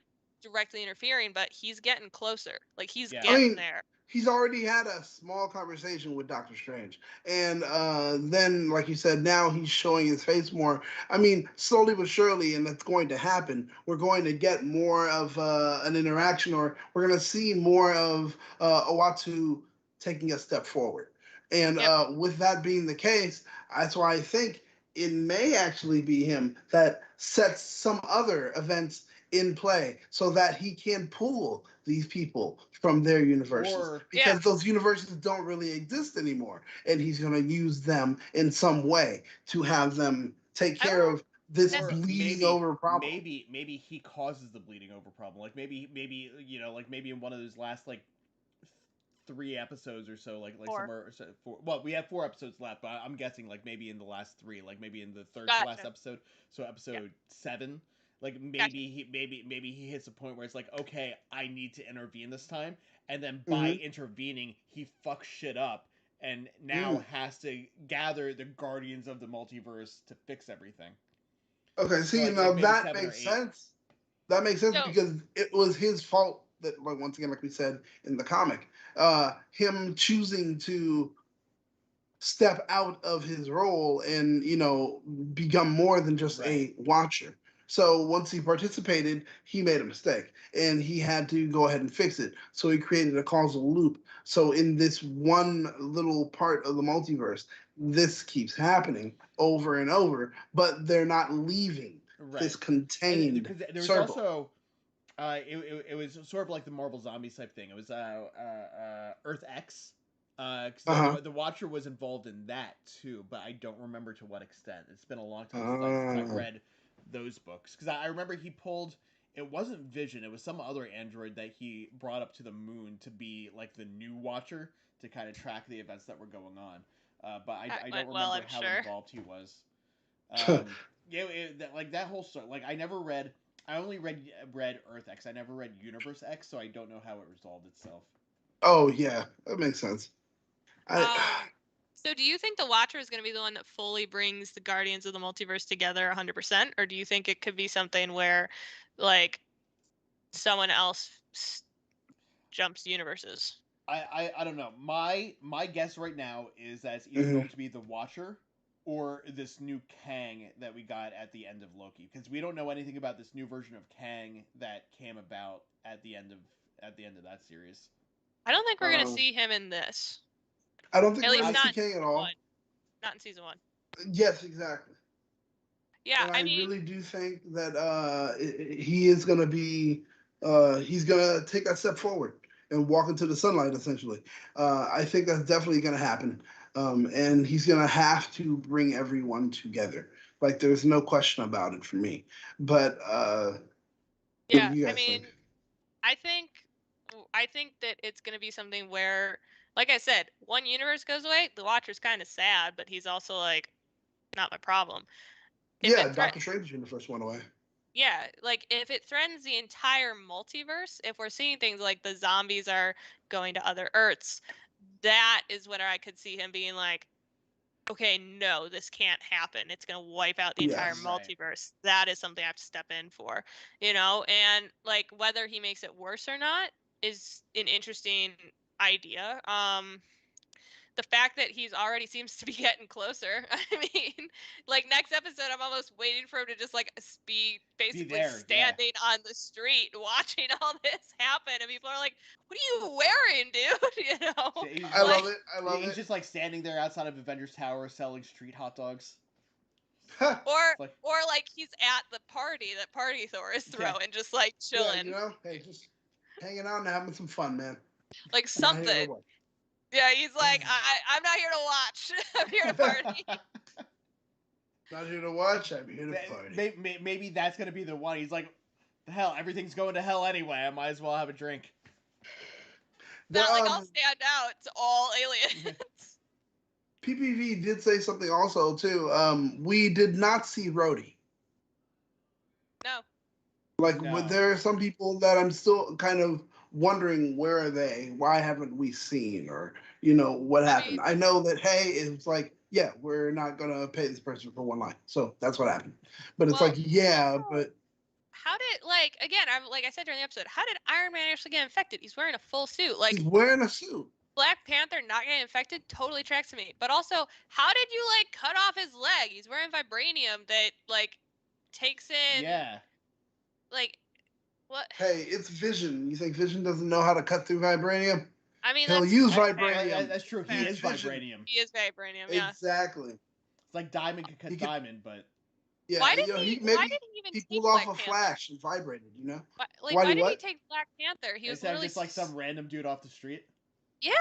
Speaker 1: directly interfering, but he's getting closer. Like he's
Speaker 3: Yeah.
Speaker 2: I
Speaker 1: getting
Speaker 2: mean,
Speaker 1: there.
Speaker 2: he's already had a small conversation with Doctor Strange, and then, like you said, now he's showing his face more. I mean, slowly but surely, and that's going to happen. We're going to get more of an interaction, or we're going to see more of Owatu taking a step forward. And
Speaker 1: Yep.
Speaker 2: with that being the case, that's why I think it may actually be him that sets some other events in play so that he can pull these people from their universes,
Speaker 3: Or
Speaker 2: because those universes don't really exist anymore, and he's going to use them in some way to have them take care of this
Speaker 3: or
Speaker 2: bleeding over problem.
Speaker 3: maybe he causes the bleeding over problem. Like maybe like maybe in one of those last like 3 episodes or so, like
Speaker 1: Four.
Speaker 3: somewhere or so, well, we have 4 episodes left, but I'm guessing like maybe in the last 3, like maybe in the third to last
Speaker 1: Gotcha.
Speaker 3: episode, so episode 7, like
Speaker 1: Gotcha.
Speaker 3: maybe he hits a point where it's like, okay, I need to intervene this time, and then
Speaker 2: Mm-hmm.
Speaker 3: by intervening he fucks shit up and now has to gather the guardians of the multiverse to fix everything.
Speaker 2: Okay,
Speaker 3: So,
Speaker 2: see,
Speaker 3: like
Speaker 2: now
Speaker 3: maybe
Speaker 2: that
Speaker 3: 7 or
Speaker 2: makes
Speaker 3: 8.
Speaker 2: sense. That makes sense
Speaker 1: So
Speaker 2: because it was his fault that, like, once again, like we said in the comic, him choosing to step out of his role and become more than just a watcher. So once he participated, he made a mistake and he had to go ahead and fix it. So he created a causal loop. So in this one little part of the multiverse, this keeps happening over and over, but they're not leaving this contained
Speaker 3: because there was
Speaker 2: circle.
Speaker 3: also it was sort of like the Marvel Zombies type thing. It was Earth X. Because the Watcher was involved in that too, but I don't remember to what extent. It's been a long time since I read those books. Because I remember he pulled. It wasn't Vision. It was some other android that he brought up to the moon to be like the new Watcher to kind of track the events that were going on. But I don't remember
Speaker 1: I'm
Speaker 3: how
Speaker 1: sure.
Speaker 3: involved he was. Like that whole story. Like I never read I only read Earth X. I never read Universe X, so I don't know how it resolved itself.
Speaker 2: Oh yeah, that makes sense. I
Speaker 1: So do you think the Watcher is going to be the one that fully brings the Guardians of the Multiverse together 100%, or do you think it could be something where, like, someone else jumps universes?
Speaker 3: I don't know. My guess right now is that it's either
Speaker 2: Mhm.
Speaker 3: going to be the Watcher or this new Kang that we got at the end of Loki, because we don't know anything about this new version of Kang that came about at the end of that series.
Speaker 1: I don't think we're going to
Speaker 2: um,
Speaker 1: see him in this.
Speaker 2: I don't think
Speaker 1: At
Speaker 2: we're
Speaker 1: least
Speaker 2: gonna see
Speaker 1: not in
Speaker 2: Kang at
Speaker 1: season
Speaker 2: all.
Speaker 1: one. Not in season one.
Speaker 2: Yes, exactly.
Speaker 1: Yeah,
Speaker 2: And
Speaker 1: I
Speaker 2: I
Speaker 1: mean,
Speaker 2: really do think that he is gonna be he's gonna take that step forward and walk into the sunlight. Essentially, I think that's definitely gonna happen. And he's gonna have to bring everyone together. Like, there's no question about it for me. But what do
Speaker 1: yeah,
Speaker 2: you
Speaker 1: I
Speaker 2: guys think?
Speaker 1: mean, I think I think that it's going to be something where, like I said, one universe goes away, the Watcher's kind of sad, but he's also like, not my problem. If
Speaker 2: Yeah,
Speaker 1: it threat
Speaker 2: Doctor Strange in the first one away.
Speaker 1: Yeah, like if it threatens the entire multiverse, if we're seeing things like the zombies are going to other Earths, that is when I could see him being like, okay, no, this can't happen. It's going to wipe out the entire
Speaker 2: Yes.
Speaker 3: Right.
Speaker 1: multiverse. That is something I have to step in for, and like whether he makes it worse or not is an interesting idea. The fact that he's already seems to be getting closer. I mean, like next episode, I'm almost waiting for him to just like be basically
Speaker 3: there, yeah.
Speaker 1: standing on the street watching all this happen, and people are like, "What are you wearing, dude?"
Speaker 3: He's
Speaker 2: I
Speaker 1: like
Speaker 2: love it. I love
Speaker 3: he's
Speaker 2: it.
Speaker 3: just like standing there outside of Avengers Tower selling street hot dogs.
Speaker 1: or
Speaker 3: It's like,
Speaker 1: or like he's at the party that Party Thor is
Speaker 3: yeah,
Speaker 1: throwing, just like
Speaker 2: Yeah,
Speaker 1: chilling,
Speaker 2: hey, just hanging out and having some fun, man.
Speaker 1: like
Speaker 2: Not here to
Speaker 1: something.
Speaker 2: watch.
Speaker 1: Yeah, he's like, I'm not here to watch. I'm here to party.
Speaker 2: Not here to watch. I'm here to party.
Speaker 3: maybe that's gonna be the one. He's like, the hell, everything's going to hell anyway. I might as well have a drink.
Speaker 2: The
Speaker 1: Not like I'll stand out. It's all aliens.
Speaker 2: PPV did say something also too. We did not see Rhodey.
Speaker 1: No.
Speaker 2: Like,
Speaker 3: No.
Speaker 2: there are some people that I'm still kind of wondering, where are they? Why haven't we seen? Or what happened?
Speaker 1: mean,
Speaker 2: I know that, hey, it's like, yeah, we're not gonna pay this person for one line, so that's what happened. But it's
Speaker 1: well,
Speaker 2: like, yeah, but
Speaker 1: how did again? I'm like I said during the episode. How did Iron Man actually get infected? He's wearing a full suit. Like
Speaker 2: he's wearing a suit.
Speaker 1: Black Panther not getting infected totally tracks to me. But also, how did you like cut off his leg? He's wearing vibranium that like takes in
Speaker 3: Yeah.
Speaker 1: like what?
Speaker 2: Hey, it's Vision. You think Vision doesn't know how to cut through vibranium?
Speaker 1: I mean,
Speaker 2: He'll
Speaker 1: that's
Speaker 2: use
Speaker 1: fair.
Speaker 2: vibranium.
Speaker 3: That's true. He
Speaker 1: Fair.
Speaker 3: is
Speaker 2: Vision.
Speaker 3: vibranium.
Speaker 1: He is vibranium. Yeah.
Speaker 2: Exactly.
Speaker 3: It's like diamond can cut
Speaker 2: He could-
Speaker 3: diamond, but
Speaker 2: Yeah,
Speaker 1: Why did
Speaker 2: maybe
Speaker 1: Why did he even
Speaker 2: he
Speaker 1: take
Speaker 2: pulled off
Speaker 1: Black
Speaker 2: a
Speaker 1: Panther?
Speaker 2: flash and vibrated.
Speaker 1: Why
Speaker 2: did
Speaker 1: did he
Speaker 2: what?
Speaker 1: take Black Panther? He was
Speaker 3: instead of
Speaker 1: literally
Speaker 3: just like some random dude off the street.
Speaker 1: Yeah.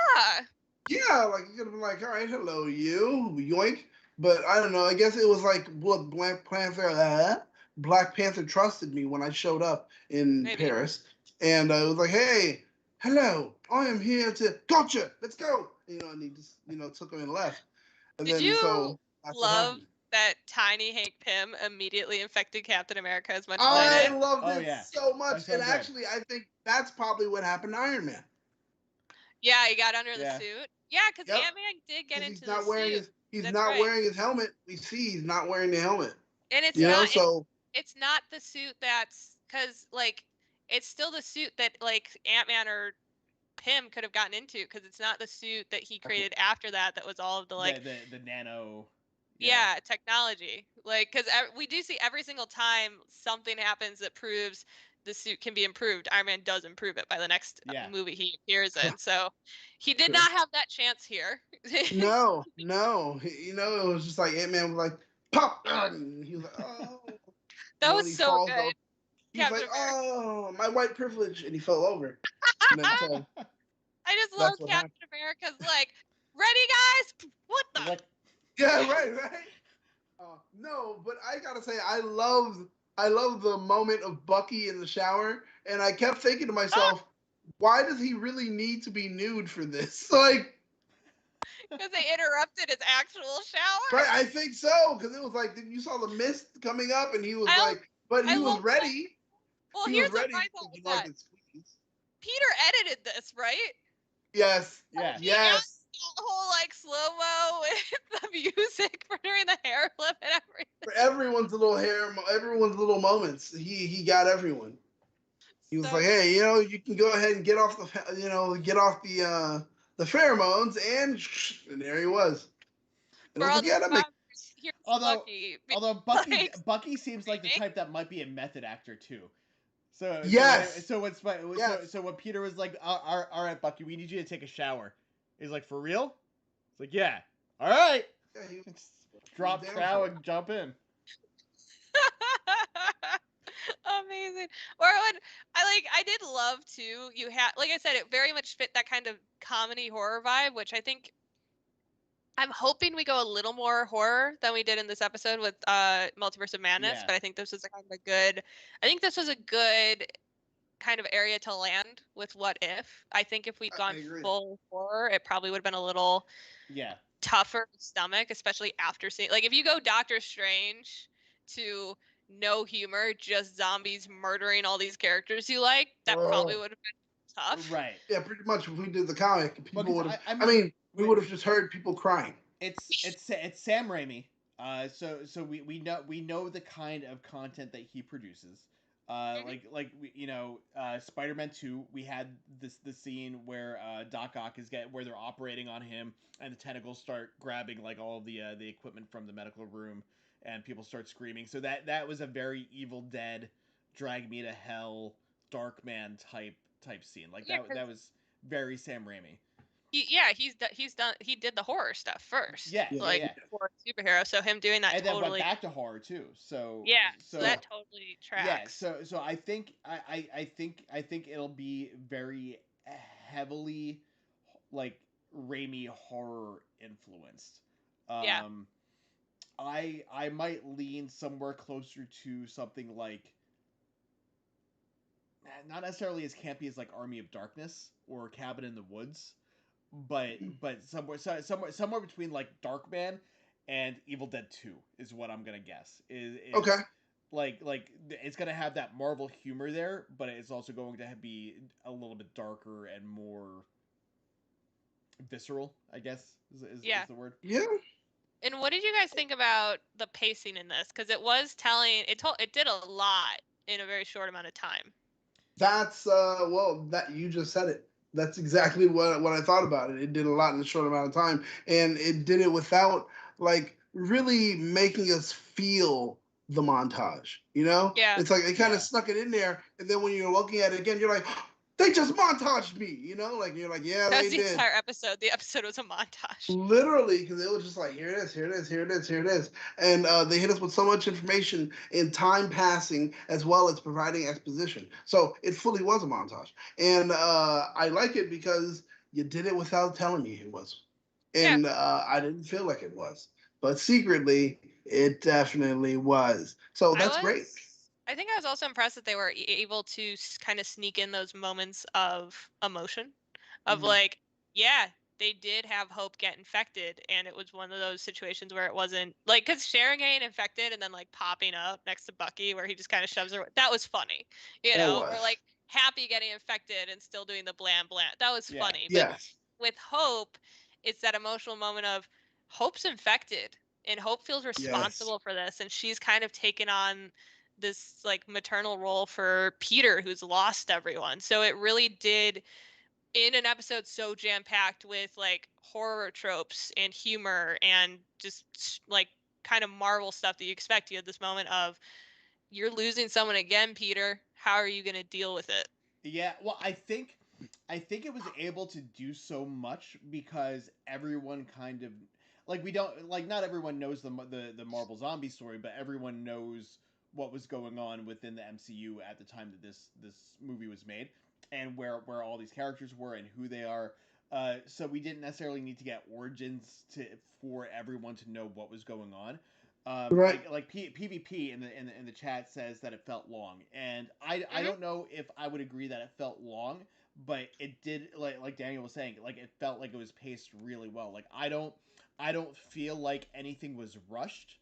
Speaker 2: Yeah, like, you could have been like, all right, hello, you, yoink. But I don't know. I guess it was like, what, Black Panther trusted me when I showed up in
Speaker 1: Maybe.
Speaker 2: Paris, and I was like, hey, hello, I am here to gotcha. Let's go. And he just took him and left. And
Speaker 1: Did
Speaker 2: then
Speaker 1: you
Speaker 2: so that's what
Speaker 1: love
Speaker 2: happened.
Speaker 1: that tiny Hank Pym immediately infected Captain America as much as
Speaker 2: I
Speaker 1: I did?
Speaker 2: loved
Speaker 3: Oh,
Speaker 2: it
Speaker 3: yeah.
Speaker 2: so much,
Speaker 3: That's so
Speaker 2: and
Speaker 3: good.
Speaker 2: actually, I think that's probably what happened to Iron Man.
Speaker 1: Yeah, he got under the
Speaker 3: Yeah.
Speaker 1: suit. Yeah, because
Speaker 2: Yep.
Speaker 1: Ant-Man did get
Speaker 2: 'Cause
Speaker 1: into
Speaker 2: he's not
Speaker 1: the
Speaker 2: wearing
Speaker 1: suit.
Speaker 2: he's
Speaker 1: That's
Speaker 2: not
Speaker 1: right.
Speaker 2: wearing his helmet. We see he's not wearing the helmet.
Speaker 1: And it's
Speaker 2: You know,
Speaker 1: not
Speaker 2: so
Speaker 1: it's not the suit that's because like it's still the suit that like Ant-Man or Pym could have gotten into because it's not the suit that he created after that was all of the like
Speaker 3: the nano.
Speaker 1: yeah technology like because we do see every single time something happens that proves the suit can be improved. Iron Man does improve it by the next
Speaker 3: Yeah.
Speaker 1: movie he appears in, so he did
Speaker 2: True.
Speaker 1: not have that chance here.
Speaker 2: no. It was just like Ant-Man was like, pop, and he was like, oh.
Speaker 1: That
Speaker 2: And
Speaker 1: was
Speaker 2: when he
Speaker 1: so
Speaker 2: falls
Speaker 1: good.
Speaker 2: off, he's
Speaker 1: Captain
Speaker 2: like,
Speaker 1: America.
Speaker 2: oh, my white privilege, and he fell over. And then so
Speaker 1: I just love
Speaker 2: that's what
Speaker 1: Captain America's like, ready guys? What the?
Speaker 3: Like,
Speaker 2: yeah, right. No, but I gotta say, I love the moment of Bucky in the shower, and I kept thinking to myself, why does he really need to be nude for this? Like,
Speaker 1: Because they interrupted his actual shower.
Speaker 2: right? I think so, because it was like you saw the mist coming up, and he was
Speaker 1: I
Speaker 2: like, but he
Speaker 1: I
Speaker 2: was
Speaker 1: love
Speaker 2: ready.
Speaker 1: Well,
Speaker 2: He was
Speaker 1: here's what
Speaker 2: ready
Speaker 1: my
Speaker 2: for
Speaker 1: thought was
Speaker 2: Bernard
Speaker 1: that
Speaker 2: to squeeze.
Speaker 1: Peter edited this, right?
Speaker 2: Yes.
Speaker 3: Yeah.
Speaker 1: He added
Speaker 2: Yes.
Speaker 1: that whole like slow mo with the music for doing the hair flip and everything.
Speaker 2: For everyone's little everyone's little moments, he got everyone. He was
Speaker 1: So
Speaker 2: like, "Hey, you can go ahead and get off the pheromones," and there he was. And I
Speaker 1: for
Speaker 2: was
Speaker 1: all
Speaker 2: like,
Speaker 1: the
Speaker 2: "Yeah, that makes."
Speaker 1: survivors, here's
Speaker 3: Although
Speaker 1: Bucky.
Speaker 3: although
Speaker 1: Like,
Speaker 3: Bucky seems like the
Speaker 1: screaming.
Speaker 3: type that might be a method actor too.
Speaker 2: Yes.
Speaker 3: So what's
Speaker 2: Yes.
Speaker 3: so when Peter was like, all right, Bucky, we need you to take a shower. He's like, for real? It's like, yeah. All right.
Speaker 2: Yeah, he
Speaker 3: Just
Speaker 2: was
Speaker 3: drop
Speaker 2: down
Speaker 3: trow
Speaker 2: for it.
Speaker 3: and jump in.
Speaker 1: Amazing. Or when I did love too. You had, like I said, it very much fit that kind of comedy horror vibe, which I think I'm hoping we go a little more horror than we did in this episode with Multiverse of Madness.
Speaker 3: Yeah.
Speaker 1: But I think this was a kind of a good. I think this was a good kind of area to land with What If. I think if we'd
Speaker 2: I
Speaker 1: gone
Speaker 2: agree.
Speaker 1: full horror, it probably would have been a little
Speaker 3: Yeah.
Speaker 1: tougher to stomach, especially after seeing, like, if you go Doctor Strange to no humor, just zombies murdering all these characters you like, that probably
Speaker 2: Oh.
Speaker 1: would have been tough.
Speaker 3: Right.
Speaker 2: Yeah, pretty much. If we did the comic, people
Speaker 3: Because
Speaker 2: would have.
Speaker 3: I
Speaker 2: I
Speaker 3: mean,
Speaker 2: mean, we would have just heard people crying.
Speaker 3: it's Sam Raimi. So we know the kind of content that he produces. Spider-Man 2, we had the scene where Doc Ock where they're operating on him and the tentacles start grabbing like all of the equipment from the medical room and people start screaming. So that was a very Evil Dead, drag me to hell, Darkman type scene. Like
Speaker 1: Yeah,
Speaker 3: that was very Sam Raimi.
Speaker 1: he did the horror stuff first,
Speaker 3: Yeah,
Speaker 2: Yeah.
Speaker 3: yeah,
Speaker 1: like
Speaker 3: yeah.
Speaker 1: for superhero. So him doing that
Speaker 3: And then went
Speaker 1: totally,
Speaker 3: back to horror too.
Speaker 1: yeah. So
Speaker 2: Yeah.
Speaker 1: that totally
Speaker 3: Yeah,
Speaker 1: tracks.
Speaker 3: so I think it'll be very heavily like Raimi horror influenced.
Speaker 1: Yeah.
Speaker 3: Um I might lean somewhere closer to something like not necessarily as campy as like Army of Darkness or Cabin in the Woods, but somewhere between like Darkman and Evil Dead 2 is what I'm gonna guess. Is
Speaker 2: Okay.
Speaker 3: like it's gonna have that Marvel humor there, but it's also going to be a little bit darker and more visceral, I guess
Speaker 1: Yeah.
Speaker 3: is the word.
Speaker 2: Yeah.
Speaker 1: And what did you guys think about the pacing in this? Because it did a lot in a very short amount of time.
Speaker 2: That's that you just said it. That's exactly what I thought about it. It did a lot in a short amount of time, and it did it without like really making us feel the montage.
Speaker 1: Yeah.
Speaker 2: It's like they kind
Speaker 3: Yeah.
Speaker 2: of snuck it in there, and then when you're looking at it again, you're like, they just montaged me. Like you're like, yeah,
Speaker 1: That was
Speaker 2: they
Speaker 1: the
Speaker 2: did.
Speaker 1: entire episode. The episode was a montage.
Speaker 2: Literally, because it was just like, here it is, here it is, here it is, here it is. And they hit us with so much information in time passing as well as providing exposition. So it fully was a montage. And I like it because you did it without telling me it was.
Speaker 1: Yeah.
Speaker 2: And I didn't feel like it was. But secretly, it definitely was. So that's great.
Speaker 1: I think I was also impressed that they were able to kind of sneak in those moments of emotion, of
Speaker 2: Mhm.
Speaker 1: like, yeah, they did have Hope get infected, and it was one of those situations where it wasn't like, because Sharon getting infected and then like popping up next to Bucky where he just kind of shoves her. That was funny,
Speaker 2: It
Speaker 1: or
Speaker 2: was.
Speaker 1: like Happy getting infected and still doing the blam blam. That was
Speaker 3: Yeah.
Speaker 1: funny. But
Speaker 2: Yes.
Speaker 1: with Hope, it's that emotional moment of Hope's infected and Hope feels responsible for this, and she's kind of taken on this like maternal role for Peter, who's lost everyone. So it really did, in an episode so jam packed with like horror tropes and humor and just like kind of Marvel stuff that you expect. You had this moment of, you're losing someone again, Peter. How are you going to deal with it?
Speaker 3: Yeah, well, I think it was able to do so much because everyone kind of like we don't like not everyone knows the Marvel zombie story, but everyone knows what was going on within the MCU at the time that this movie was made and where all these characters were and who they are. So we didn't necessarily need to get origins for everyone to know what was going on.
Speaker 2: Right.
Speaker 3: PvP in the chat says that it felt long, and I don't know if I would agree that it felt long, but it did like Daniel was saying, like it felt like it was paced really well. Like I don't feel like anything was rushed.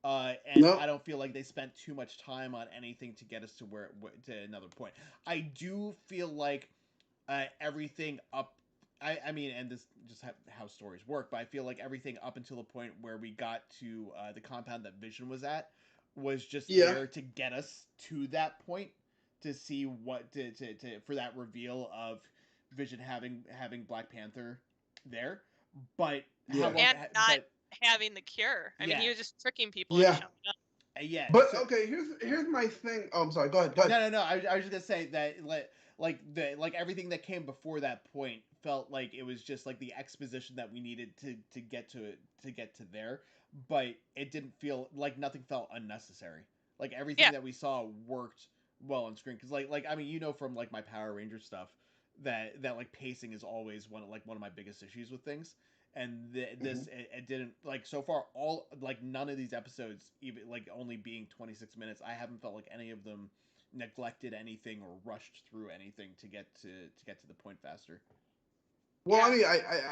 Speaker 3: And
Speaker 2: No.
Speaker 3: I don't feel like they spent too much time on anything to get us to to another point. I do feel like everything up. I mean, and this just how stories work, but I feel like everything up until the point where we got to the compound that Vision was at was just
Speaker 2: Yeah.
Speaker 3: there to get us to that point to see what to for that reveal of Vision having Black Panther there. But how
Speaker 2: Yeah.
Speaker 3: long?
Speaker 1: And not
Speaker 3: But
Speaker 1: having the cure. I mean,
Speaker 3: yeah,
Speaker 1: he was just tricking people into
Speaker 2: Yeah.
Speaker 1: showing up.
Speaker 3: yeah.
Speaker 2: But
Speaker 3: So
Speaker 2: okay, here's my thing. Oh, I'm sorry. Go ahead. Go ahead.
Speaker 3: no. I was just gonna say that like everything that came before that point felt like it was just like the exposition that we needed to get to there, but it didn't feel like nothing felt unnecessary. Like everything
Speaker 1: Yeah.
Speaker 3: that we saw worked well on screen because like I mean from like my Power Ranger stuff that like pacing is always one of my biggest issues with things. And this it didn't like so far all like none of these episodes even like only being 26 minutes I haven't felt like any of them neglected anything or rushed through anything to get to the point faster.
Speaker 2: Well, I
Speaker 1: Yeah.
Speaker 2: mean,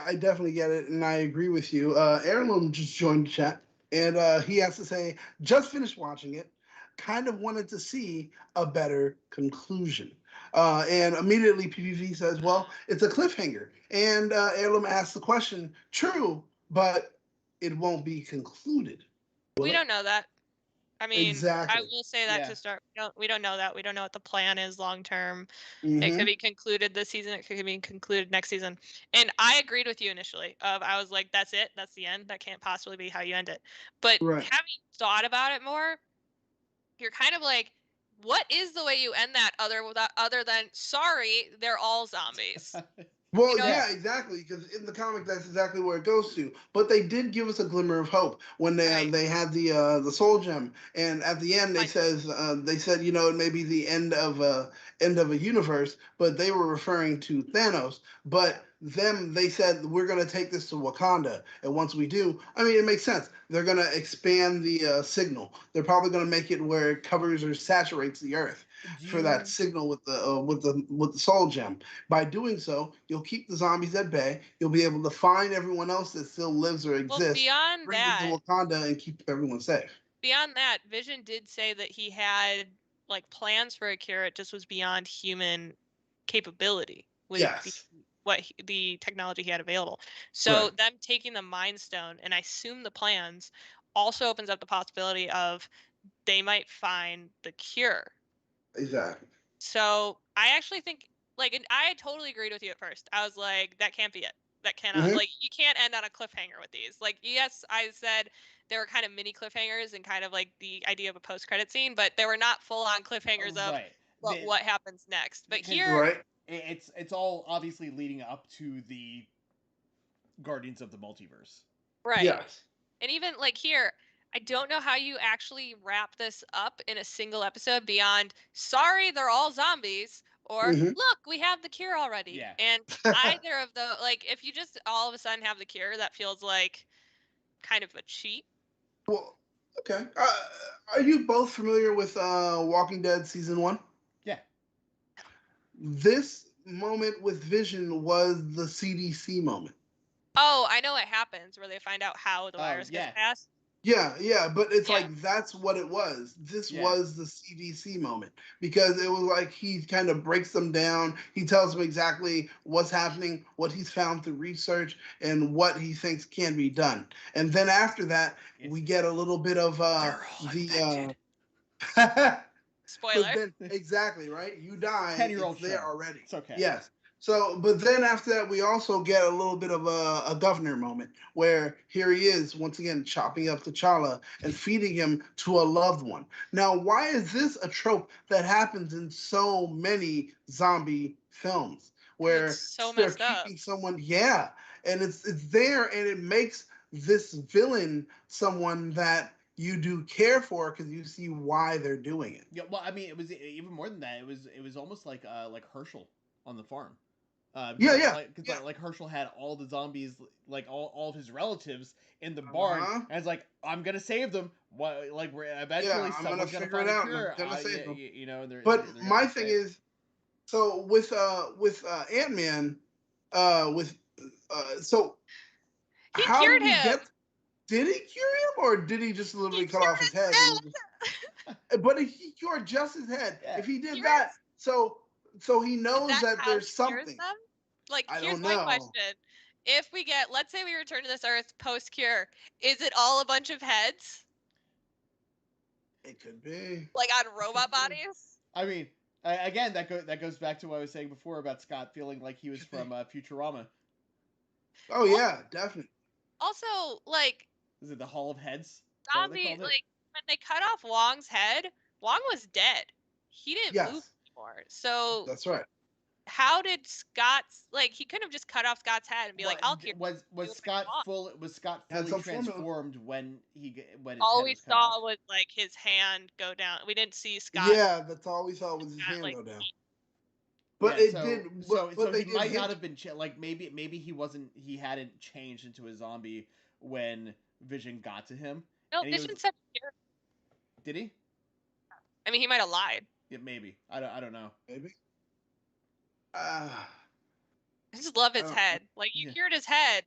Speaker 2: I definitely get it, and I agree with you. Heirloom just joined the chat, and he has to say, just finished watching it, kind of wanted to see a better conclusion. And immediately PPV says, well, it's a cliffhanger. And Heirloom asks the question, true, but it won't be concluded, will
Speaker 1: We
Speaker 2: it?
Speaker 1: don't know that. I mean, I
Speaker 2: Exactly.
Speaker 1: will say that
Speaker 3: Yeah.
Speaker 1: to start. We don't know that. We don't know what the plan is long term. It could
Speaker 2: Hmm.
Speaker 1: be concluded this season. It could be concluded next season. And I agreed with you initially. I was like, that's it. That's the end. That can't possibly be how you end it. But
Speaker 2: Right.
Speaker 1: having thought about it more, you're kind of like, what is the way you end that other than sorry, they're all zombies. You
Speaker 2: Well,
Speaker 1: know?
Speaker 3: Yeah.
Speaker 2: yeah, exactly. Because in the comic, that's exactly where it goes to. But they did give us a glimmer of hope when
Speaker 1: Right.
Speaker 2: they had the soul gem, and at the end
Speaker 1: Fine.
Speaker 2: they said it may be the end of a universe, but they were referring to Thanos. But them they said we're gonna take this to Wakanda, and once we do, I mean it makes sense. They're gonna expand the signal. They're probably gonna make it where it covers or saturates the earth
Speaker 3: Do
Speaker 2: for that
Speaker 3: you
Speaker 2: signal with the soul gem. By doing so, you'll keep the zombies at bay. You'll be able to find everyone else that still lives or
Speaker 1: Well,
Speaker 2: exists, bring them to Wakanda, and keep everyone safe.
Speaker 1: beyond that, Vision did say that he had like plans for a cure. It just was beyond human capability with
Speaker 2: Yes.
Speaker 1: the technology he had available. So
Speaker 2: Right.
Speaker 1: them taking the Mind Stone and I assume the plans also opens up the possibility of they might find the cure.
Speaker 2: Exactly.
Speaker 1: So I actually think like and I totally agreed with you at first. I was like, that can't be it. That cannot
Speaker 2: Hmm.
Speaker 1: like you can't end on a cliffhanger with these. Like yes, I said there were kind of mini cliffhangers and kind of like the idea of a post credit scene, but there were not full on cliffhangers of
Speaker 3: right?
Speaker 1: what happens next. But
Speaker 3: Because
Speaker 1: here,
Speaker 2: Right.
Speaker 3: it's all obviously leading up to the Guardians of the Multiverse.
Speaker 1: right.
Speaker 2: Yes.
Speaker 1: And even like here, I don't know how you actually wrap this up in a single episode beyond sorry, they're all zombies or
Speaker 2: Hmm.
Speaker 1: look, we have the cure already.
Speaker 3: Yeah.
Speaker 1: And either of the like if you just all of a sudden have the cure, that feels like kind of a cheat.
Speaker 2: Well, okay. Are you both familiar with Walking Dead season 1?
Speaker 3: Yeah.
Speaker 2: This moment with Vision was the CDC moment.
Speaker 1: Oh, I know what happens where they find out how the
Speaker 3: Oh
Speaker 1: virus gets
Speaker 3: yeah.
Speaker 1: passed.
Speaker 2: Yeah, but it's
Speaker 1: Yeah.
Speaker 2: like that's what it was. This
Speaker 3: Yeah.
Speaker 2: was the CDC moment because it was like he kind of breaks them down. He tells them exactly what's happening, what he's found through research, and what he thinks can be done. And then after that,
Speaker 3: It's
Speaker 2: we get a little bit of
Speaker 1: They're all
Speaker 2: the but
Speaker 1: Spoiler.
Speaker 2: then exactly right. You die,
Speaker 3: 10-year-old
Speaker 2: it's there
Speaker 3: show.
Speaker 2: already.
Speaker 3: It's okay.
Speaker 2: Yes. So, but then after that, we also get a little bit of a governor moment where here he is once again chopping up T'Challa and feeding him to a loved one. Now, why is this a trope that happens in so many zombie films
Speaker 1: Because it's
Speaker 2: where
Speaker 1: so
Speaker 2: they're
Speaker 1: messed up.
Speaker 2: keeping someone? Yeah, and it's there, and it makes this villain someone that you do care for because you see why they're doing it.
Speaker 3: Yeah. Well, I mean, it was even more than that. It was almost like Herschel on the farm.
Speaker 2: Yeah,
Speaker 3: Because
Speaker 2: yeah,
Speaker 3: like, cause
Speaker 2: yeah.
Speaker 3: like Herschel had all the zombies, like all of his relatives in the barn,
Speaker 2: Uh-huh.
Speaker 3: and it's like I'm gonna save them. What like we're
Speaker 2: Yeah,
Speaker 3: eventually
Speaker 2: I'm gonna
Speaker 3: someone's gonna
Speaker 2: figure it
Speaker 3: find a
Speaker 2: out and I'm
Speaker 3: cure.
Speaker 2: gonna
Speaker 3: Yeah,
Speaker 2: save them.
Speaker 3: they're
Speaker 2: But
Speaker 3: gonna
Speaker 2: my
Speaker 3: be
Speaker 2: thing
Speaker 3: safe.
Speaker 2: is, so with Ant Man, with so
Speaker 1: He
Speaker 2: how
Speaker 1: cured
Speaker 2: did we
Speaker 1: him.
Speaker 2: get? did he cure him, or did he just literally cut
Speaker 1: cured
Speaker 2: off his
Speaker 1: his
Speaker 2: head?
Speaker 1: head.
Speaker 2: But he cured just his head.
Speaker 3: Yeah.
Speaker 2: If he did
Speaker 1: Cured
Speaker 2: that, so he
Speaker 1: Is
Speaker 2: knows
Speaker 1: that
Speaker 2: that
Speaker 1: how
Speaker 2: there's
Speaker 1: he cures
Speaker 2: something.
Speaker 1: them? Like,
Speaker 2: I
Speaker 1: here's
Speaker 2: don't
Speaker 1: my
Speaker 2: know.
Speaker 1: question. If we get, let's say we return to this Earth post-cure, is it all a bunch of heads?
Speaker 2: It could be.
Speaker 1: Like on robot
Speaker 2: could be.
Speaker 1: bodies?
Speaker 3: I mean, again, that goes back to what I was saying before about Scott feeling like he was from Futurama.
Speaker 2: Oh yeah, definitely.
Speaker 1: Also, like,
Speaker 3: Is it the Hall of Heads? Is that what they
Speaker 1: zombie,
Speaker 3: called it?
Speaker 1: like, when they cut off Wong's head, Wong was dead. He didn't move
Speaker 2: Yes,
Speaker 1: anymore. So
Speaker 2: that's right.
Speaker 1: how did Scott's, like, he couldn't have just cut off Scott's head and be like, I'll cure you
Speaker 3: was
Speaker 1: with
Speaker 3: Scott
Speaker 1: Wong.
Speaker 2: Had
Speaker 3: fully
Speaker 2: some formula.
Speaker 3: transformed when his
Speaker 1: All
Speaker 3: head
Speaker 1: we
Speaker 3: was cut
Speaker 1: saw
Speaker 3: off?
Speaker 1: was, like, his hand go down. We didn't see Scott.
Speaker 2: Yeah, that's all we saw was his hand
Speaker 1: like,
Speaker 2: go down. But
Speaker 3: Yeah,
Speaker 2: it did.
Speaker 3: So
Speaker 2: but they
Speaker 3: he
Speaker 2: did
Speaker 3: might
Speaker 2: hint.
Speaker 3: not have been like maybe he hadn't changed into a zombie when Vision got to him.
Speaker 1: No,
Speaker 3: And he
Speaker 1: Vision
Speaker 3: was-
Speaker 1: said cure.
Speaker 3: Did he?
Speaker 1: I mean, he might have lied.
Speaker 3: Yeah, maybe. I don't know.
Speaker 2: Maybe.
Speaker 1: I just love his
Speaker 2: Oh,
Speaker 1: head. Like, you
Speaker 3: yeah.
Speaker 1: cured his head.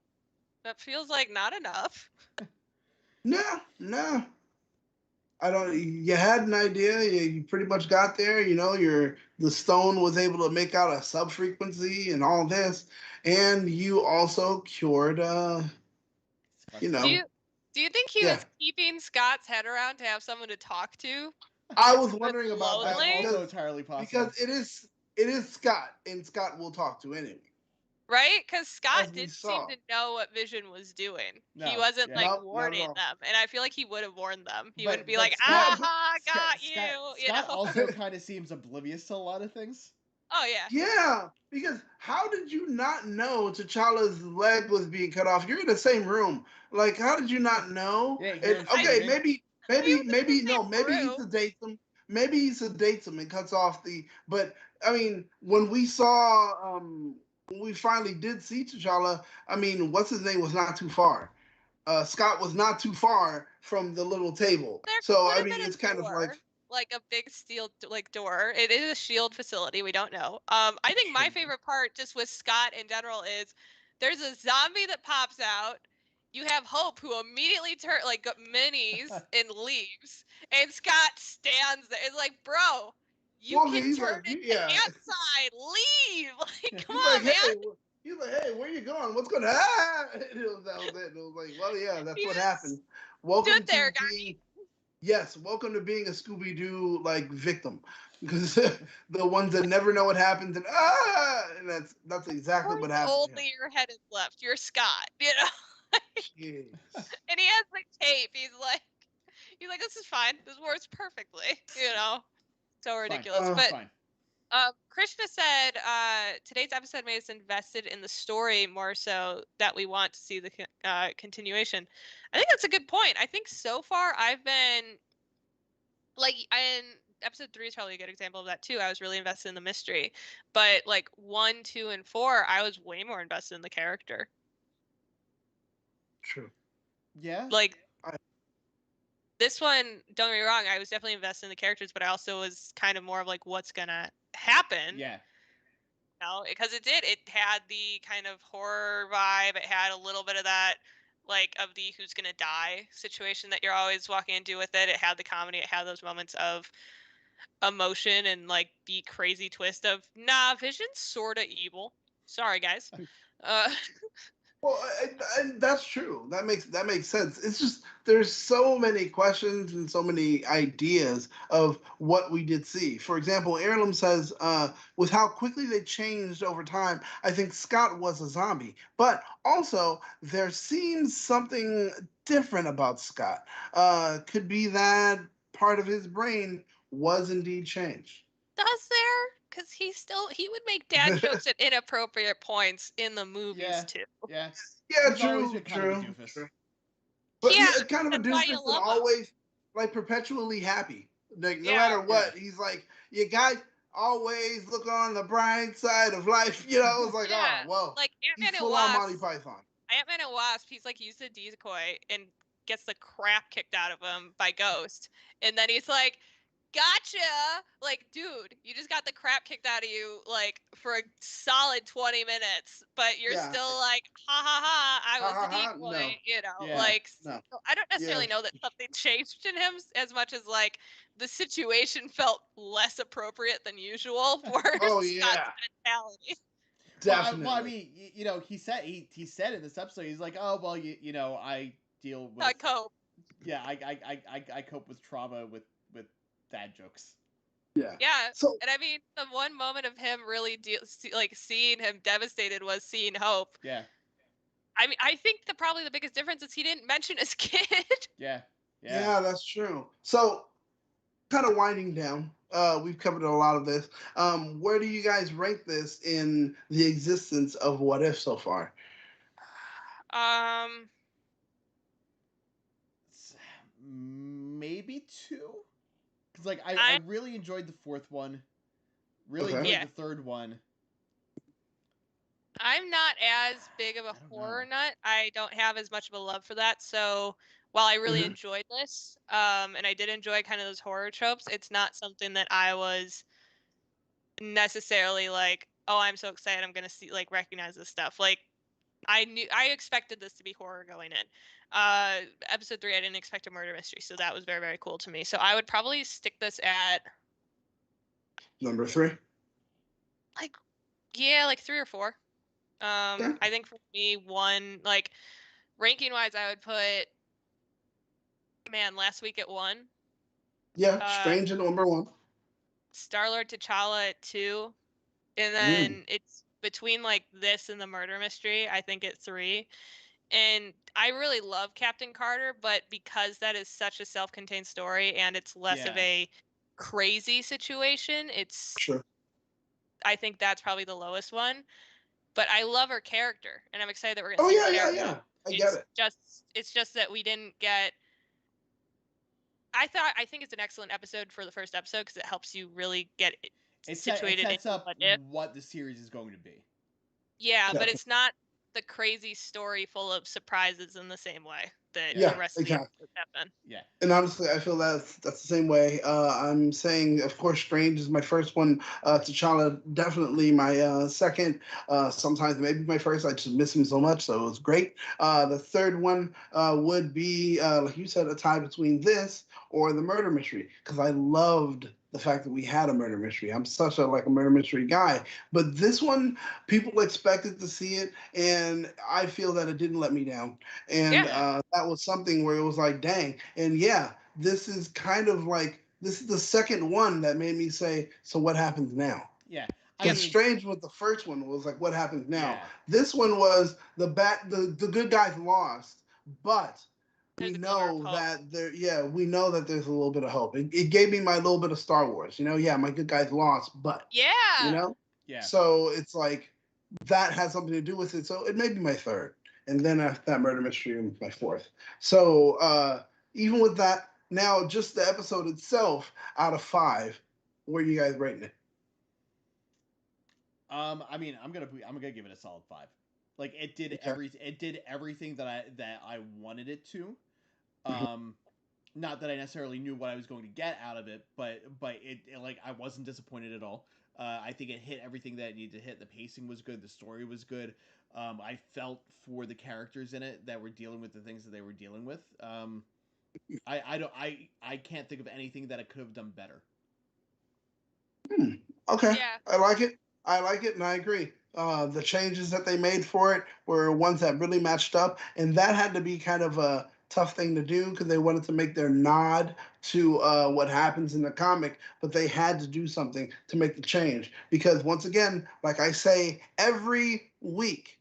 Speaker 1: That feels like not enough.
Speaker 2: No. I don't. You had an idea. You pretty much got there. You know, the stone was able to make out a sub frequency and all this, and you also cured. You know.
Speaker 1: Do you think he
Speaker 2: Yeah.
Speaker 1: was keeping Scott's head around to have someone to talk to?
Speaker 2: I was wondering about that
Speaker 1: lonely?
Speaker 3: Also entirely possible.
Speaker 2: because it is Scott, and Scott will talk to anyway.
Speaker 1: Right? Because Scott
Speaker 2: As we
Speaker 1: didn't
Speaker 2: saw.
Speaker 1: seem to know what Vision was doing.
Speaker 3: No,
Speaker 1: He wasn't
Speaker 3: yeah.
Speaker 1: like
Speaker 2: Nope, not at
Speaker 1: warning
Speaker 2: all.
Speaker 1: them, and I feel like he would have warned them. He
Speaker 3: But-
Speaker 1: wouldn't be
Speaker 3: but
Speaker 1: like,
Speaker 3: Scott-
Speaker 1: got you. You
Speaker 3: Scott
Speaker 1: know?
Speaker 3: also kind of seems oblivious to a lot of things.
Speaker 1: Oh yeah.
Speaker 2: Yeah, because how did you not know T'Challa's leg was being cut off? You're in the same room. Like, how did you not know?
Speaker 3: Yeah, you hear him
Speaker 2: Okay,
Speaker 3: screaming.
Speaker 2: maybe no, maybe he
Speaker 1: room.
Speaker 2: sedates him. Maybe he sedates him and cuts off the. But I mean, when we saw, when we finally did see T'Challa, I mean, what's his name was not too far. Scott was not too far from the little table.
Speaker 1: There
Speaker 2: So
Speaker 1: could
Speaker 2: I
Speaker 1: have
Speaker 2: mean,
Speaker 1: been a
Speaker 2: it's kind of
Speaker 1: door,
Speaker 2: like
Speaker 1: a big steel door. It is a shield facility. We don't know. I think my
Speaker 2: Sure.
Speaker 1: favorite part, just with Scott in general, is there's a zombie that pops out. You have Hope, who immediately minis and leaves, and Scott stands there. It's like, bro, you
Speaker 2: Well,
Speaker 1: can
Speaker 2: he's
Speaker 1: turn
Speaker 2: like,
Speaker 1: into
Speaker 2: yeah.
Speaker 1: ant side. Leave. Like, come
Speaker 2: He's
Speaker 1: on,
Speaker 2: like,
Speaker 1: man.
Speaker 2: hey, he's like, hey, where you going? What's going on? Ah! That was it. It was like, well, yeah, that's
Speaker 1: He
Speaker 2: what
Speaker 1: just
Speaker 2: happened. Welcome
Speaker 1: stood there,
Speaker 2: to being, yes, welcome to being a Scooby Doo like victim, because the ones that never know what happens and and that's exactly what happened.
Speaker 1: Only your head is left. You're Scott, you know.
Speaker 2: Jeez.
Speaker 1: And he has the tape. He's like, this is fine. This works perfectly. You know, so ridiculous.
Speaker 3: Fine.
Speaker 1: But
Speaker 3: Fine.
Speaker 1: Krishna said today's episode made us invested in the story more so that we want to see the continuation. I think that's a good point. I think so far I've been like, and episode 3 is probably a good example of that too. I was really invested in the mystery, but like 1, 2, and 4, I was way more invested in the character.
Speaker 2: True.
Speaker 3: Yeah.
Speaker 1: Like
Speaker 2: I-
Speaker 1: this one, don't get me wrong, I was definitely invested in the characters, but I also was kind of more of like, what's gonna happen?
Speaker 3: Yeah.
Speaker 1: You know, because it had the kind of horror vibe. It had a little bit of that, like, of the who's gonna die situation that you're always walking into with it. It had the comedy. It had those moments of emotion and like the crazy twist of, nah, Vision's sorta evil. Sorry, guys.
Speaker 2: Well, and that's true. That makes sense. It's just there's so many questions and so many ideas of what we did see. For example, Heirloom says, with how quickly they changed over time, I think Scott was a zombie. But also, there seems something different about Scott. Could be that part of his brain was indeed changed.
Speaker 1: Does there? Because he would make dad jokes at inappropriate points in the movies
Speaker 3: Yeah.
Speaker 1: too.
Speaker 3: Yeah.
Speaker 2: Yeah,
Speaker 3: He's always been kind of a
Speaker 2: true.
Speaker 3: doofus.
Speaker 2: But
Speaker 1: Yeah,
Speaker 2: yeah, kind of a
Speaker 1: that's why you
Speaker 2: doofus, but
Speaker 1: love him.
Speaker 2: always like perpetually happy. Like no
Speaker 1: Yeah.
Speaker 2: matter what, he's like, you guys always look on the bright side of life. You know, it's like,
Speaker 1: Yeah,
Speaker 2: oh well,
Speaker 1: like
Speaker 2: he's
Speaker 1: Ant-Man and
Speaker 2: full on
Speaker 1: Wasp.
Speaker 2: Monty Python.
Speaker 1: Ant-Man and Wasp, he's like used a decoy and gets the crap kicked out of him by Ghost, and then he's like, gotcha. Like, dude, you just got the crap kicked out of you like for a solid 20 minutes, but you're
Speaker 2: Yeah.
Speaker 1: still like, ha ha ha, I
Speaker 2: Ha
Speaker 1: was the
Speaker 2: ha ha.
Speaker 1: decoy,
Speaker 2: No.
Speaker 1: you know,
Speaker 3: Yeah.
Speaker 1: like
Speaker 2: No.
Speaker 1: so I don't necessarily
Speaker 2: Yeah.
Speaker 1: know that something changed in him as much as like the situation felt less appropriate than usual for
Speaker 2: Oh
Speaker 1: Scott's
Speaker 2: yeah.
Speaker 1: mentality.
Speaker 3: Well, I
Speaker 2: Definitely.
Speaker 3: mean, you know, he said in this episode, he's like, oh well, you know, I deal with
Speaker 1: I cope.
Speaker 3: yeah, I cope with trauma with dad jokes.
Speaker 2: Yeah.
Speaker 1: Yeah,
Speaker 2: So
Speaker 1: and I mean, the one moment of him really like seeing him devastated was seeing Hope.
Speaker 3: Yeah,
Speaker 1: I mean, I think probably the biggest difference is he didn't mention his kid.
Speaker 3: yeah, yeah.
Speaker 2: yeah, that's true. So kind of winding down. We've covered a lot of this. Where do you guys rank this in the existence of What If so far?
Speaker 3: Maybe two, because like I
Speaker 1: I
Speaker 3: really enjoyed the fourth one, really
Speaker 2: Okay.
Speaker 3: enjoyed
Speaker 1: yeah,
Speaker 3: the third one.
Speaker 1: I'm not as big of a
Speaker 3: I don't
Speaker 1: horror
Speaker 3: know.
Speaker 1: nut. I don't have as much of a love for that. So while I really
Speaker 2: Mhm.
Speaker 1: enjoyed this, and I did enjoy kind of those horror tropes, it's not something that I was necessarily like, oh, I'm so excited, I'm gonna see like recognize this stuff. Like I expected this to be horror going in. Episode 3, I didn't expect a murder mystery, so that was very, very cool to me. So I would probably stick this at
Speaker 2: Number 3.
Speaker 1: like, yeah, like 3 or 4.
Speaker 2: Okay.
Speaker 1: I think for me, one like ranking wise, I would put Last Week at 1,
Speaker 2: Yeah,
Speaker 1: uh,
Speaker 2: Strange at number 1.
Speaker 1: Star-Lord T'Challa at 2, and
Speaker 2: Mm.
Speaker 1: then it's between like this and the murder mystery. I think at 3. And I really love Captain Carter, but because that is such a self-contained story and it's less of
Speaker 3: Yeah,
Speaker 1: a crazy situation,
Speaker 2: Sure.
Speaker 1: I think that's probably the lowest one. But I love her character, and I'm excited that we're gonna
Speaker 2: Oh
Speaker 1: see her
Speaker 2: yeah, yeah,
Speaker 1: character.
Speaker 3: yeah,
Speaker 2: yeah. I get
Speaker 1: It's
Speaker 2: it.
Speaker 1: just it's just that we didn't get. I think it's an excellent episode for the first episode because it helps you really get
Speaker 3: it
Speaker 1: situated
Speaker 3: sets
Speaker 1: into
Speaker 3: up
Speaker 1: what if.
Speaker 3: what the series is going to be.
Speaker 1: Yeah, but
Speaker 2: Definitely.
Speaker 1: it's not the crazy story full of surprises in the same way that
Speaker 3: Yeah,
Speaker 1: the
Speaker 2: Yeah,
Speaker 1: rest of the
Speaker 2: exactly.
Speaker 1: episodes have been.
Speaker 3: yeah,
Speaker 2: And honestly, I feel that's the same way. I'm saying, of course, Strange is my first one. T'Challa definitely my second. Sometimes maybe my first. I just miss him so much, so it was great. The third one would be, like you said, a tie between this or the murder mystery, because I loved the fact that we had a murder mystery. I'm such a murder mystery guy, but this one people expected to see it, and I feel that it didn't let me down. And
Speaker 1: Yeah.
Speaker 3: yeah,
Speaker 2: that was something where it was like, dang. And yeah, this is kind of like, this is the second one that made me say, so what happens now?
Speaker 3: yeah. I
Speaker 2: Because
Speaker 3: mean,
Speaker 2: Strange with the first one was like, what happens now?
Speaker 3: yeah,
Speaker 2: This one was the good guys lost, but we
Speaker 1: There's a glimmer of
Speaker 2: know
Speaker 1: hope.
Speaker 2: that we know that there's a little bit of hope. It gave me my little bit of Star Wars, yeah, my good guys lost, but you
Speaker 1: Yeah.
Speaker 2: know,
Speaker 3: yeah.
Speaker 2: so it's like that has something to do with it. So it may be my third, and then after that murder mystery, my fourth. So even with that, now just the episode itself, out of 5, where are you guys rating it?
Speaker 3: I mean, I'm gonna give it a solid 5. Like
Speaker 2: Okay.
Speaker 3: it did everything that I wanted it to.
Speaker 2: Mhm.
Speaker 3: Um, not that I necessarily knew what I was going to get out of it, but it like I wasn't disappointed at all. I think it hit everything that it needed to hit. The pacing was good. The story was good. I felt for the characters in it that were dealing with the things that they were dealing with. I don't I can't think of anything that it could have done better.
Speaker 2: Hmm. Okay,
Speaker 1: Yeah.
Speaker 2: I like it. I like it, and I agree. The changes that they made for it were ones that really matched up, and that had to be kind of a tough thing to do because they wanted to make their nod to what happens in the comic, but they had to do something to make the change because once again, like I say every week,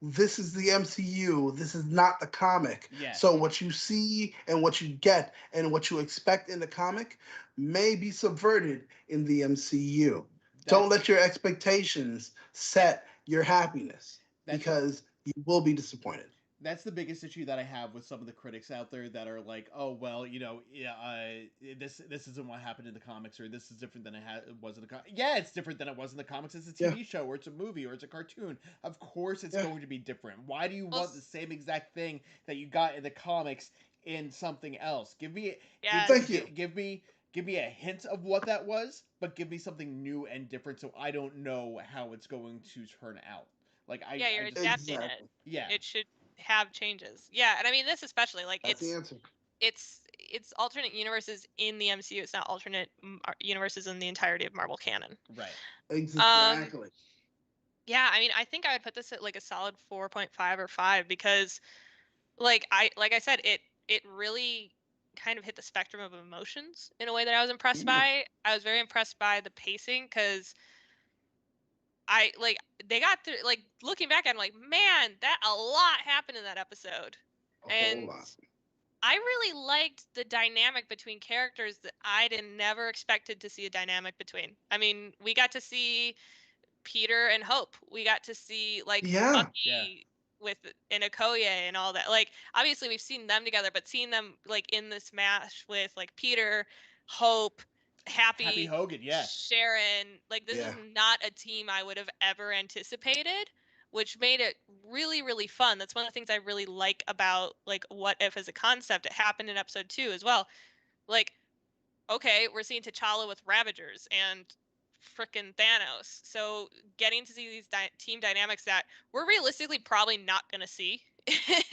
Speaker 2: this is the MCU. This is not the comic. So
Speaker 3: Yes,
Speaker 2: what you see and what you get and what you expect in the comic may be subverted in the MCU. Don't
Speaker 3: that's
Speaker 2: let your expectations set your happiness
Speaker 3: that's
Speaker 2: because you will be disappointed.
Speaker 3: that's the biggest issue that I have with some of the critics out there that are like, oh well, you know, yeah, this isn't what happened in the comics, or this is different than it was in the comics. Yeah, it's different than it was in the comics. It's a
Speaker 2: Yeah,
Speaker 3: TV show, or it's a movie, or it's a cartoon. Of course, it's
Speaker 2: yeah.
Speaker 3: going to be different. Why do you
Speaker 1: Well,
Speaker 3: want the same exact thing that you got in the comics in something else? Give me, give
Speaker 1: yes.
Speaker 2: Thank you.
Speaker 3: give me. give me a hint of what that was, but give me something new and different so I don't know how it's going to turn out. Like
Speaker 1: Yeah, you're
Speaker 3: I just
Speaker 1: adapting it.
Speaker 2: Exactly.
Speaker 3: yeah.
Speaker 1: It should have changes. Yeah, and I mean this especially like
Speaker 2: That's the answer.
Speaker 1: it's alternate universes in the MCU. It's not alternate universes in the entirety of Marvel canon.
Speaker 3: Right.
Speaker 2: Exactly.
Speaker 1: Yeah, I mean, I think I would put this at like a solid 4.5 or 5 because like I said it really kind of hit the spectrum of emotions in a way that I was impressed
Speaker 2: Yeah.
Speaker 1: by. I was very impressed by the pacing cuz I like they got through like looking back at it, I'm like, man, that a lot happened in that episode.
Speaker 2: A whole
Speaker 1: And
Speaker 2: lot.
Speaker 1: I really liked the dynamic between characters that I'd never expected to see a dynamic between. I mean, we got to see Peter and Hope. We got to see like
Speaker 2: Yeah.
Speaker 1: Bucky with and Okoye and all that. Like obviously we've seen them together, but seeing them like in this match with like Peter, Hope,
Speaker 3: Happy
Speaker 1: Happy,
Speaker 3: Hogan, yeah.
Speaker 1: Sharon, like this is
Speaker 2: Yeah.
Speaker 1: not a team I would have ever anticipated, which made it really, really fun. That's one of the things I really like about like What If as a concept. It happened in episode 2 as well. Like okay, we're seeing T'Challa with Ravagers and frickin' Thanos. So getting to see these team dynamics that we're realistically probably not gonna see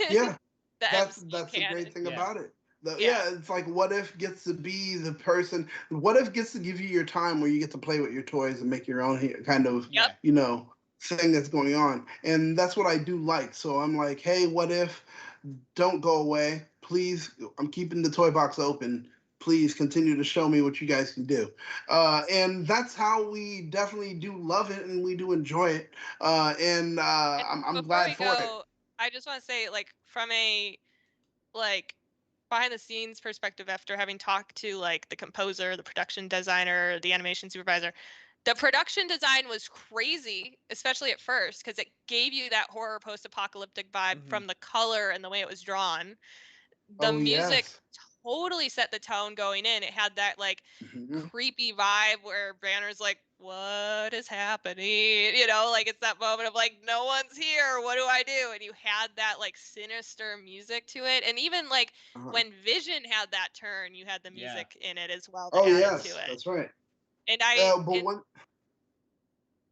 Speaker 2: Yeah.
Speaker 1: the MCU
Speaker 2: That's the great
Speaker 1: canon.
Speaker 2: thing
Speaker 3: Yeah.
Speaker 2: about it.
Speaker 1: Yeah.
Speaker 2: It's like what if gets to be the person. What if gets to give you your time where you get to play with your toys and make your own kind of
Speaker 3: Yeah.
Speaker 2: thing that's going on, and that's what I do like. So I'm like, hey, what if? Don't go away, please. I'm keeping the toy box open. Please continue to show me what you guys can do, and that's how we definitely do love it and we do enjoy it. And
Speaker 1: And
Speaker 2: I'm
Speaker 1: before
Speaker 2: glad
Speaker 1: we
Speaker 2: for it.
Speaker 1: go, I just want to say, like, from a like behind the scenes perspective, after having talked to like the composer, the production designer, the animation supervisor, the production design was crazy, especially at first, because it gave you that horror post-apocalyptic vibe
Speaker 3: Mhm.
Speaker 1: from the color and the way it was drawn. The
Speaker 2: Oh
Speaker 1: music
Speaker 2: yes.
Speaker 1: totally set the tone going in. It had that like
Speaker 2: Mhm.
Speaker 1: creepy vibe where Banner's like, "What is happening?" You know, like it's that moment of like, "No one's here. What do I do?" And you had that like sinister music to it. And even like
Speaker 2: Uh-huh.
Speaker 1: when Vision had that turn, you had the
Speaker 3: Yeah.
Speaker 1: music in it as well that
Speaker 2: Oh
Speaker 1: added to
Speaker 2: yes,
Speaker 1: it.
Speaker 2: that's right.
Speaker 1: And
Speaker 2: But one.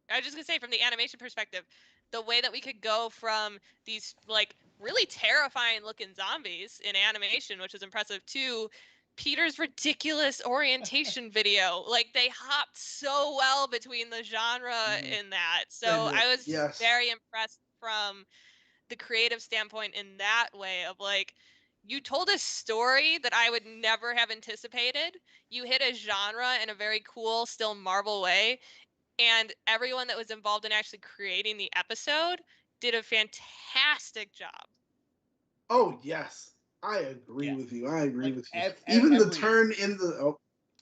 Speaker 1: I was just gonna say from the animation perspective, the way that we could go from these like really terrifying looking zombies in animation, which is impressive, to Peter's ridiculous orientation video. Like they hopped so well between the genre
Speaker 3: Mhm.
Speaker 1: in that.
Speaker 2: They
Speaker 1: So
Speaker 2: did.
Speaker 1: I was
Speaker 2: Yes.
Speaker 1: very impressed from the creative standpoint in that way of like you told a story that I would never have anticipated. You hit a genre in a very cool, still Marvel way, and everyone that was involved in actually creating the episode did a fantastic job.
Speaker 2: Oh yes. I agree
Speaker 3: Yeah.
Speaker 2: with you. I agree
Speaker 3: Like
Speaker 2: with you. Even the
Speaker 3: every
Speaker 2: turn in the. Oh,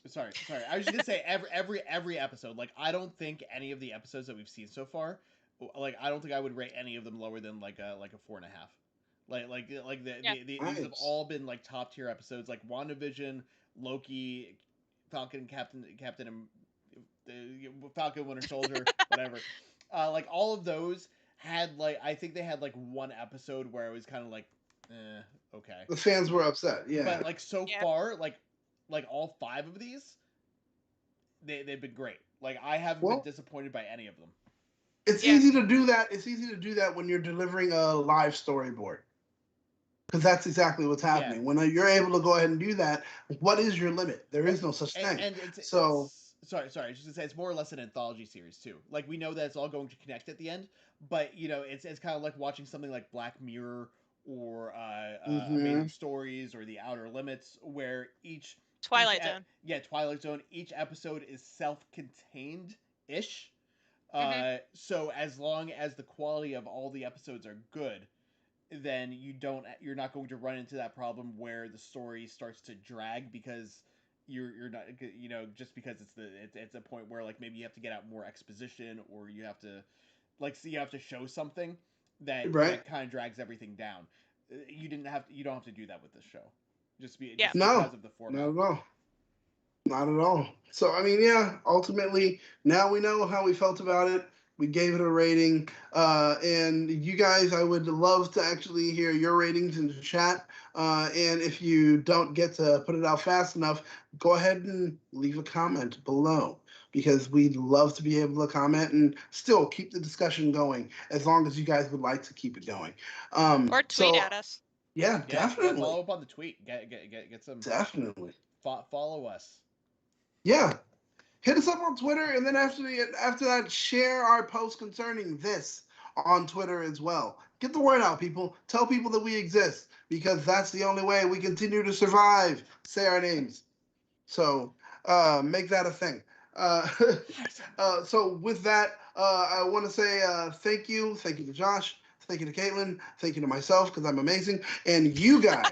Speaker 3: sorry. I was just gonna say every episode. Like I don't think any of the episodes that we've seen so far, like I don't think I would rate any of them lower than like a 4.5.
Speaker 1: Yeah.
Speaker 3: These have
Speaker 2: nice.
Speaker 3: all been like top tier episodes. Like WandaVision, Loki, Falcon, Captain, Falcon, Winter Soldier, whatever. Like all of those had like I think they had like one episode where it was kind of like, okay.
Speaker 2: The fans were upset. Yeah.
Speaker 3: But like so
Speaker 1: Yeah.
Speaker 3: far, like all 5 of these, they've been great. Like I haven't been
Speaker 2: Well,
Speaker 3: disappointed by any of them.
Speaker 2: it's
Speaker 1: Yeah.
Speaker 2: easy to do that. It's easy to do that when you're delivering a live storyboard. Because that's exactly what's
Speaker 3: Yeah.
Speaker 2: happening. When you're able to go ahead and do that, what is your limit? There is no such thing.
Speaker 3: And
Speaker 2: So,
Speaker 3: it's sorry, just to say it's more or less an anthology series too. Like we know that it's all going to connect at the end, but you know it's kind of like watching something like Black Mirror or Amazing
Speaker 2: mhm.
Speaker 3: Stories or The Outer Limits, where
Speaker 1: Twilight Zone.
Speaker 3: yeah, Twilight Zone, each episode is self-contained ish.
Speaker 1: Hmm.
Speaker 3: So as long as the quality of all the episodes are good, then you're not going to run into that problem where the story starts to drag because you're not, you know, just because it's a point where like maybe you have to get out more exposition or you have to like see you have to show something
Speaker 2: Right?
Speaker 3: that kind of drags everything down. You don't have to do that with this show,
Speaker 1: Yeah.
Speaker 3: just
Speaker 2: No,
Speaker 3: because of the
Speaker 2: not
Speaker 3: format.
Speaker 2: at all. Not at all. So, I mean, yeah, ultimately, now we know how we felt about it. We gave it a rating. And you guys, I would love to actually hear your ratings in the chat. And if you don't get to put it out fast enough, go ahead and leave a comment below, because we'd love to be able to comment and still keep the discussion going, as long as you guys would like to keep it going.
Speaker 1: Or tweet at us.
Speaker 2: Yeah,
Speaker 3: Yeah,
Speaker 2: definitely.
Speaker 3: follow up on the tweet. Get some.
Speaker 2: Definitely.
Speaker 3: Follow us.
Speaker 2: Yeah. Hit us up on Twitter, and then after that, share our post concerning this on Twitter as well. Get the word out, people. Tell people that we exist, because that's the only way we continue to survive. Say our names. So make that a thing. So with that, I want to say thank you. Thank you to Josh. Thank you to Caitlin. Thank you to myself, because I'm amazing. And you guys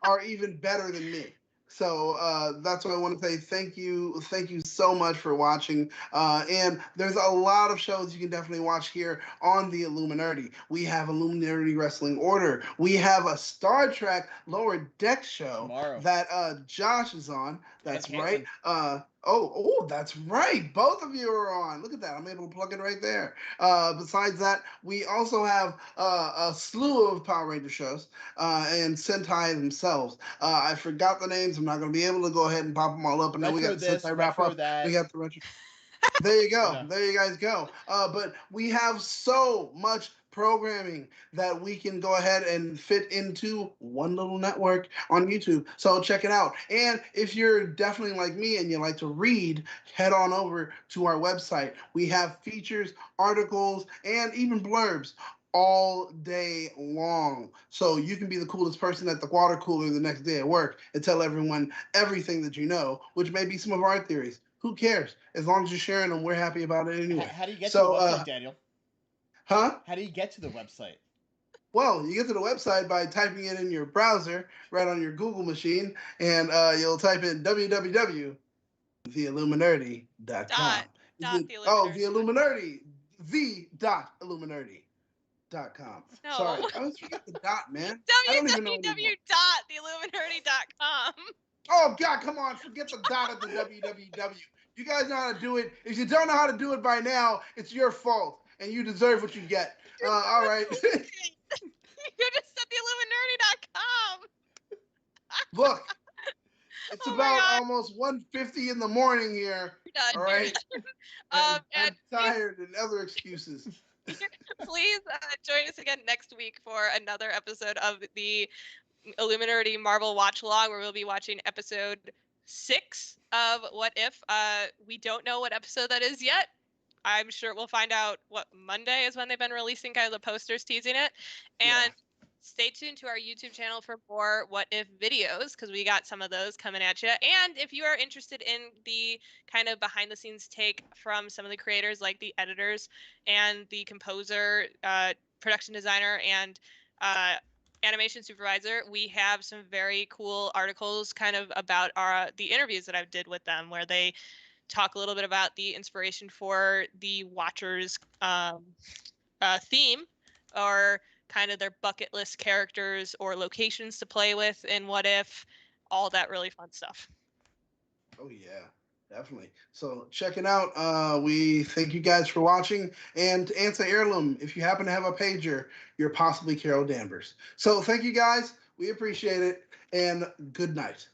Speaker 2: are even better than me. So that's what I want to say. Thank you. Thank you so much for watching. And there's a lot of shows you can definitely watch here on the Illuminerdi. We have Illuminerdi Wrestling Order. We have a Star Trek Lower Deck show
Speaker 3: Tomorrow.
Speaker 2: that Josh is on. That's
Speaker 3: And
Speaker 2: right. Oh, that's right. Both of you are on. Look at that. I'm able to plug it right there. Besides that, we also have a slew of Power Ranger shows and Sentai themselves. I forgot the names. I'm not going to be able to go ahead and pop them all up. And then we got the Sentai wrap up.
Speaker 3: that.
Speaker 2: We got the retro. There you go.
Speaker 3: Yeah.
Speaker 2: There you guys go. But we have so much programming that we can go ahead and fit into one little network on YouTube. So check it out. And if you're definitely like me and you like to read, head on over to our website. We have features, articles, and even blurbs all day long. So you can be the coolest person at the water cooler the next day at work and tell everyone everything that you know, which may be some of our theories. Who cares? As long as you're sharing them, we're happy about it anyway.
Speaker 3: How do you get to the website, Daniel?
Speaker 2: Huh?
Speaker 3: How do you get to the website?
Speaker 2: Well, you get to the website by typing it in your browser, right on your Google machine, and you'll type in www.theilluminerdi.com. The Illuminerdi, the.illuminerdi.com.
Speaker 1: No.
Speaker 2: Sorry, I always forget the dot, man. I don't even know anymore.
Speaker 1: www.theilluminerdi.com.
Speaker 2: Oh, God, come on. Forget the dot at the www. You guys know how to do it. If you don't know how to do it by now, it's your fault, and you deserve what you get. All right.
Speaker 1: You just said theilluminerdi.com.
Speaker 2: Look, it's about almost 1:50 in the morning here.
Speaker 1: Done.
Speaker 2: All right.
Speaker 1: And
Speaker 2: I'm tired and other excuses.
Speaker 1: Please join us again next week for another episode of the Illuminerdi Marvel Watch Along, where we'll be watching episode 6 of What If. We don't know what episode that is yet. I'm sure we'll find out Monday is when they've been releasing kind of the posters teasing it. And stay tuned to our YouTube channel for more What If videos, because we got some of those coming at you. And if you are interested in the kind of behind the scenes take from some of the creators, like the editors and the composer, production designer, and animation supervisor, we have some very cool articles kind of about the interviews that I did with them, where they talk a little bit about the inspiration for the Watchers theme, or kind of their bucket list characters or locations to play with in What If, all that really fun stuff.
Speaker 2: Oh, yeah. Definitely. So check it out. We thank you guys for watching. And to answer Heirloom, if you happen to have a pager, you're possibly Carol Danvers. So thank you guys. We appreciate it. And good night.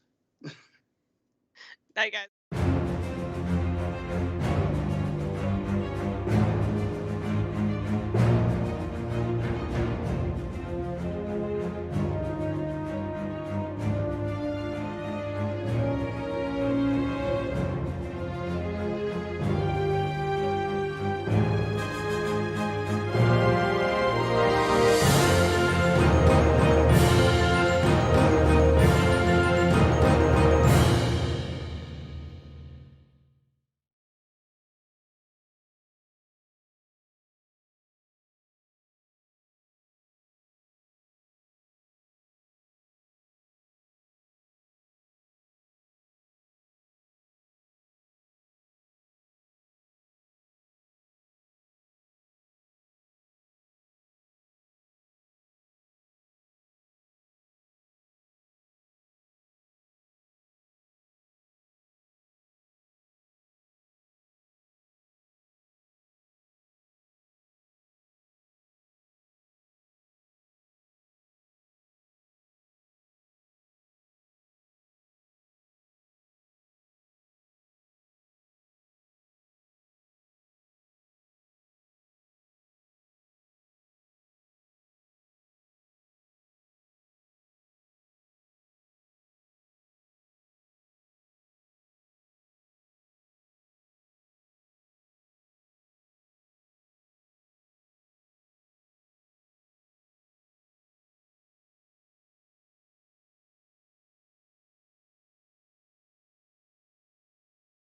Speaker 1: Night, guys.